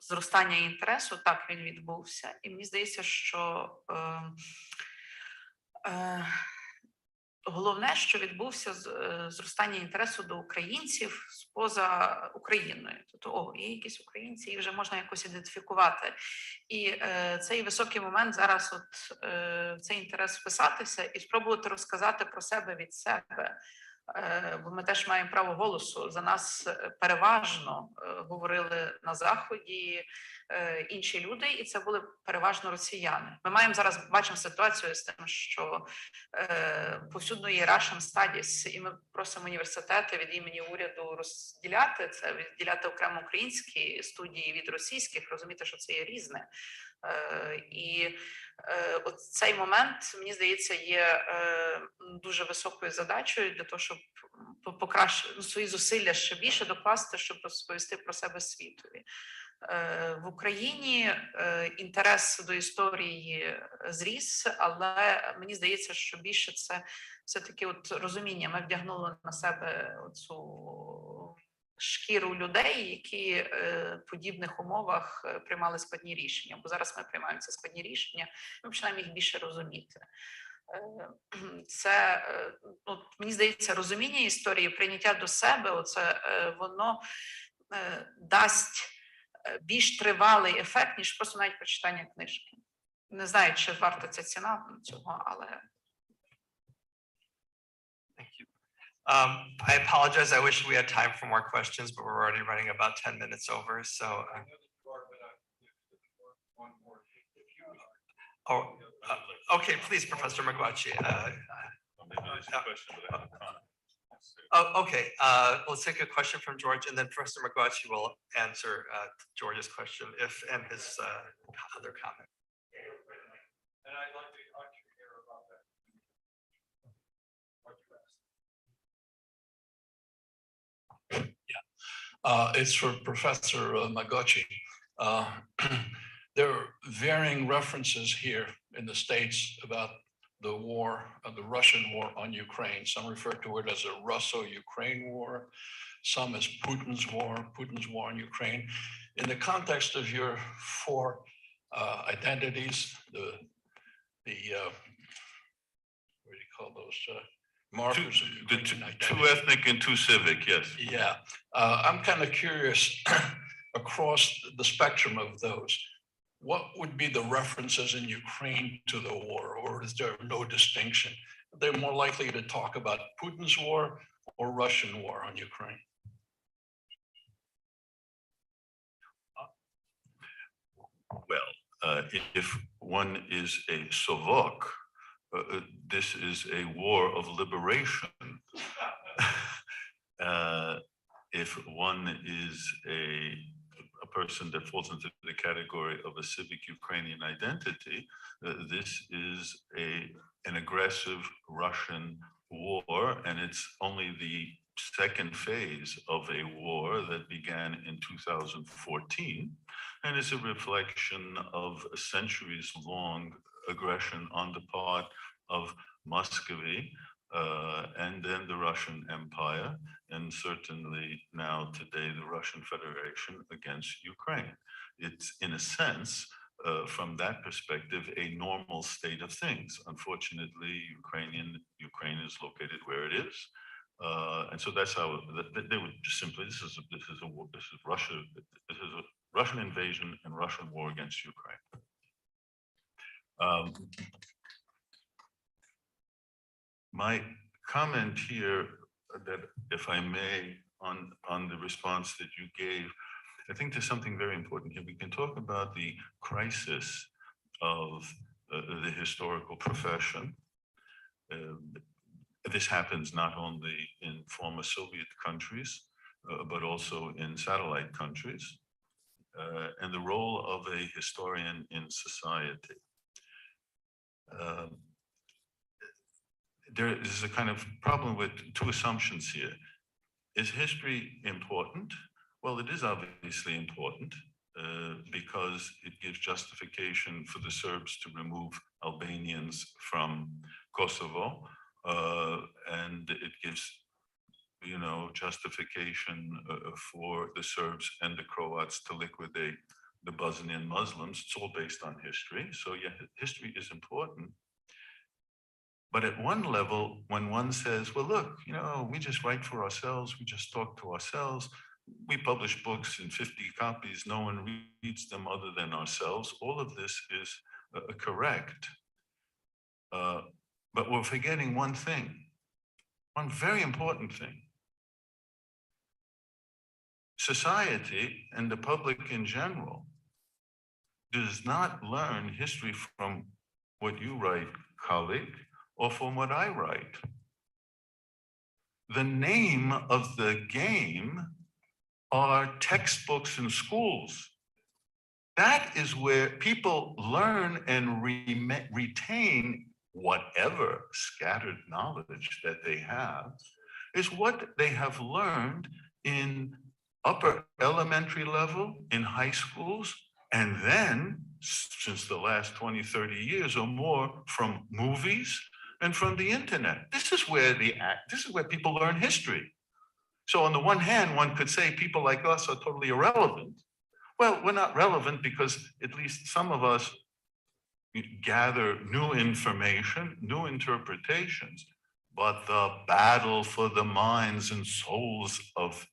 Speaker 9: зростання інтересу, так, він відбувся. І мені здається, що головне, що відбувся зростання інтересу до українців поза Україною. Тобто, є якісь українці, їх вже можна якось ідентифікувати. І цей високий момент зараз в цей інтерес вписатися і спробувати розказати про себе від себе. Бо ми теж маємо право голосу. За нас переважно говорили на Заході інші люди, і це були переважно росіяни. Ми бачимо ситуацію з тим, що повсюдно є Russian Studies, і ми просимо університети від імені уряду розділяти це, відділяти окремо українські студії від російських, розуміти, що це є різне. І от цей момент, мені здається, є дуже високою задачею для того, щоб покращити свої зусилля ще більше докласти, щоб розповісти про себе світові. В Україні інтерес до історії зріс, але мені здається, що більше це все-таки от розуміння. Ми вдягнули на себе оцю шкіру людей, які в подібних умовах приймали складні рішення. Бо зараз ми приймаємо ці складні рішення, ми починаємо їх більше розуміти. Це, мені здається, розуміння історії, прийняття до себе, воно дасть більш тривалий ефект, ніж просто навіть прочитання книжки. Не знаю, чи варта ця ціна цього, але...
Speaker 8: I apologize. I wish we had time for more questions, but we're already running about 10 minutes over. So, okay, please, Professor Magosci. Okay, let's take a question from George, and then Professor Magosci will answer George's question and his other comment.
Speaker 1: And I'd like to hear about that. What you asked.
Speaker 16: It's for Professor Magosci. There are varying references here in the States about the war, the Russian war on Ukraine. Some refer to it as a Russo-Ukraine war, some as Putin's war on Ukraine. In the context of your 4 identities, the what do you call those? Markers of Ukrainian identity.
Speaker 14: 2 ethnic and 2 civic, yes.
Speaker 16: Yeah, I'm kind of curious across the spectrum of those, what would be the references in Ukraine to the war, or is there no distinction? They're more likely to talk about Putin's war or Russian war on Ukraine.
Speaker 14: Well, if one is a Sovok, this is a war of liberation. If one is a person that falls into the category of a civic Ukrainian identity, this is an aggressive Russian war, and it's only the second phase of a war that began in 2014, and is a reflection of a centuries-long aggression on the part of Muscovy, and then the Russian Empire, and certainly now today the Russian Federation against Ukraine. It's, in a sense, from that perspective, a normal state of things. Unfortunately, Ukraine is located where it is, and so that's how they would just simply this is a Russian invasion and Russian war against Ukraine. My comment here, that if I may, on the response that you gave, I think there's something very important here. We can talk about the crisis of the historical profession. This happens not only in former Soviet countries, but also in satellite countries, and the role of a historian in society. There is a kind of problem with two assumptions here. Is history important? Well, it is obviously important because it gives justification for the Serbs to remove Albanians from Kosovo, and it gives, justification for the Serbs and the Croats to liquidate the Bosnian Muslims. It's all based on history. So yeah, history is important. But at one level, when one says, well, look, we just write for ourselves, we just talk to ourselves, we publish books in 50 copies, no one reads them other than ourselves, all of this is correct. But we're forgetting one thing, one very important thing. Society and the public in general does not learn history from what you write, colleague, or from what I write. The name of the game are textbooks in schools. That is where people learn and retain whatever scattered knowledge that they have, is what they have learned in upper elementary level, in high schools, and then, since the last 20, 30 years or more, from movies and from the internet. This is where people learn history. So on the one hand, one could say people like us are totally irrelevant. Well, we're not relevant because at least some of us gather new information, new interpretations, but the battle for the minds and souls of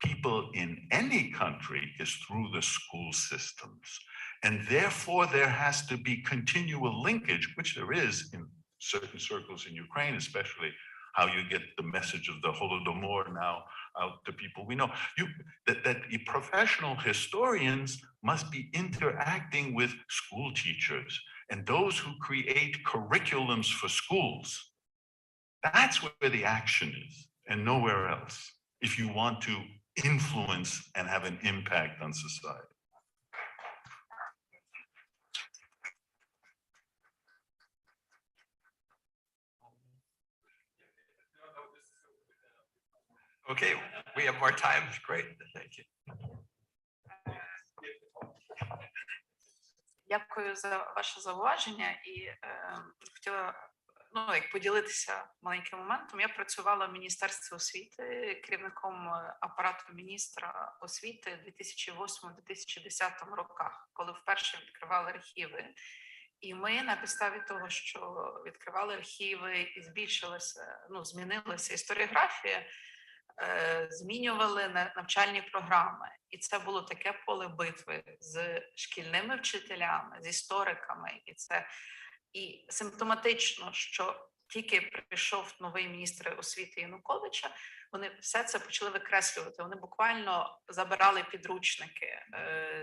Speaker 14: people in any country is through the school systems. And therefore, there has to be continual linkage, which there is in certain circles in Ukraine, especially how you get the message of the Holodomor now out to people we know. That the professional historians must be interacting with school teachers and those who create curriculums for schools. That's where the action is, and nowhere else, if you want to influence and have an impact on society.
Speaker 8: Okay, we have more time. Great, thank you.
Speaker 9: Дякую за ваше зауваження і хотіла поділитися маленьким моментом. Я працювала в Міністерстві освіти керівником апарату міністра освіти у 2008-2010 роках, коли вперше відкривали архіви. І ми на підставі того, що відкривали архіви і змінилася історіографія, змінювали навчальні програми. І це було таке поле битви з шкільними вчителями, з істориками. І симптоматично, що тільки прийшов новий міністр освіти Януковича, вони все це почали викреслювати. Вони буквально забирали підручники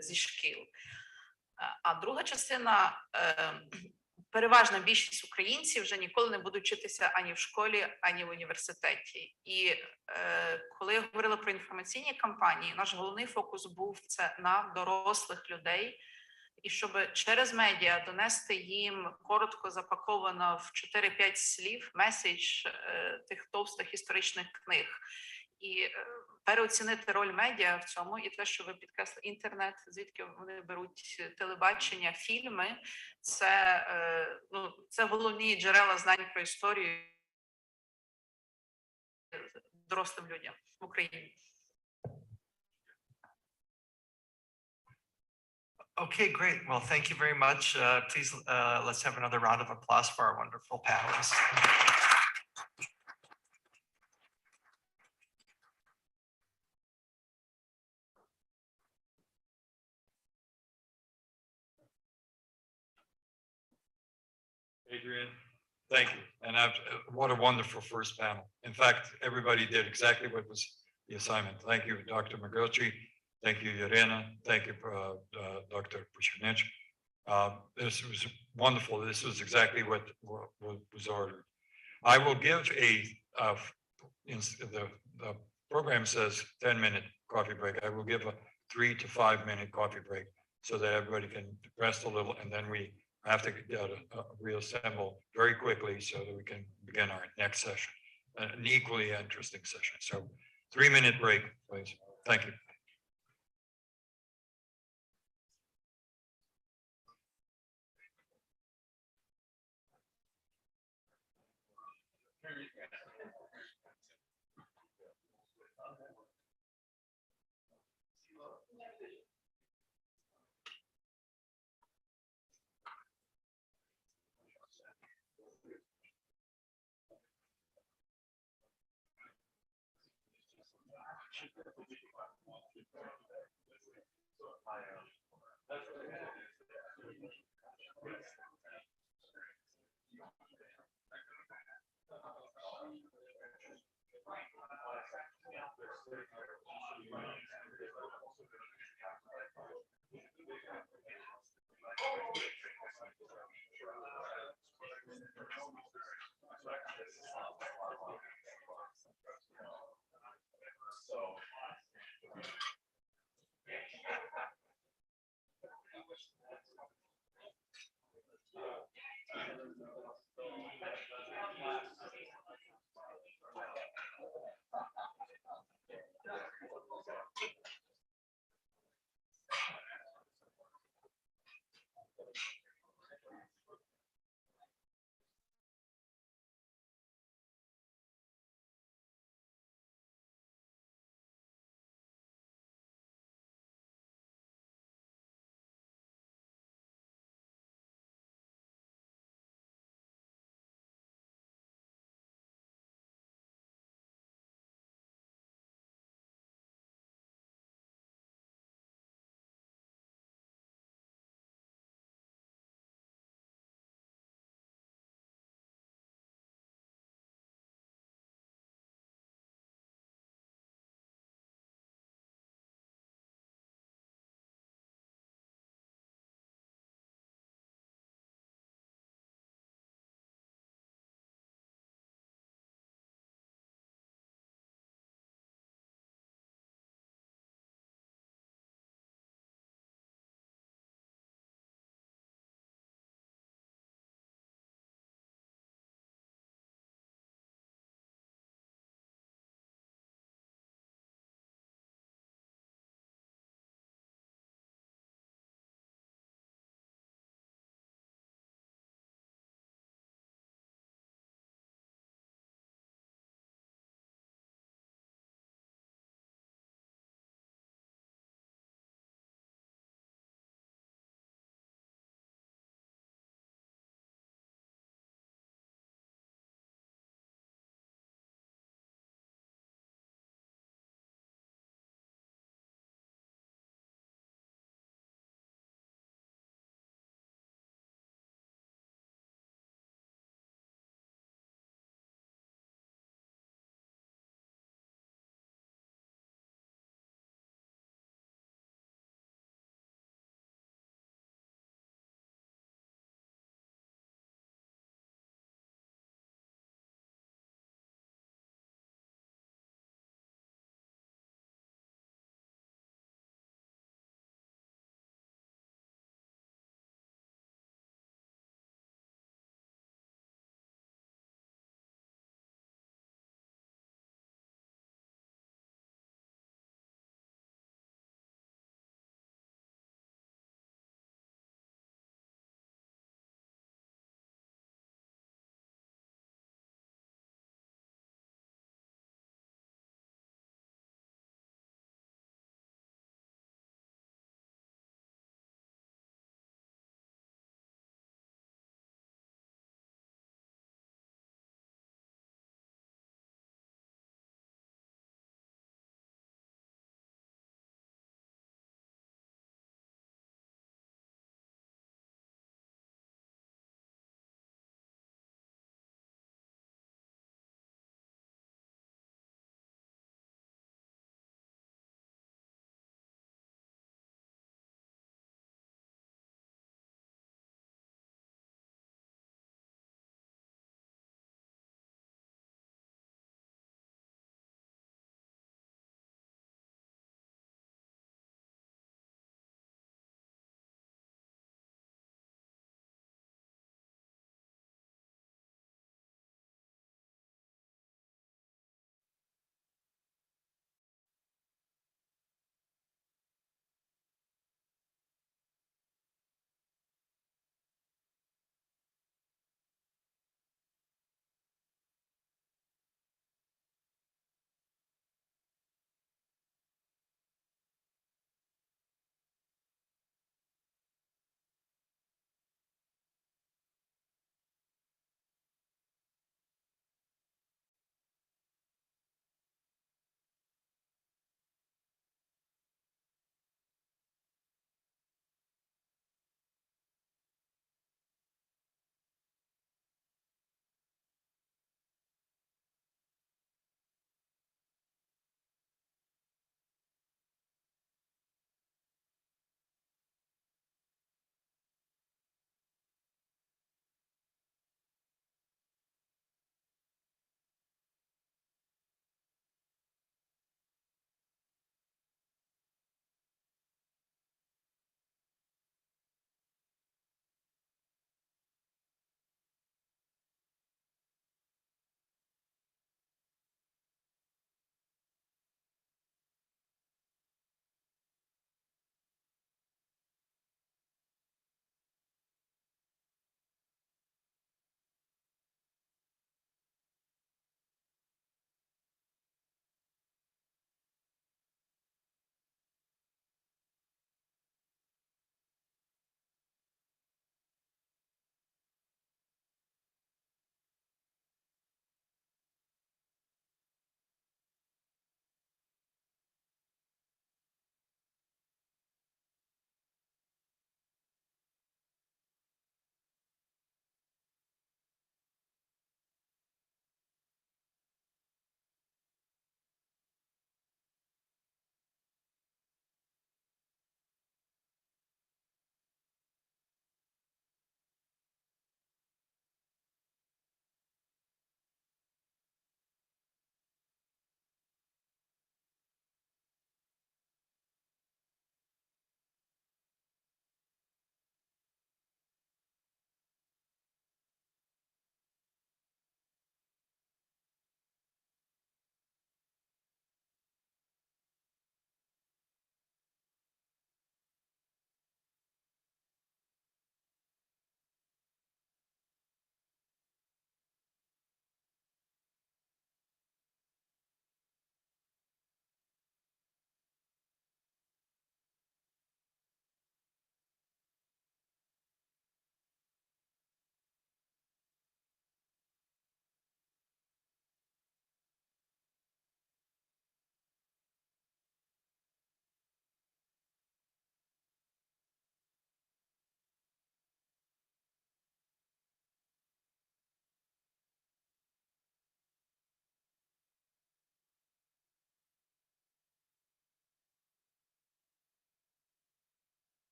Speaker 9: зі шкіл. А друга частина, переважна більшість українців вже ніколи не будуть вчитися ані в школі, ані в університеті. І коли я говорила про інформаційні кампанії, наш головний фокус був це на дорослих людей, і щоб через медіа донести їм коротко запаковано в 4-5 слів меседж тих товстих історичних книг. І переоцінити роль медіа в цьому, і те, що ви підкреслили, інтернет, звідки вони беруть телебачення, фільми, це головні джерела знань про історію дорослим людям в Україні.
Speaker 8: Okay, great. Well, thank you very much. Please, let's have another round of applause for our wonderful panelists.
Speaker 1: Adrian, thank you. And what a wonderful first panel. In fact, everybody did exactly what was the assignment. Thank you, Dr. Magosci. Thank you, Yaryna. Thank you, Dr. Posivnych. This was wonderful. This was exactly what was ordered. I will give the program says 10-minute coffee break. I will give a 3 to 5 minute coffee break so that everybody can rest a little, and then we have to reassemble very quickly so that we can begin our next session, an equally interesting session. So 3-minute break, please. Thank you.